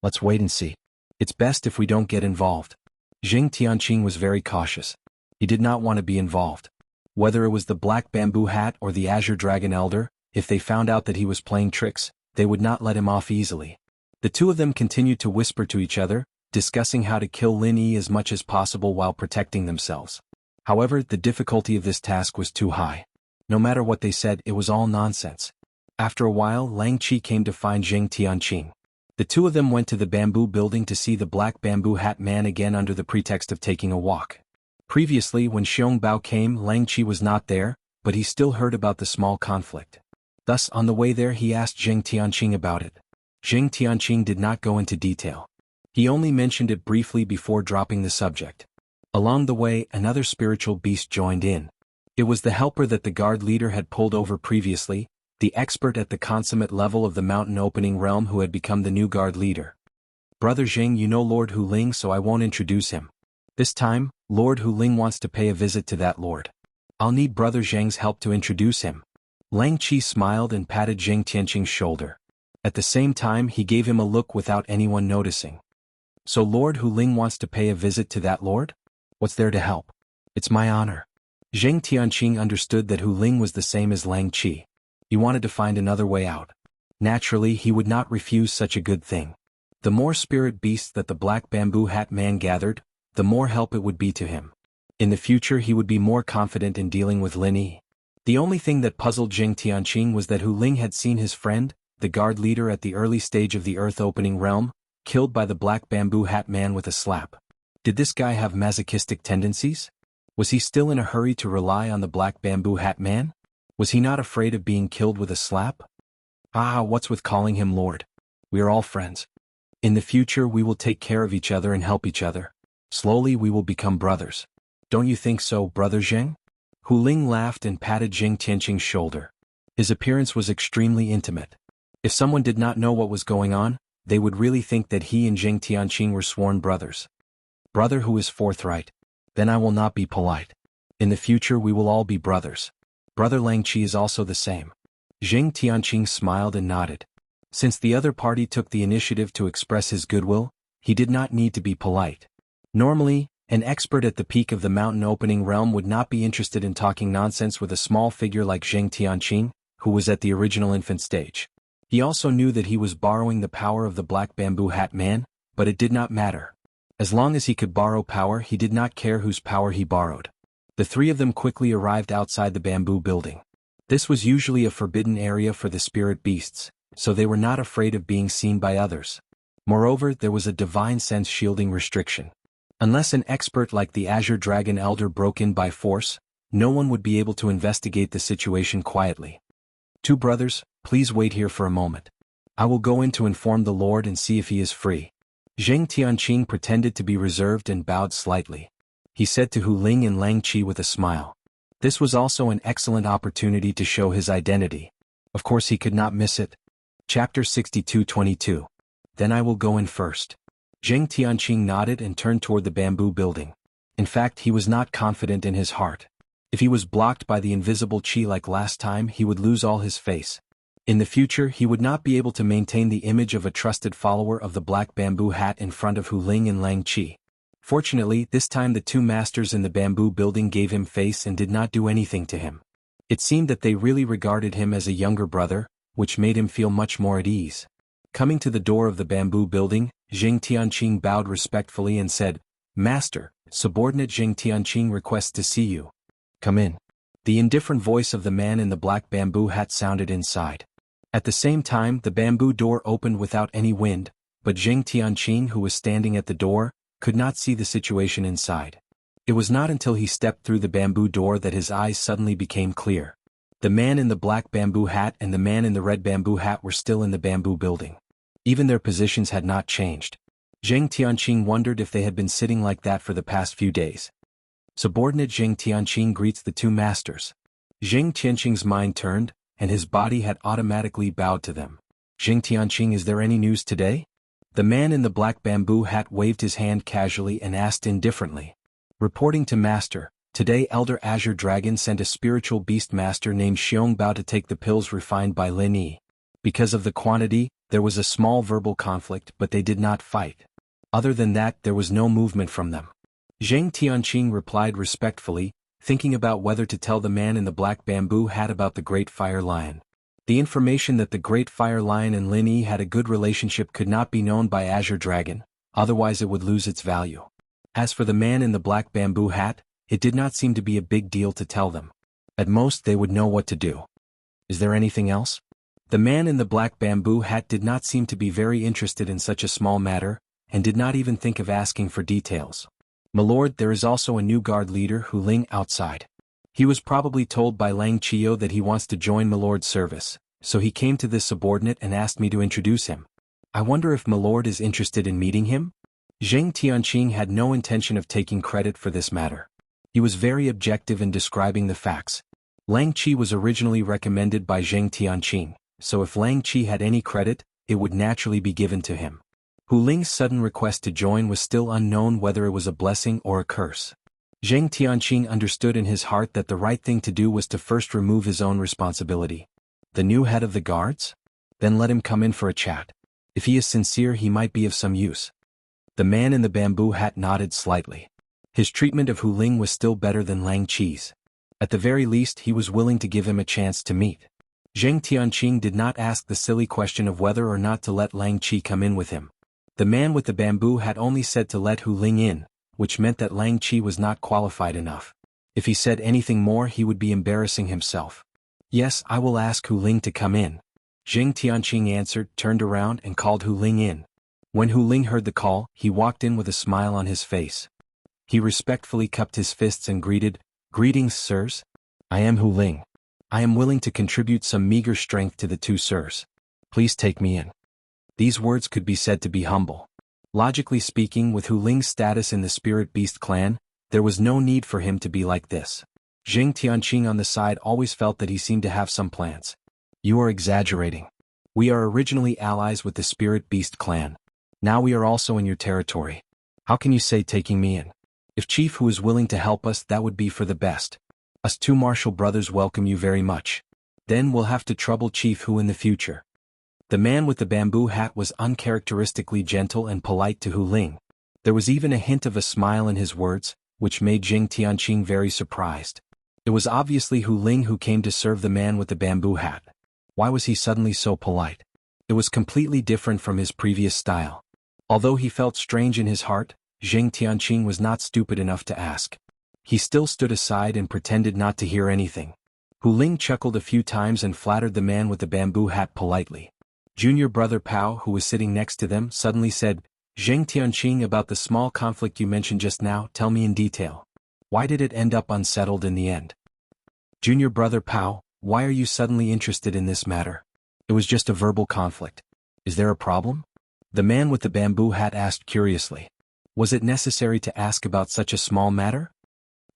Let's wait and see. It's best if we don't get involved. Zheng Tianqing was very cautious. He did not want to be involved. Whether it was the Black Bamboo Hat or the Azure Dragon Elder, if they found out that he was playing tricks, they would not let him off easily. The two of them continued to whisper to each other, discussing how to kill Lin Yi as much as possible while protecting themselves. However, the difficulty of this task was too high. No matter what they said, it was all nonsense. After a while, Lang Qi came to find Zheng Tianqing. The two of them went to the bamboo building to see the Black Bamboo Hat man again under the pretext of taking a walk. Previously, when Xiongbao came, Lang Qi was not there, but he still heard about the small conflict. Thus, on the way there he asked Zheng Tianqing about it. Zheng Tianqing did not go into detail. He only mentioned it briefly before dropping the subject. Along the way, another spiritual beast joined in. It was the helper that the guard leader had pulled over previously, the expert at the consummate level of the mountain opening realm who had become the new guard leader. Brother Zheng, you know Lord Hu Ling, so I won't introduce him. This time, Lord Hu Ling wants to pay a visit to that lord. I'll need Brother Zheng's help to introduce him. Lang Qi smiled and patted Zheng Tianqing's shoulder. At the same time he gave him a look without anyone noticing. So Lord Hu Ling wants to pay a visit to that lord? What's there to help? It's my honor. Zheng Tianqing understood that Hu Ling was the same as Lang Qi. He wanted to find another way out. Naturally, he would not refuse such a good thing. The more spirit beasts that the Black Bamboo Hat man gathered, the more help it would be to him. In the future he would be more confident in dealing with Lin Yi. The only thing that puzzled Zheng Tianqing was that Hu Ling had seen his friend, the guard leader at the early stage of the Earth Opening Realm, killed by the Black Bamboo Hat man with a slap. Did this guy have masochistic tendencies? Was he still in a hurry to rely on the Black Bamboo Hat man? Was he not afraid of being killed with a slap? Ah, what's with calling him Lord? We are all friends. In the future we will take care of each other and help each other. Slowly we will become brothers. Don't you think so, Brother Zheng? Hu Ling laughed and patted Zheng Tianqing's shoulder. His appearance was extremely intimate. If someone did not know what was going on, they would really think that he and Zheng Tianqing were sworn brothers. Brother who is forthright. Then I will not be polite. In the future we will all be brothers. Brother Lang Qi is also the same. Zheng Tianqing smiled and nodded. Since the other party took the initiative to express his goodwill, he did not need to be polite. Normally, an expert at the peak of the mountain opening realm would not be interested in talking nonsense with a small figure like Zheng Tianqing, who was at the original infant stage. He also knew that he was borrowing the power of the Black Bamboo Hat Man, but it did not matter. As long as he could borrow power, he did not care whose power he borrowed. The three of them quickly arrived outside the bamboo building. This was usually a forbidden area for the spirit beasts, so they were not afraid of being seen by others. Moreover, there was a divine sense shielding restriction. Unless an expert like the Azure Dragon Elder broke in by force, no one would be able to investigate the situation quietly. Two brothers, please wait here for a moment. I will go in to inform the Lord and see if he is free. Zheng Tianqing pretended to be reserved and bowed slightly. He said to Hu Ling and Lang Qi with a smile. This was also an excellent opportunity to show his identity. Of course he could not miss it. Chapter 62:22. Then I will go in first. Zheng Tianqing nodded and turned toward the bamboo building. In fact, he was not confident in his heart. If he was blocked by the invisible qi like last time, he would lose all his face. In the future, he would not be able to maintain the image of a trusted follower of the Black Bamboo Hat in front of Hu Ling and Lang Qi. Fortunately, this time the two masters in the bamboo building gave him face and did not do anything to him. It seemed that they really regarded him as a younger brother, which made him feel much more at ease. Coming to the door of the bamboo building, Zheng Tianqing bowed respectfully and said, Master, subordinate Zheng Tianqing requests to see you. Come in. The indifferent voice of the man in the black bamboo hat sounded inside. At the same time, the bamboo door opened without any wind, but Zheng Tianqing, who was standing at the door, could not see the situation inside. It was not until he stepped through the bamboo door that his eyes suddenly became clear. The man in the black bamboo hat and the man in the red bamboo hat were still in the bamboo building. Even their positions had not changed. Zheng Tianqing wondered if they had been sitting like that for the past few days. Subordinate Zheng Tianqing greets the two masters. Zheng Tianqing's mind turned, and his body had automatically bowed to them. Zheng Tianqing, is there any news today? The man in the black bamboo hat waved his hand casually and asked indifferently. Reporting to Master, today Elder Azure Dragon sent a spiritual beast master named Xiong Bao to take the pills refined by Lin Yi. Because of the quantity, there was a small verbal conflict, but they did not fight. Other than that, there was no movement from them. Zheng Tianqing replied respectfully, thinking about whether to tell the man in the black bamboo hat about the Great Fire Lion. The information that the Great Fire Lion and Lin Yi had a good relationship could not be known by Azure Dragon, otherwise it would lose its value. As for the man in the black bamboo hat, it did not seem to be a big deal to tell them. At most they would know what to do. Is there anything else? The man in the black bamboo hat did not seem to be very interested in such a small matter, and did not even think of asking for details. My lord, there is also a new guard leader, Hu Ling, outside. He was probably told by Lang Chio that he wants to join my lord's service, so he came to this subordinate and asked me to introduce him. I wonder if my lord is interested in meeting him? Zheng Tianqing had no intention of taking credit for this matter. He was very objective in describing the facts. Lang Qi was originally recommended by Zheng Tianqing, so if Lang Qi had any credit, it would naturally be given to him. Hu Ling's sudden request to join was still unknown whether it was a blessing or a curse. Zheng Tianqing understood in his heart that the right thing to do was to first remove his own responsibility. The new head of the guards? Then let him come in for a chat. If he is sincere, he might be of some use. The man in the bamboo hat nodded slightly. His treatment of Hu Ling was still better than Lang Qi's. At the very least, he was willing to give him a chance to meet. Zheng Tianqing did not ask the silly question of whether or not to let Lang Qi come in with him. The man with the bamboo hat only said to let Hu Ling in, which meant that Lang Qi was not qualified enough. If he said anything more, he would be embarrassing himself. Yes, I will ask Hu Ling to come in. Zheng Tianqing answered, turned around and called Hu Ling in. When Hu Ling heard the call, he walked in with a smile on his face. He respectfully cupped his fists and greeted, Greetings, sirs. I am Hu Ling. I am willing to contribute some meager strength to the two sirs. Please take me in. These words could be said to be humble. Logically speaking, with Hu Ling's status in the Spirit Beast clan, there was no need for him to be like this. Jing Tianqing on the side always felt that he seemed to have some plans. You are exaggerating. We are originally allies with the Spirit Beast clan. Now we are also in your territory. How can you say taking me in? If Chief Hu is willing to help us, that would be for the best. Us two martial brothers welcome you very much. Then we'll have to trouble Chief Hu in the future. The man with the bamboo hat was uncharacteristically gentle and polite to Hu Ling. There was even a hint of a smile in his words, which made Jing Tianqing very surprised. It was obviously Hu Ling who came to serve the man with the bamboo hat. Why was he suddenly so polite? It was completely different from his previous style. Although he felt strange in his heart, Jing Tianqing was not stupid enough to ask. He still stood aside and pretended not to hear anything. Hu Ling chuckled a few times and flattered the man with the bamboo hat politely. Junior brother Pao, who was sitting next to them, suddenly said, Jing Tianqing, about the small conflict you mentioned just now, tell me in detail. Why did it end up unsettled in the end? Junior brother Pao, why are you suddenly interested in this matter? It was just a verbal conflict. Is there a problem? The man with the bamboo hat asked curiously. Was it necessary to ask about such a small matter?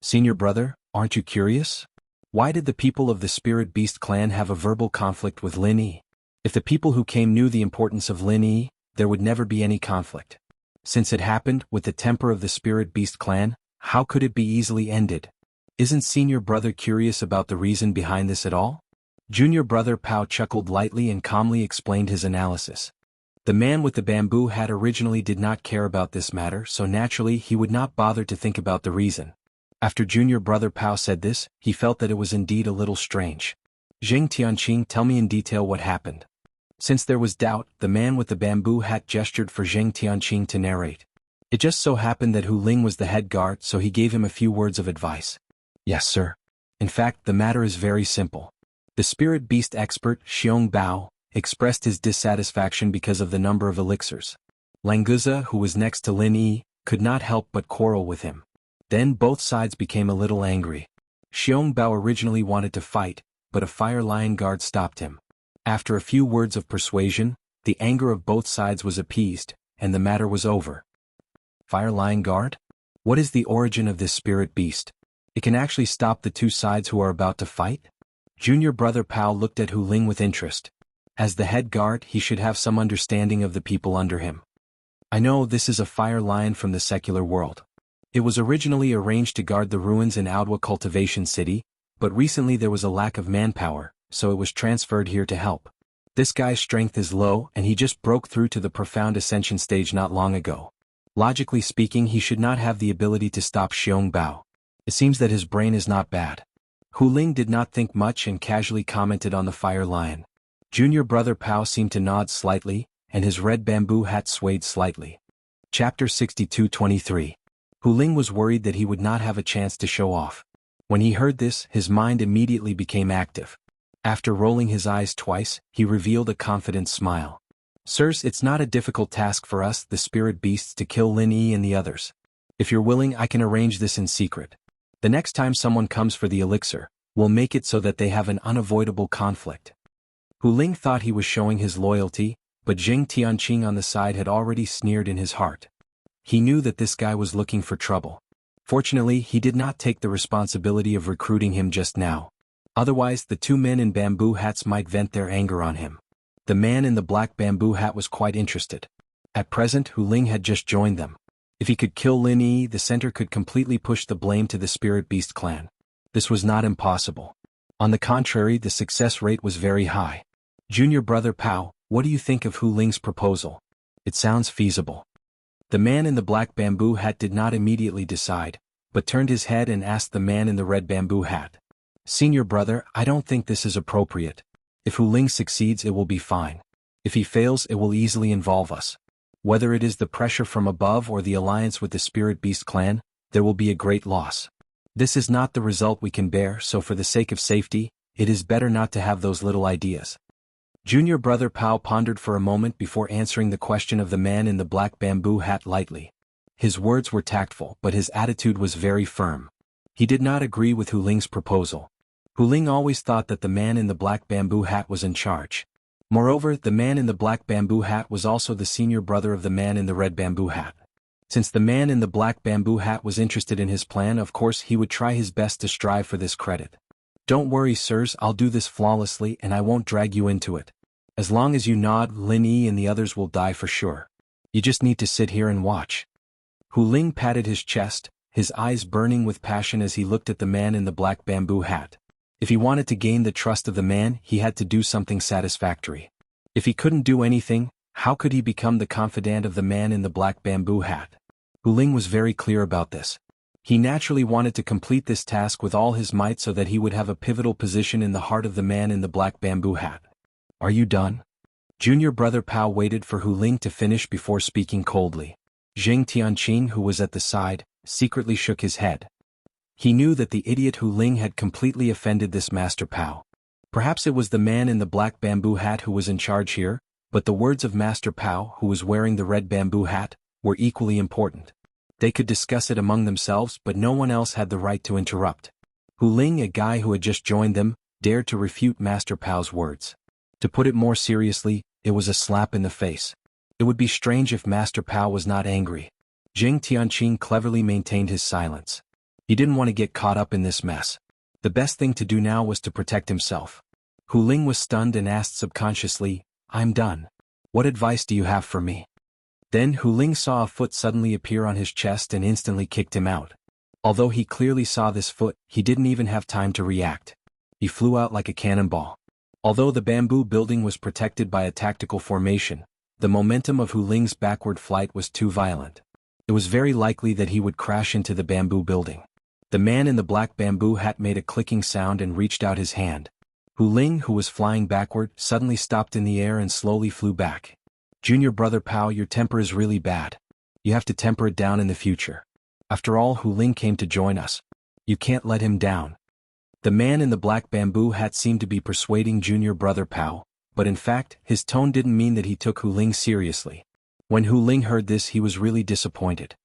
Senior brother, aren't you curious? Why did the people of the Spirit Beast clan have a verbal conflict with Lin Yi? If the people who came knew the importance of Lin Yi, there would never be any conflict. Since it happened with the temper of the Spirit Beast clan, how could it be easily ended? Isn't senior brother curious about the reason behind this at all? Junior brother Pao chuckled lightly and calmly explained his analysis. The man with the bamboo hat originally did not care about this matter, so naturally he would not bother to think about the reason. After junior brother Pao said this, he felt that it was indeed a little strange. Jing Tianqing, tell me in detail what happened. Since there was doubt, the man with the bamboo hat gestured for Jing Tianqing to narrate. It just so happened that Hu Ling was the head guard, so he gave him a few words of advice. Yes, sir. In fact, the matter is very simple. The Spirit Beast expert, Xiong Bao, expressed his dissatisfaction because of the number of elixirs. Languza, who was next to Lin Yi, could not help but quarrel with him. Then both sides became a little angry. Xiong Bao originally wanted to fight, but a Fire Lion guard stopped him. After a few words of persuasion, the anger of both sides was appeased, and the matter was over. Fire Lion Guard? What is the origin of this Spirit Beast? It can actually stop the two sides who are about to fight? Junior brother Pao looked at Hu Ling with interest. As the head guard, he should have some understanding of the people under him. I know this is a Fire Lion from the secular world. It was originally arranged to guard the ruins in Audiobook Cultivation City, but recently there was a lack of manpower, so it was transferred here to help. This guy's strength is low and he just broke through to the profound ascension stage not long ago. Logically speaking, he should not have the ability to stop Xiong Bao. It seems that his brain is not bad. Hu Ling did not think much and casually commented on the Fire Lion. Junior brother Pao seemed to nod slightly, and his red bamboo hat swayed slightly. Chapter 62-23. Hu Ling was worried that he would not have a chance to show off. When he heard this, his mind immediately became active. After rolling his eyes twice, he revealed a confident smile. Sirs, it's not a difficult task for us, the Spirit Beasts, to kill Lin Yi and the others. If you're willing, I can arrange this in secret. The next time someone comes for the elixir, we'll make it so that they have an unavoidable conflict. Hu Ling thought he was showing his loyalty, but Jing Tianqing on the side had already sneered in his heart. He knew that this guy was looking for trouble. Fortunately, he did not take the responsibility of recruiting him just now. Otherwise, the two men in bamboo hats might vent their anger on him. The man in the black bamboo hat was quite interested. At present, Hu Ling had just joined them. If he could kill Lin Yi, the center could completely push the blame to the Spirit Beast clan. This was not impossible. On the contrary, the success rate was very high. Junior brother Pao, what do you think of Hu Ling's proposal? It sounds feasible. The man in the black bamboo hat did not immediately decide, but turned his head and asked the man in the red bamboo hat. Senior brother, I don't think this is appropriate. If Hu Ling succeeds, it will be fine. If he fails, it will easily involve us. Whether it is the pressure from above or the alliance with the Spirit Beast clan, there will be a great loss. This is not the result we can bear, so for the sake of safety, it is better not to have those little ideas. Junior brother Pao pondered for a moment before answering the question of the man in the black bamboo hat lightly. His words were tactful, but his attitude was very firm. He did not agree with Hu Ling's proposal. Hu Ling always thought that the man in the black bamboo hat was in charge. Moreover, the man in the black bamboo hat was also the senior brother of the man in the red bamboo hat. Since the man in the black bamboo hat was interested in his plan, of course he would try his best to strive for this credit. Don't worry, sirs, I'll do this flawlessly and I won't drag you into it. As long as you nod, Lin Yi and the others will die for sure. You just need to sit here and watch. Hu Ling patted his chest, his eyes burning with passion as he looked at the man in the black bamboo hat. If he wanted to gain the trust of the man, he had to do something satisfactory. If he couldn't do anything, how could he become the confidant of the man in the black bamboo hat? Hu Ling was very clear about this. He naturally wanted to complete this task with all his might so that he would have a pivotal position in the heart of the man in the black bamboo hat. Are you done? Junior brother Pao waited for Hu Ling to finish before speaking coldly. Zheng Tianqing, who was at the side, secretly shook his head. He knew that the idiot Hu Ling had completely offended this Master Pao. Perhaps it was the man in the black bamboo hat who was in charge here, but the words of Master Pao, who was wearing the red bamboo hat, were equally important. They could discuss it among themselves, but no one else had the right to interrupt. Hu Ling, a guy who had just joined them, dared to refute Master Pao's words. To put it more seriously, it was a slap in the face. It would be strange if Master Pao was not angry. Zheng Tianqing cleverly maintained his silence. He didn't want to get caught up in this mess. The best thing to do now was to protect himself. Hu Ling was stunned and asked subconsciously, "I'm done. What advice do you have for me?" Then Hu Ling saw a foot suddenly appear on his chest and instantly kicked him out. Although he clearly saw this foot, he didn't even have time to react. He flew out like a cannonball. Although the bamboo building was protected by a tactical formation, the momentum of Hu Ling's backward flight was too violent. It was very likely that he would crash into the bamboo building. The man in the black bamboo hat made a clicking sound and reached out his hand. Hu Ling, who was flying backward, suddenly stopped in the air and slowly flew back. Junior brother Pao, your temper is really bad. You have to temper it down in the future. After all, Hu Ling came to join us. You can't let him down. The man in the black bamboo hat seemed to be persuading junior brother Pao, but in fact, his tone didn't mean that he took Hu Ling seriously. When Hu Ling heard this, he was really disappointed.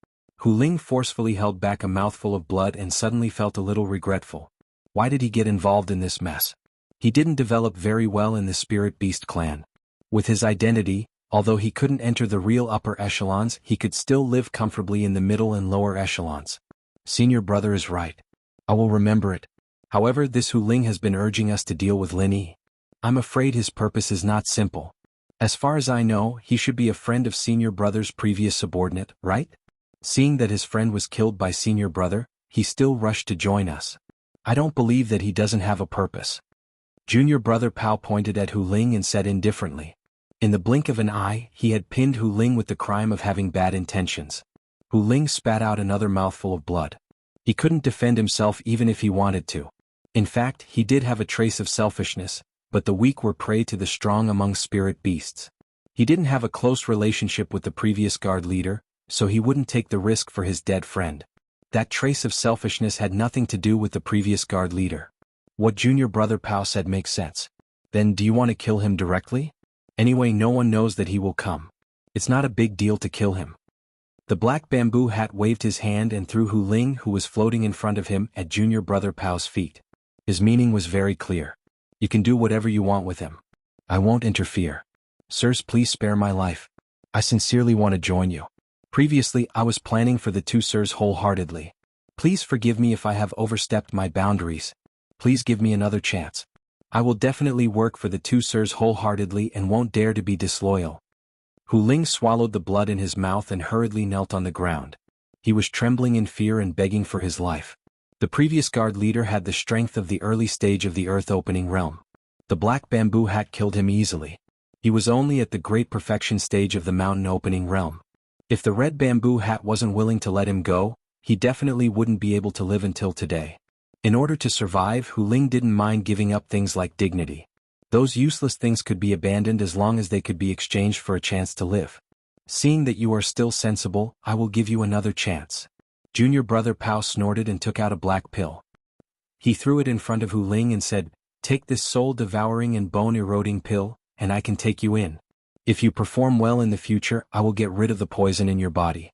Hu Ling forcefully held back a mouthful of blood and suddenly felt a little regretful. Why did he get involved in this mess? He didn't develop very well in the Spirit Beast clan. With his identity, although he couldn't enter the real upper echelons, he could still live comfortably in the middle and lower echelons. Senior brother is right. I will remember it. However, this Hu Ling has been urging us to deal with Lin Yi. I'm afraid his purpose is not simple. As far as I know, he should be a friend of senior brother's previous subordinate, right? Seeing that his friend was killed by senior brother, he still rushed to join us. I don't believe that he doesn't have a purpose. Junior brother Pao pointed at Hu Ling and said indifferently. In the blink of an eye, he had pinned Hu Ling with the crime of having bad intentions. Hu Ling spat out another mouthful of blood. He couldn't defend himself even if he wanted to. In fact, he did have a trace of selfishness, but the weak were prey to the strong among spirit beasts. He didn't have a close relationship with the previous guard leader, so he wouldn't take the risk for his dead friend. That trace of selfishness had nothing to do with the previous guard leader. What junior brother Pao said makes sense. Then do you want to kill him directly? Anyway, no one knows that he will come. It's not a big deal to kill him. The black bamboo hat waved his hand and threw Hu Ling, who was floating in front of him, at junior brother Pao's feet. His meaning was very clear. You can do whatever you want with him. I won't interfere. Sirs, please spare my life. I sincerely want to join you. Previously, I was planning for the two sirs wholeheartedly. Please forgive me if I have overstepped my boundaries. Please give me another chance. I will definitely work for the two sirs wholeheartedly and won't dare to be disloyal. Hu Ling swallowed the blood in his mouth and hurriedly knelt on the ground. He was trembling in fear and begging for his life. The previous guard leader had the strength of the early stage of the earth-opening realm. The black bamboo hat killed him easily. He was only at the great perfection stage of the mountain-opening realm. If the red bamboo hat wasn't willing to let him go, he definitely wouldn't be able to live until today. In order to survive, Hu Ling didn't mind giving up things like dignity. Those useless things could be abandoned as long as they could be exchanged for a chance to live. Seeing that you are still sensible, I will give you another chance. Junior brother Pao snorted and took out a black pill. He threw it in front of Hu Ling and said, "Take this soul-devouring and bone-eroding pill, and I can take you in. If you perform well in the future, I will get rid of the poison in your body."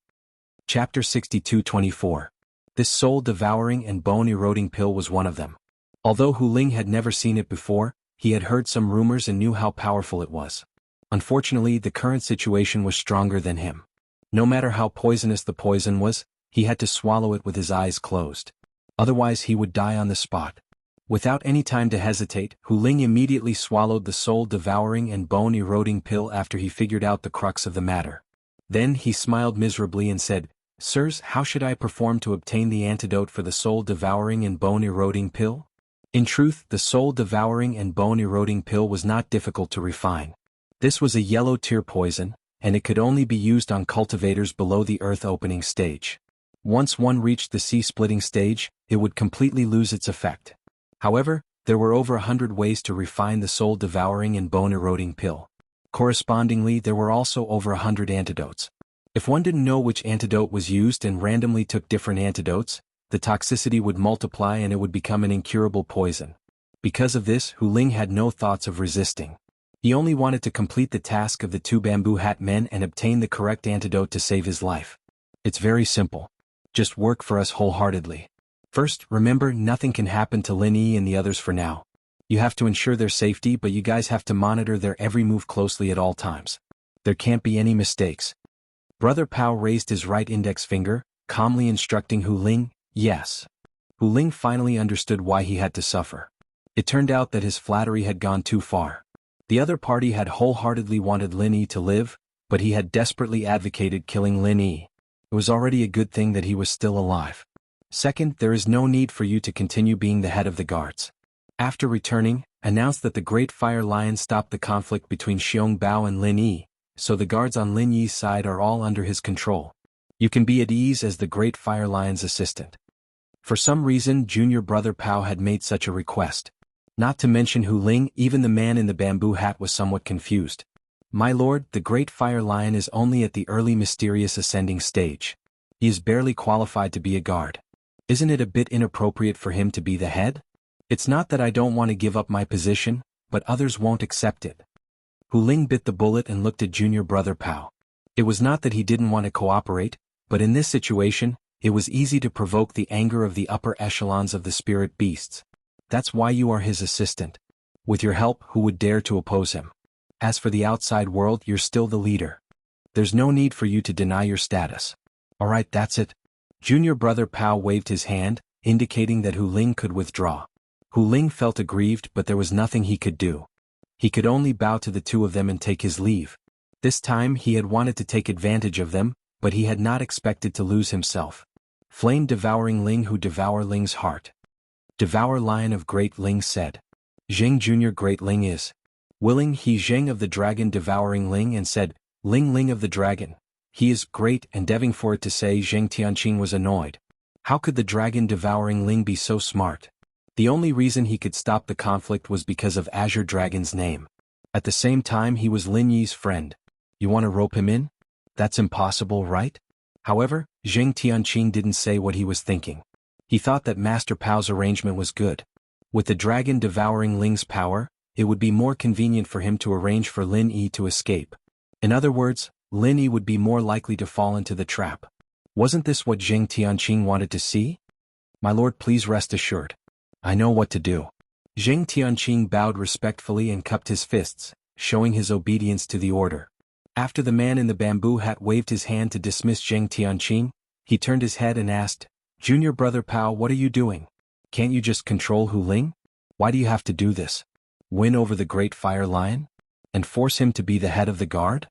Chapter 62:24. This soul-devouring and bone-eroding pill was one of them. Although Hu Ling had never seen it before, He had heard some rumors and knew how powerful it was. Unfortunately, the current situation was stronger than him. No matter how poisonous the poison was, he had to swallow it with his eyes closed. Otherwise he would die on the spot. Without any time to hesitate, Hu Ling immediately swallowed the soul-devouring and bone-eroding pill after he figured out the crux of the matter. Then he smiled miserably and said, "Sirs, how should I perform to obtain the antidote for the soul-devouring and bone-eroding pill?" In truth, the soul-devouring and bone-eroding pill was not difficult to refine. This was a yellow tear poison, and it could only be used on cultivators below the earth opening stage. Once one reached the sea-splitting stage, it would completely lose its effect. However, there were over 100 ways to refine the soul-devouring and bone-eroding pill. Correspondingly, there were also over 100 antidotes. If one didn't know which antidote was used and randomly took different antidotes, the toxicity would multiply and it would become an incurable poison. Because of this, Hu Ling had no thoughts of resisting. He only wanted to complete the task of the 2 bamboo hat men and obtain the correct antidote to save his life. It's very simple. Just work for us wholeheartedly. First, remember, nothing can happen to Lin Yi and the others for now. You have to ensure their safety, but you guys have to monitor their every move closely at all times. There can't be any mistakes. Brother Pao raised his right index finger, calmly instructing Hu Ling, "Yes." Hu Ling finally understood why he had to suffer. It turned out that his flattery had gone too far. The other party had wholeheartedly wanted Lin Yi to live, but he had desperately advocated killing Lin Yi. It was already a good thing that he was still alive. Second, there is no need for you to continue being the head of the guards. After returning, announce that the Great Fire Lion stopped the conflict between Xiong Bao and Lin Yi, so the guards on Lin Yi's side are all under his control. You can be at ease as the Great Fire Lion's assistant. For some reason, Junior Brother Pao had made such a request. Not to mention Hu Ling, even the man in the bamboo hat was somewhat confused. "My lord, the Great Fire Lion is only at the early mysterious ascending stage. He is barely qualified to be a guard. Isn't it a bit inappropriate for him to be the head? It's not that I don't want to give up my position, but others won't accept it." Hu Ling bit the bullet and looked at Junior Brother Pao. It was not that he didn't want to cooperate, but in this situation, it was easy to provoke the anger of the upper echelons of the spirit beasts. That's why you are his assistant. With your help, who would dare to oppose him? As for the outside world, you're still the leader. There's no need for you to deny your status. Alright, that's it. Junior Brother Pao waved his hand, indicating that Hu Ling could withdraw. Hu Ling felt aggrieved, but there was nothing he could do. He could only bow to the 2 of them and take his leave. This time he had wanted to take advantage of them, but he had not expected to lose himself. Flame-devouring Ling who devour Ling's heart. Devour Lion of Great Ling said. Zheng Junior Great Ling is. Willing he Zheng of the Dragon devouring Ling and said, Ling Ling of the Dragon. He is great, endeavoring for it to say Zheng Tianqing was annoyed. How could the dragon devouring Ling be so smart? The only reason he could stop the conflict was because of Azure Dragon's name. At the same time he was Lin Yi's friend. You want to rope him in? That's impossible, right? However, Zheng Tianqing didn't say what he was thinking. He thought that Master Pao's arrangement was good. With the dragon devouring Ling's power, it would be more convenient for him to arrange for Lin Yi to escape. In other words, Lin Yi would be more likely to fall into the trap. Wasn't this what Zheng Tianqing wanted to see? My lord, please rest assured. I know what to do. Zheng Tianqing bowed respectfully and cupped his fists, showing his obedience to the order. After the man in the bamboo hat waved his hand to dismiss Zheng Tianqing, he turned his head and asked, Junior Brother Pao, what are you doing? Can't you just control Hu Ling? Why do you have to do this? Win over the Great Fire Lion? And force him to be the head of the guard?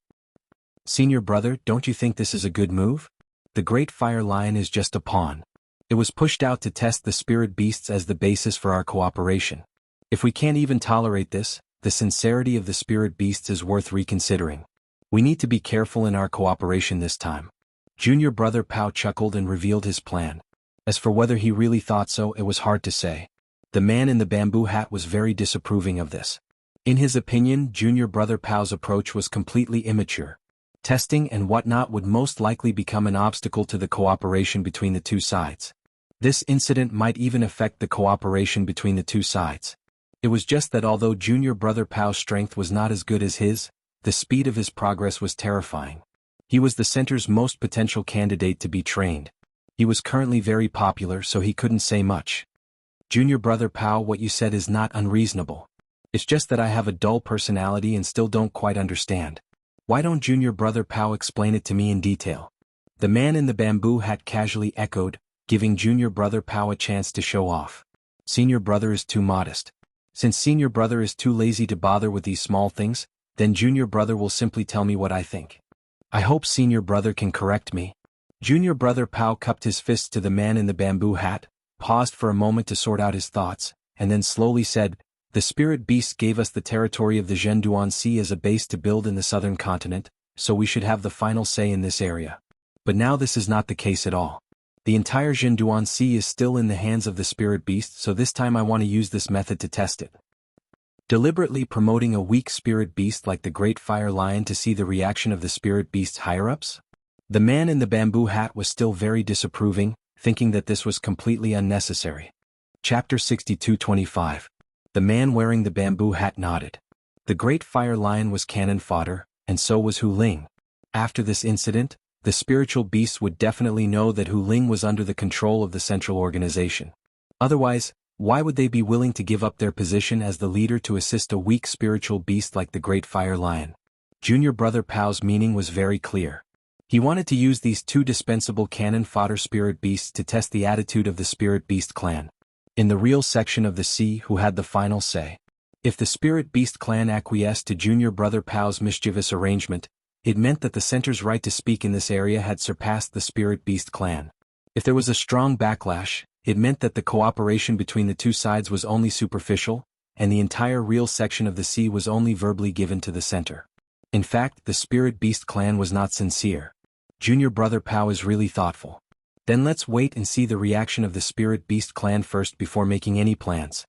Senior brother, don't you think this is a good move? The Great Fire Lion is just a pawn. It was pushed out to test the spirit beasts as the basis for our cooperation. If we can't even tolerate this, the sincerity of the spirit beasts is worth reconsidering. We need to be careful in our cooperation this time. Junior Brother Pao chuckled and revealed his plan. As for whether he really thought so, it was hard to say. The man in the bamboo hat was very disapproving of this. In his opinion, Junior Brother Pao's approach was completely immature. Testing and whatnot would most likely become an obstacle to the cooperation between the two sides. This incident might even affect the cooperation between the two sides. It was just that although Junior Brother Pao's strength was not as good as his, the speed of his progress was terrifying. He was the center's most potential candidate to be trained. He was currently very popular, so he couldn't say much. Junior Brother Pao, what you said is not unreasonable. It's just that I have a dull personality and still don't quite understand. Why don't Junior Brother Pao explain it to me in detail? The man in the bamboo hat casually echoed, giving Junior Brother Pao a chance to show off. Senior Brother is too modest. Since Senior Brother is too lazy to bother with these small things, then Junior Brother will simply tell me what I think. I hope Senior Brother can correct me. Junior Brother Pao cupped his fists to the man in the bamboo hat, paused for a moment to sort out his thoughts, and then slowly said, "The spirit beast gave us the territory of the Zhenduan Sea as a base to build in the southern continent, so we should have the final say in this area. But now this is not the case at all. The entire Zhenduan Sea is still in the hands of the spirit beast, so this time I want to use this method to test it." Deliberately promoting a weak spirit beast like the Great Fire Lion to see the reaction of the spirit beast's higher-ups? The man in the bamboo hat was still very disapproving, thinking that this was completely unnecessary. Chapter 62:25. The man wearing the bamboo hat nodded. The Great Fire Lion was cannon fodder, and so was Hu Ling. After this incident, the spiritual beasts would definitely know that Hu Ling was under the control of the central organization. Otherwise, why would they be willing to give up their position as the leader to assist a weak spiritual beast like the Great Fire Lion? Junior Brother Pao's meaning was very clear. He wanted to use these two dispensable cannon fodder spirit beasts to test the attitude of the spirit beast clan. In the real section of the sea, who had the final say? If the spirit beast clan acquiesced to Junior Brother Pao's mischievous arrangement, it meant that the center's right to speak in this area had surpassed the spirit beast clan. If there was a strong backlash, it meant that the cooperation between the two sides was only superficial, and the entire real section of the sea was only verbally given to the center. In fact, the spirit beast clan was not sincere. Junior Brother Pao is really thoughtful. Then let's wait and see the reaction of the spirit beast clan first before making any plans.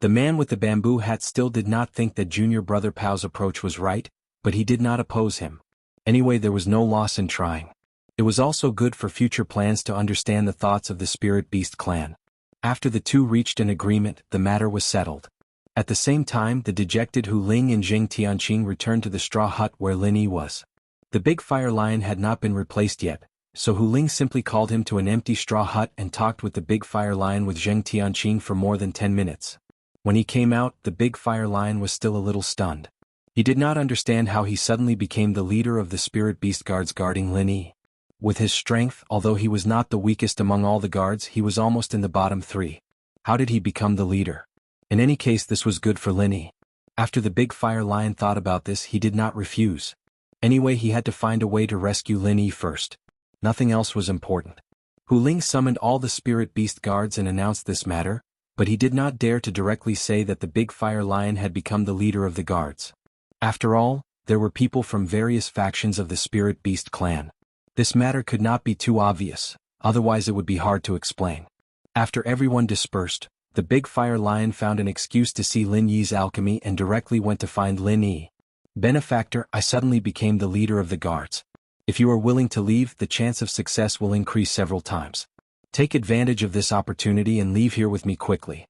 The man with the bamboo hat still did not think that Junior Brother Pao's approach was right, but he did not oppose him. Anyway, there was no loss in trying. It was also good for future plans to understand the thoughts of the spirit beast clan. After the two reached an agreement, the matter was settled. At the same time, the dejected Hu Ling and Zheng Tianqing returned to the straw hut where Lin Yi was. The big fire lion had not been replaced yet, so Hu Ling simply called him to an empty straw hut and talked with the big fire lion with Zheng Tianqing for more than 10 minutes. When he came out, the big fire lion was still a little stunned. He did not understand how he suddenly became the leader of the spirit beast guards guarding Lin Yi. With his strength, although he was not the weakest among all the guards, he was almost in the bottom three. How did he become the leader? In any case, this was good for Lin Yi. After the big fire lion thought about this, he did not refuse. Anyway, he had to find a way to rescue Lin Yi first. Nothing else was important. Hu Ling summoned all the spirit beast guards and announced this matter, but he did not dare to directly say that the big fire lion had become the leader of the guards. After all, there were people from various factions of the spirit beast clan. This matter could not be too obvious, otherwise it would be hard to explain. After everyone dispersed, the big fire lion found an excuse to see Lin Yi's alchemy and directly went to find Lin Yi. "Benefactor, I suddenly became the leader of the guards. If you are willing to leave, the chance of success will increase several times. Take advantage of this opportunity and leave here with me quickly."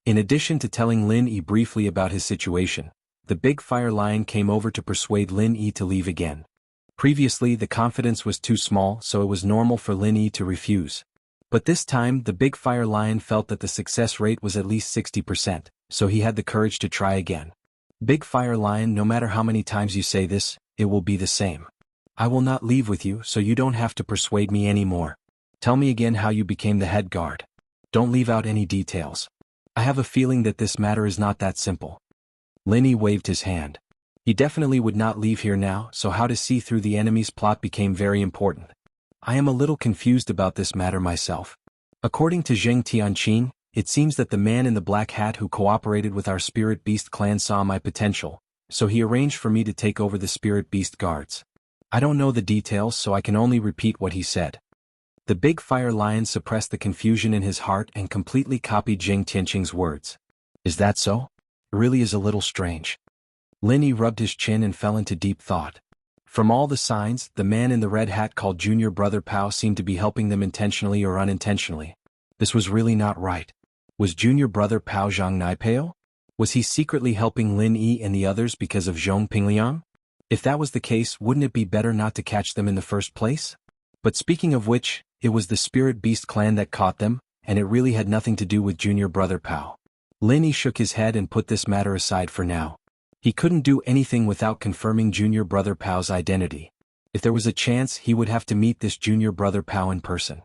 In addition to telling Lin Yi briefly about his situation, the big fire lion came over to persuade Lin Yi to leave again. Previously, the confidence was too small, so it was normal for Lin Yi to refuse. But this time, the big fire lion felt that the success rate was at least 60%, so he had the courage to try again. "Big fire lion, no matter how many times you say this, it will be the same. I will not leave with you, so you don't have to persuade me anymore. Tell me again how you became the head guard. Don't leave out any details. I have a feeling that this matter is not that simple." Lin Yi waved his hand. He definitely would not leave here now, so how to see through the enemy's plot became very important. "I am a little confused about this matter myself. According to Zheng Tianqing, it seems that the man in the black hat who cooperated with our spirit beast clan saw my potential, so he arranged for me to take over the spirit beast guards. I don't know the details, so I can only repeat what he said." The big fire lion suppressed the confusion in his heart and completely copied Zheng Tianqing's words. "Is that so? It really is a little strange." Lin Yi rubbed his chin and fell into deep thought. From all the signs, the man in the red hat called Junior Brother Pao seemed to be helping them intentionally or unintentionally. This was really not right. Was Junior Brother Pao Zhang Naipeo? Was he secretly helping Lin Yi and the others because of Zhong Pingliang? If that was the case, wouldn't it be better not to catch them in the first place? But speaking of which, it was the spirit beast clan that caught them, and it really had nothing to do with Junior Brother Pao. Lin Yi shook his head and put this matter aside for now. He couldn't do anything without confirming Junior Brother Pao's identity. If there was a chance, he would have to meet this Junior Brother Pao in person.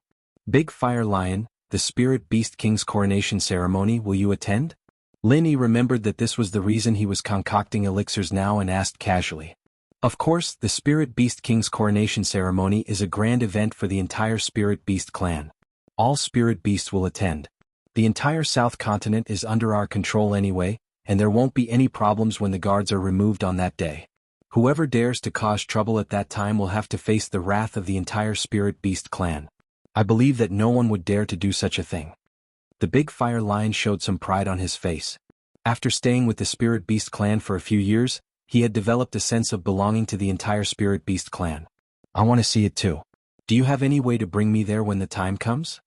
Big Fire Lion, the Spirit Beast King's coronation ceremony, will you attend? Lin Yi remembered that this was the reason he was concocting elixirs now and asked casually. Of course, the Spirit Beast King's coronation ceremony is a grand event for the entire Spirit Beast clan. All Spirit Beasts will attend. The entire South Continent is under our control anyway, and there won't be any problems when the guards are removed on that day. Whoever dares to cause trouble at that time will have to face the wrath of the entire Spirit Beast clan. I believe that no one would dare to do such a thing. The Big Fire Lion showed some pride on his face. After staying with the Spirit Beast clan for a few years, he had developed a sense of belonging to the entire Spirit Beast clan. I want to see it too. Do you have any way to bring me there when the time comes?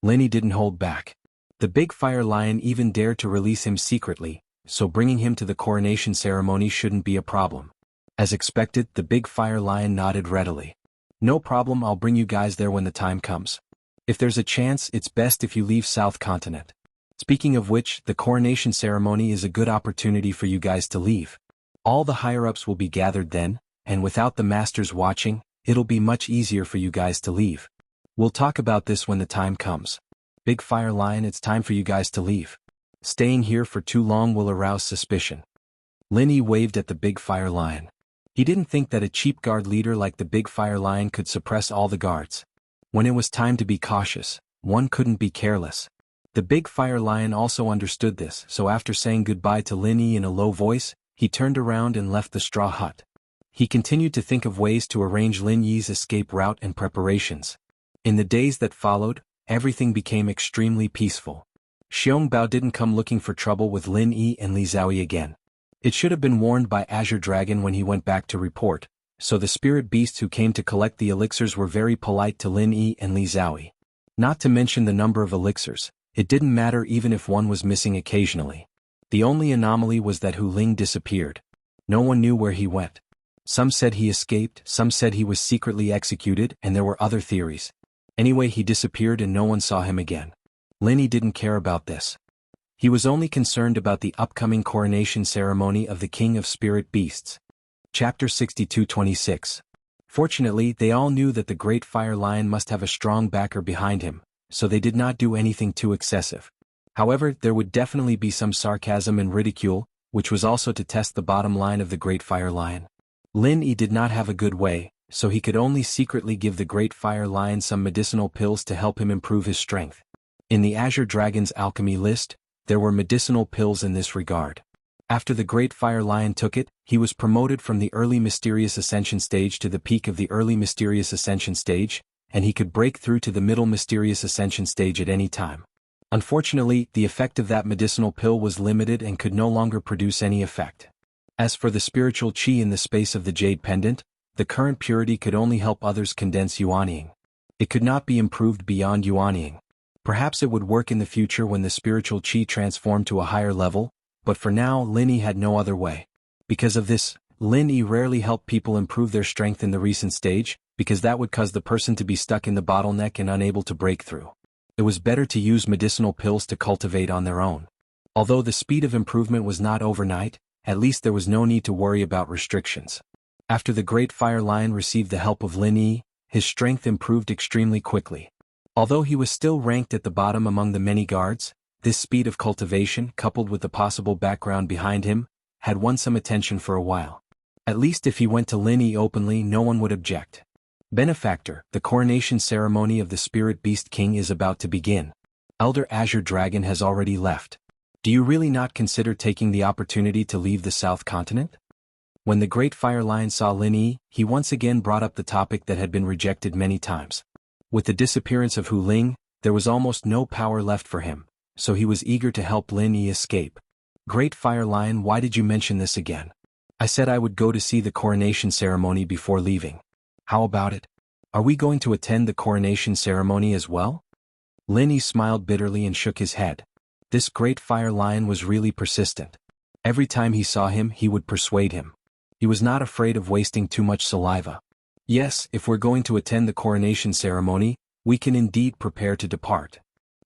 Lin Yi didn't hold back. The Big Fire Lion even dared to release him secretly, so bringing him to the coronation ceremony shouldn't be a problem. As expected, the Big Fire Lion nodded readily. No problem, I'll bring you guys there when the time comes. If there's a chance, it's best if you leave South Continent. Speaking of which, the coronation ceremony is a good opportunity for you guys to leave. All the higher-ups will be gathered then, and without the masters watching, it'll be much easier for you guys to leave. We'll talk about this when the time comes. Big Fire Lion, it's time for you guys to leave. Staying here for too long will arouse suspicion. Lin Yi waved at the Big Fire Lion. He didn't think that a cheap guard leader like the Big Fire Lion could suppress all the guards. When it was time to be cautious, one couldn't be careless. The Big Fire Lion also understood this, so after saying goodbye to Lin Yi in a low voice, he turned around and left the straw hut. He continued to think of ways to arrange Lin Yi's escape route and preparations. In the days that followed, everything became extremely peaceful. Xiong Bao didn't come looking for trouble with Lin Yi and Li Zhaoyi again. It should have been warned by Azure Dragon when he went back to report, so the spirit beasts who came to collect the elixirs were very polite to Lin Yi and Li Zhaoyi. Not to mention the number of elixirs, it didn't matter even if one was missing occasionally. The only anomaly was that Hu Ling disappeared. No one knew where he went. Some said he escaped, some said he was secretly executed, and there were other theories. Anyway, he disappeared and no one saw him again. Lin Yi didn't care about this. He was only concerned about the upcoming coronation ceremony of the King of Spirit Beasts. Chapter 62-26. Fortunately, they all knew that the Great Fire Lion must have a strong backer behind him, so they did not do anything too excessive. However, there would definitely be some sarcasm and ridicule, which was also to test the bottom line of the Great Fire Lion. Lin Yi did not have a good way, so he could only secretly give the Great Fire Lion some medicinal pills to help him improve his strength. In the Azure Dragon's alchemy list, there were medicinal pills in this regard. After the Great Fire Lion took it, he was promoted from the early Mysterious Ascension stage to the peak of the early Mysterious Ascension stage, and he could break through to the middle Mysterious Ascension stage at any time. Unfortunately, the effect of that medicinal pill was limited and could no longer produce any effect. As for the spiritual chi in the space of the Jade Pendant, the current purity could only help others condense yuanying. It could not be improved beyond yuanying. Perhaps it would work in the future when the spiritual chi transformed to a higher level, but for now Lin Yi had no other way. Because of this, Lin Yi rarely helped people improve their strength in the recent stage, because that would cause the person to be stuck in the bottleneck and unable to break through. It was better to use medicinal pills to cultivate on their own. Although the speed of improvement was not overnight, at least there was no need to worry about restrictions. After the Great Fire Lion received the help of Lin Yi, his strength improved extremely quickly. Although he was still ranked at the bottom among the many guards, this speed of cultivation, coupled with the possible background behind him, had won some attention for a while. At least if he went to Lin Yi openly, no one would object. Benefactor, the coronation ceremony of the Spirit Beast King is about to begin. Elder Azure Dragon has already left. Do you really not consider taking the opportunity to leave the South Continent? When the Great Fire Lion saw Lin Yi, he once again brought up the topic that had been rejected many times. With the disappearance of Hu Ling, there was almost no power left for him, so he was eager to help Lin Yi escape. Great Fire Lion, why did you mention this again? I said I would go to see the coronation ceremony before leaving. How about it? Are we going to attend the coronation ceremony as well? Lin Yi smiled bitterly and shook his head. This Great Fire Lion was really persistent. Every time he saw him, he would persuade him. He was not afraid of wasting too much saliva. Yes, if we're going to attend the coronation ceremony, we can indeed prepare to depart.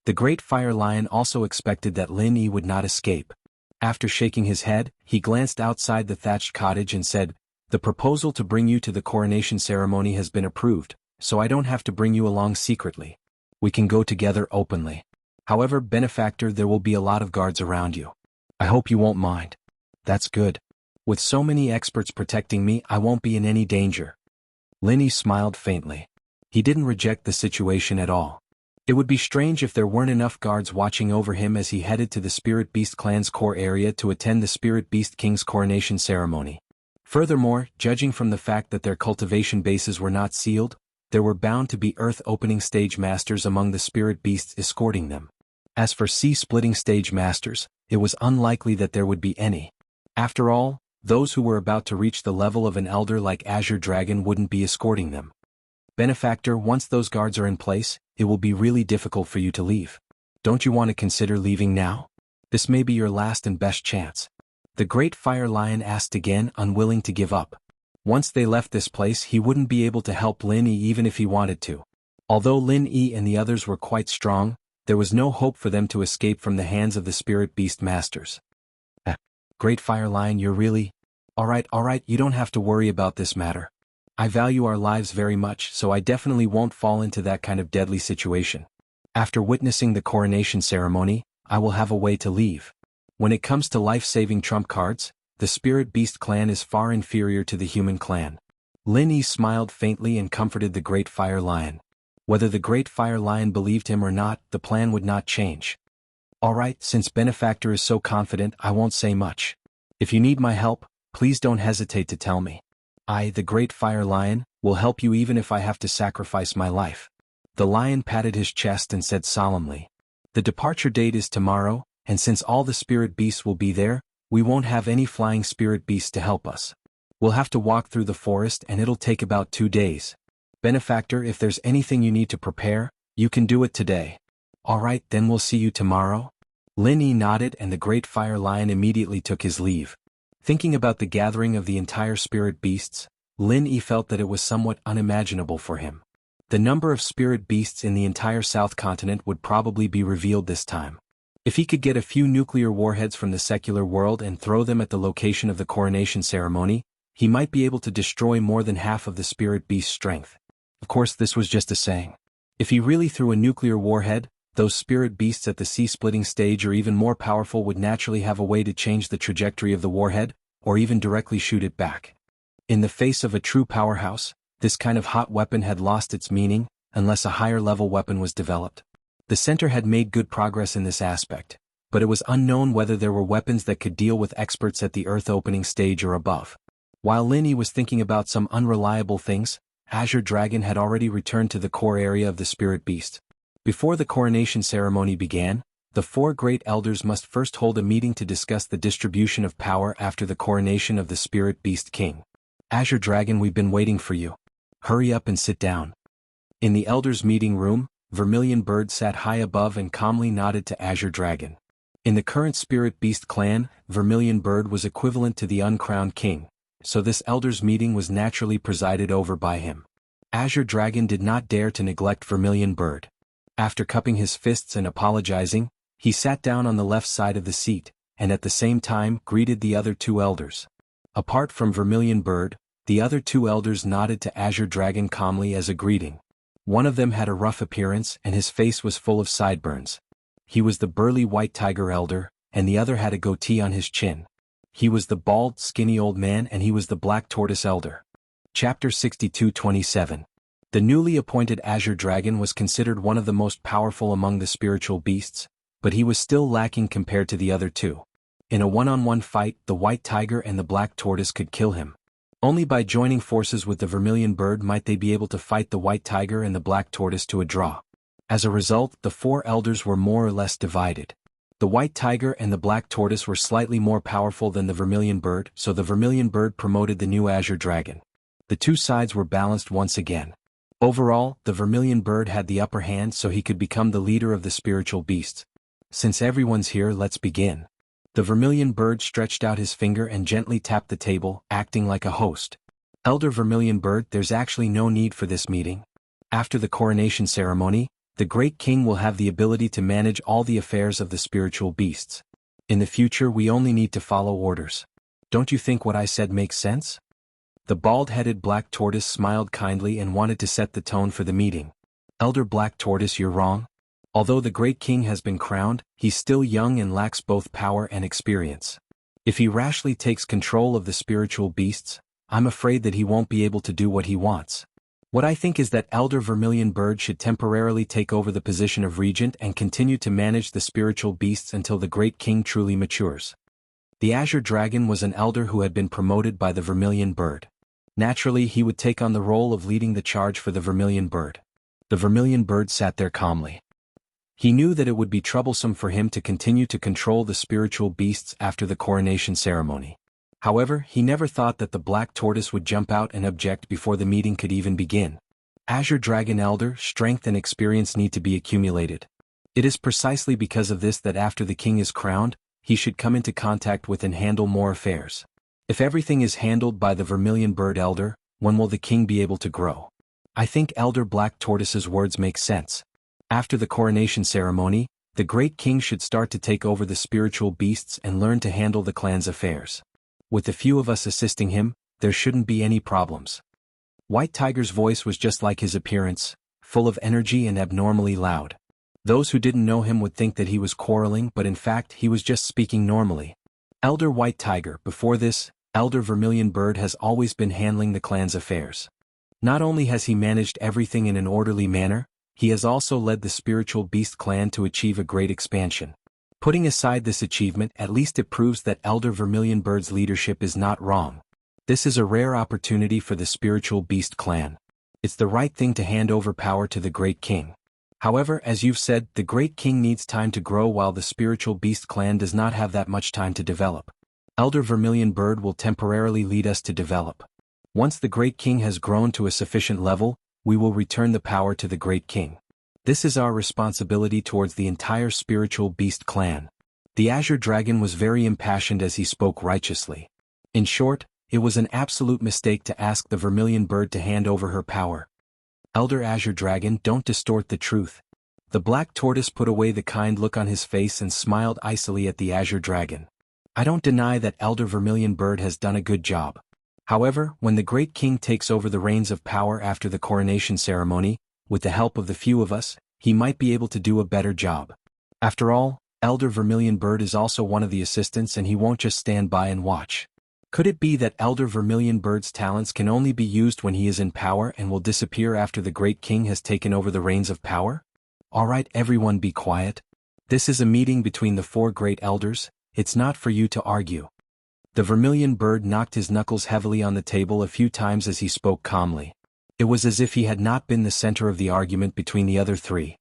The Great Fire Lion also expected that Lin Yi would not escape. After shaking his head, he glanced outside the thatched cottage and said, "The proposal to bring you to the coronation ceremony has been approved, so I don't have to bring you along secretly. We can go together openly. However, benefactor, there will be a lot of guards around you. I hope you won't mind." "That's good. With so many experts protecting me, I won't be in any danger." Lin Yi smiled faintly. He didn't reject the situation at all. It would be strange if there weren't enough guards watching over him as he headed to the Spirit Beast clan's core area to attend the Spirit Beast King's coronation ceremony. Furthermore, judging from the fact that their cultivation bases were not sealed, there were bound to be Earth-opening stage masters among the Spirit Beasts escorting them. As for Sea-splitting stage masters, it was unlikely that there would be any. After all, those who were about to reach the level of an elder like Azure Dragon wouldn't be escorting them. "Benefactor, once those guards are in place, it will be really difficult for you to leave. Don't you want to consider leaving now? This may be your last and best chance." The Great Fire Lion asked again, unwilling to give up. Once they left this place, he wouldn't be able to help Lin Yi even if he wanted to. Although Lin Yi and the others were quite strong, there was no hope for them to escape from the hands of the Spirit Beast Masters. "Great Fire Lion, you're really... All right, you don't have to worry about this matter. I value our lives very much, so I definitely won't fall into that kind of deadly situation. After witnessing the coronation ceremony, I will have a way to leave. When it comes to life-saving trump cards, the Spirit Beast clan is far inferior to the human clan." Lin Yi smiled faintly and comforted the Great Fire Lion. Whether the Great Fire Lion believed him or not, the plan would not change. "All right, since Benefactor is so confident, I won't say much. If you need my help, please don't hesitate to tell me. I, the Great Fire Lion, will help you even if I have to sacrifice my life." The lion patted his chest and said solemnly, "The departure date is tomorrow, and since all the spirit beasts will be there, we won't have any flying spirit beasts to help us. We'll have to walk through the forest and it'll take about 2 days. Benefactor, if there's anything you need to prepare, you can do it today." "All right, then we'll see you tomorrow." Lin Yi nodded and the Great Fire Lion immediately took his leave. Thinking about the gathering of the entire spirit beasts, Lin Yi felt that it was somewhat unimaginable for him. The number of spirit beasts in the entire South Continent would probably be revealed this time. If he could get a few nuclear warheads from the secular world and throw them at the location of the coronation ceremony, he might be able to destroy more than half of the spirit beast's strength. Of course, this was just a saying. If he really threw a nuclear warhead, those spirit beasts at the sea-splitting stage or even more powerful would naturally have a way to change the trajectory of the warhead, or even directly shoot it back. In the face of a true powerhouse, this kind of hot weapon had lost its meaning, unless a higher-level weapon was developed. The center had made good progress in this aspect, but it was unknown whether there were weapons that could deal with experts at the Earth-opening stage or above. While Lin Yi was thinking about some unreliable things, Azure Dragon had already returned to the core area of the spirit beast. Before the coronation ceremony began, the 4 great elders must first hold a meeting to discuss the distribution of power after the coronation of the Spirit Beast King. "Azure Dragon, we've been waiting for you. Hurry up and sit down." In the elders' meeting room, Vermilion Bird sat high above and calmly nodded to Azure Dragon. In the current Spirit Beast clan, Vermilion Bird was equivalent to the uncrowned king, so this elders' meeting was naturally presided over by him. Azure Dragon did not dare to neglect Vermilion Bird. After cupping his fists and apologizing, he sat down on the left side of the seat, and at the same time greeted the other 2 elders. Apart from Vermilion Bird, the other 2 elders nodded to Azure Dragon calmly as a greeting. One of them had a rough appearance and his face was full of sideburns. He was the burly White Tiger elder, and the other had a goatee on his chin. He was the bald, skinny old man and he was the Black Tortoise elder. Chapter 62-27. The newly appointed Azure Dragon was considered one of the most powerful among the spiritual beasts, but he was still lacking compared to the other 2. In a one-on-one fight, the White Tiger and the Black Tortoise could kill him. Only by joining forces with the Vermilion Bird might they be able to fight the White Tiger and the Black Tortoise to a draw. As a result, the 4 elders were more or less divided. The White Tiger and the Black Tortoise were slightly more powerful than the Vermilion Bird, so the Vermilion Bird promoted the new Azure Dragon. The 2 sides were balanced once again. Overall, the Vermilion Bird had the upper hand so he could become the leader of the spiritual beasts. "Since everyone's here, let's begin." The Vermilion Bird stretched out his finger and gently tapped the table, acting like a host. "Elder Vermilion Bird, there's actually no need for this meeting. After the coronation ceremony, the Great King will have the ability to manage all the affairs of the spiritual beasts. In the future we only need to follow orders. Don't you think what I said makes sense? The bald-headed Black Tortoise smiled kindly and wanted to set the tone for the meeting. Elder Black Tortoise, you're wrong. Although the Great King has been crowned, he's still young and lacks both power and experience. If he rashly takes control of the spiritual beasts, I'm afraid that he won't be able to do what he wants. What I think is that Elder Vermilion Bird should temporarily take over the position of regent and continue to manage the spiritual beasts until the Great King truly matures. The Azure Dragon was an elder who had been promoted by the Vermilion Bird. Naturally, he would take on the role of leading the charge for the Vermilion Bird. The Vermilion Bird sat there calmly. He knew that it would be troublesome for him to continue to control the spiritual beasts after the coronation ceremony. However, he never thought that the Black Tortoise would jump out and object before the meeting could even begin. Azure Dragon Elder, strength and experience need to be accumulated. It is precisely because of this that after the king is crowned, he should come into contact with and handle more affairs. If everything is handled by the Vermilion Bird Elder, when will the king be able to grow? I think Elder Black Tortoise's words make sense. After the coronation ceremony, the Great King should start to take over the spiritual beasts and learn to handle the clan's affairs. With a few of us assisting him, there shouldn't be any problems. White Tiger's voice was just like his appearance, full of energy and abnormally loud. Those who didn't know him would think that he was quarreling, but in fact he was just speaking normally. Elder White Tiger, before this, Elder Vermilion Bird has always been handling the clan's affairs. Not only has he managed everything in an orderly manner, he has also led the spiritual beast clan to achieve a great expansion. Putting aside this achievement, at least it proves that Elder Vermilion Bird's leadership is not wrong. This is a rare opportunity for the spiritual beast clan. It's the right thing to hand over power to the Great King. However, as you've said, the Great King needs time to grow while the spiritual beast clan does not have that much time to develop. Elder Vermilion Bird will temporarily lead us to develop. Once the Great King has grown to a sufficient level, we will return the power to the Great King. This is our responsibility towards the entire spiritual beast clan. The Azure Dragon was very impassioned as he spoke righteously. In short, it was an absolute mistake to ask the Vermilion Bird to hand over her power. Elder Azure Dragon, don't distort the truth. The Black Tortoise put away the kind look on his face and smiled icily at the Azure Dragon. I don't deny that Elder Vermilion Bird has done a good job. However, when the Great King takes over the reins of power after the coronation ceremony, with the help of the few of us, he might be able to do a better job. After all, Elder Vermilion Bird is also one of the assistants and he won't just stand by and watch. Could it be that Elder Vermilion Bird's talents can only be used when he is in power and will disappear after the Great King has taken over the reins of power? Alright, everyone, be quiet. This is a meeting between the 4 great elders, it's not for you to argue. The Vermilion Bird knocked his knuckles heavily on the table a few times as he spoke calmly. It was as if he had not been the center of the argument between the other 3.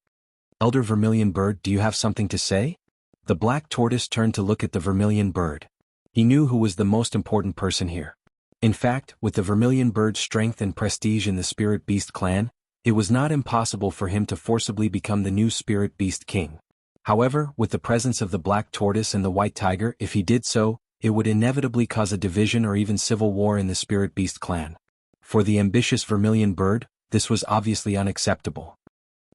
Elder Vermilion Bird, do you have something to say? The Black Tortoise turned to look at the Vermilion Bird. He knew who was the most important person here. In fact, with the Vermilion Bird's strength and prestige in the Spirit Beast clan, it was not impossible for him to forcibly become the new Spirit Beast King. However, with the presence of the Black Tortoise and the White Tiger, if he did so, it would inevitably cause a division or even civil war in the Spirit Beast clan. For the ambitious Vermilion Bird, this was obviously unacceptable.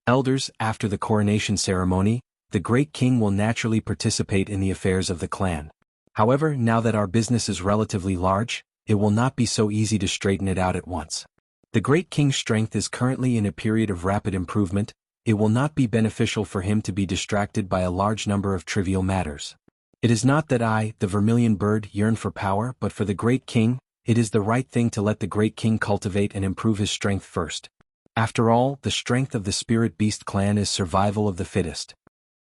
Elders, after the coronation ceremony, the Great King will naturally participate in the affairs of the clan. However, now that our business is relatively large, it will not be so easy to straighten it out at once. The Great King's strength is currently in a period of rapid improvement. It will not be beneficial for him to be distracted by a large number of trivial matters. It is not that I, the Vermilion Bird, yearn for power, but for the Great King, it is the right thing to let the Great King cultivate and improve his strength first. After all, the strength of the Spirit Beast clan is survival of the fittest.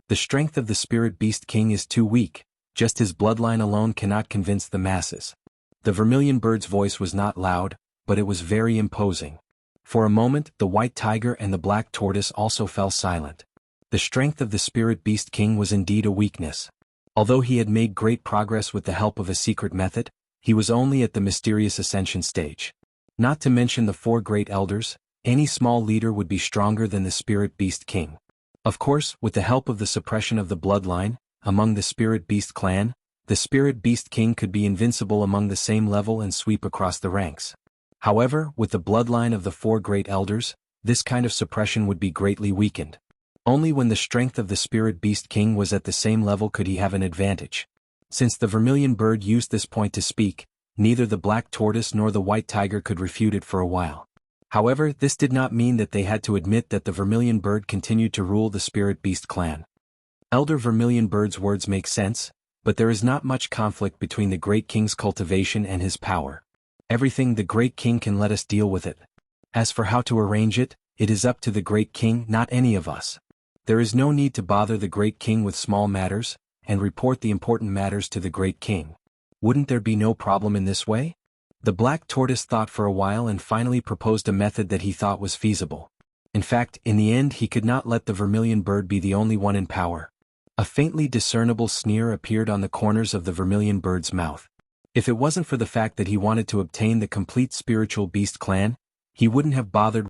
The strength of the Spirit Beast King is too weak, just his bloodline alone cannot convince the masses. The Vermilion Bird's voice was not loud, but it was very imposing. For a moment, the White Tiger and the Black Tortoise also fell silent. The strength of the Spirit Beast King was indeed a weakness. Although he had made great progress with the help of a secret method, he was only at the mysterious ascension stage. Not to mention the 4 great elders, any small leader would be stronger than the Spirit Beast King. Of course, with the help of the suppression of the bloodline, among the Spirit Beast clan, the Spirit Beast King could be invincible among the same level and sweep across the ranks. However, with the bloodline of the 4 great elders, this kind of suppression would be greatly weakened. Only when the strength of the Spirit Beast King was at the same level could he have an advantage. Since the vermilion bird used this point to speak, neither the black tortoise nor the white tiger could refute it for a while. However, this did not mean that they had to admit that the vermilion bird continued to rule the Spirit Beast clan. Elder Vermilion Bird's words make sense, but there is not much conflict between the Great King's cultivation and his power. Everything the Great King can let us deal with it. As for how to arrange it, it is up to the Great King, not any of us. There is no need to bother the Great King with small matters, and report the important matters to the Great King. Wouldn't there be no problem in this way? The Black Tortoise thought for a while and finally proposed a method that he thought was feasible. In fact, in the end he could not let the Vermilion Bird be the only one in power. A faintly discernible sneer appeared on the corners of the Vermilion Bird's mouth. If it wasn't for the fact that he wanted to obtain the complete Spiritual Beast clan, he wouldn't have bothered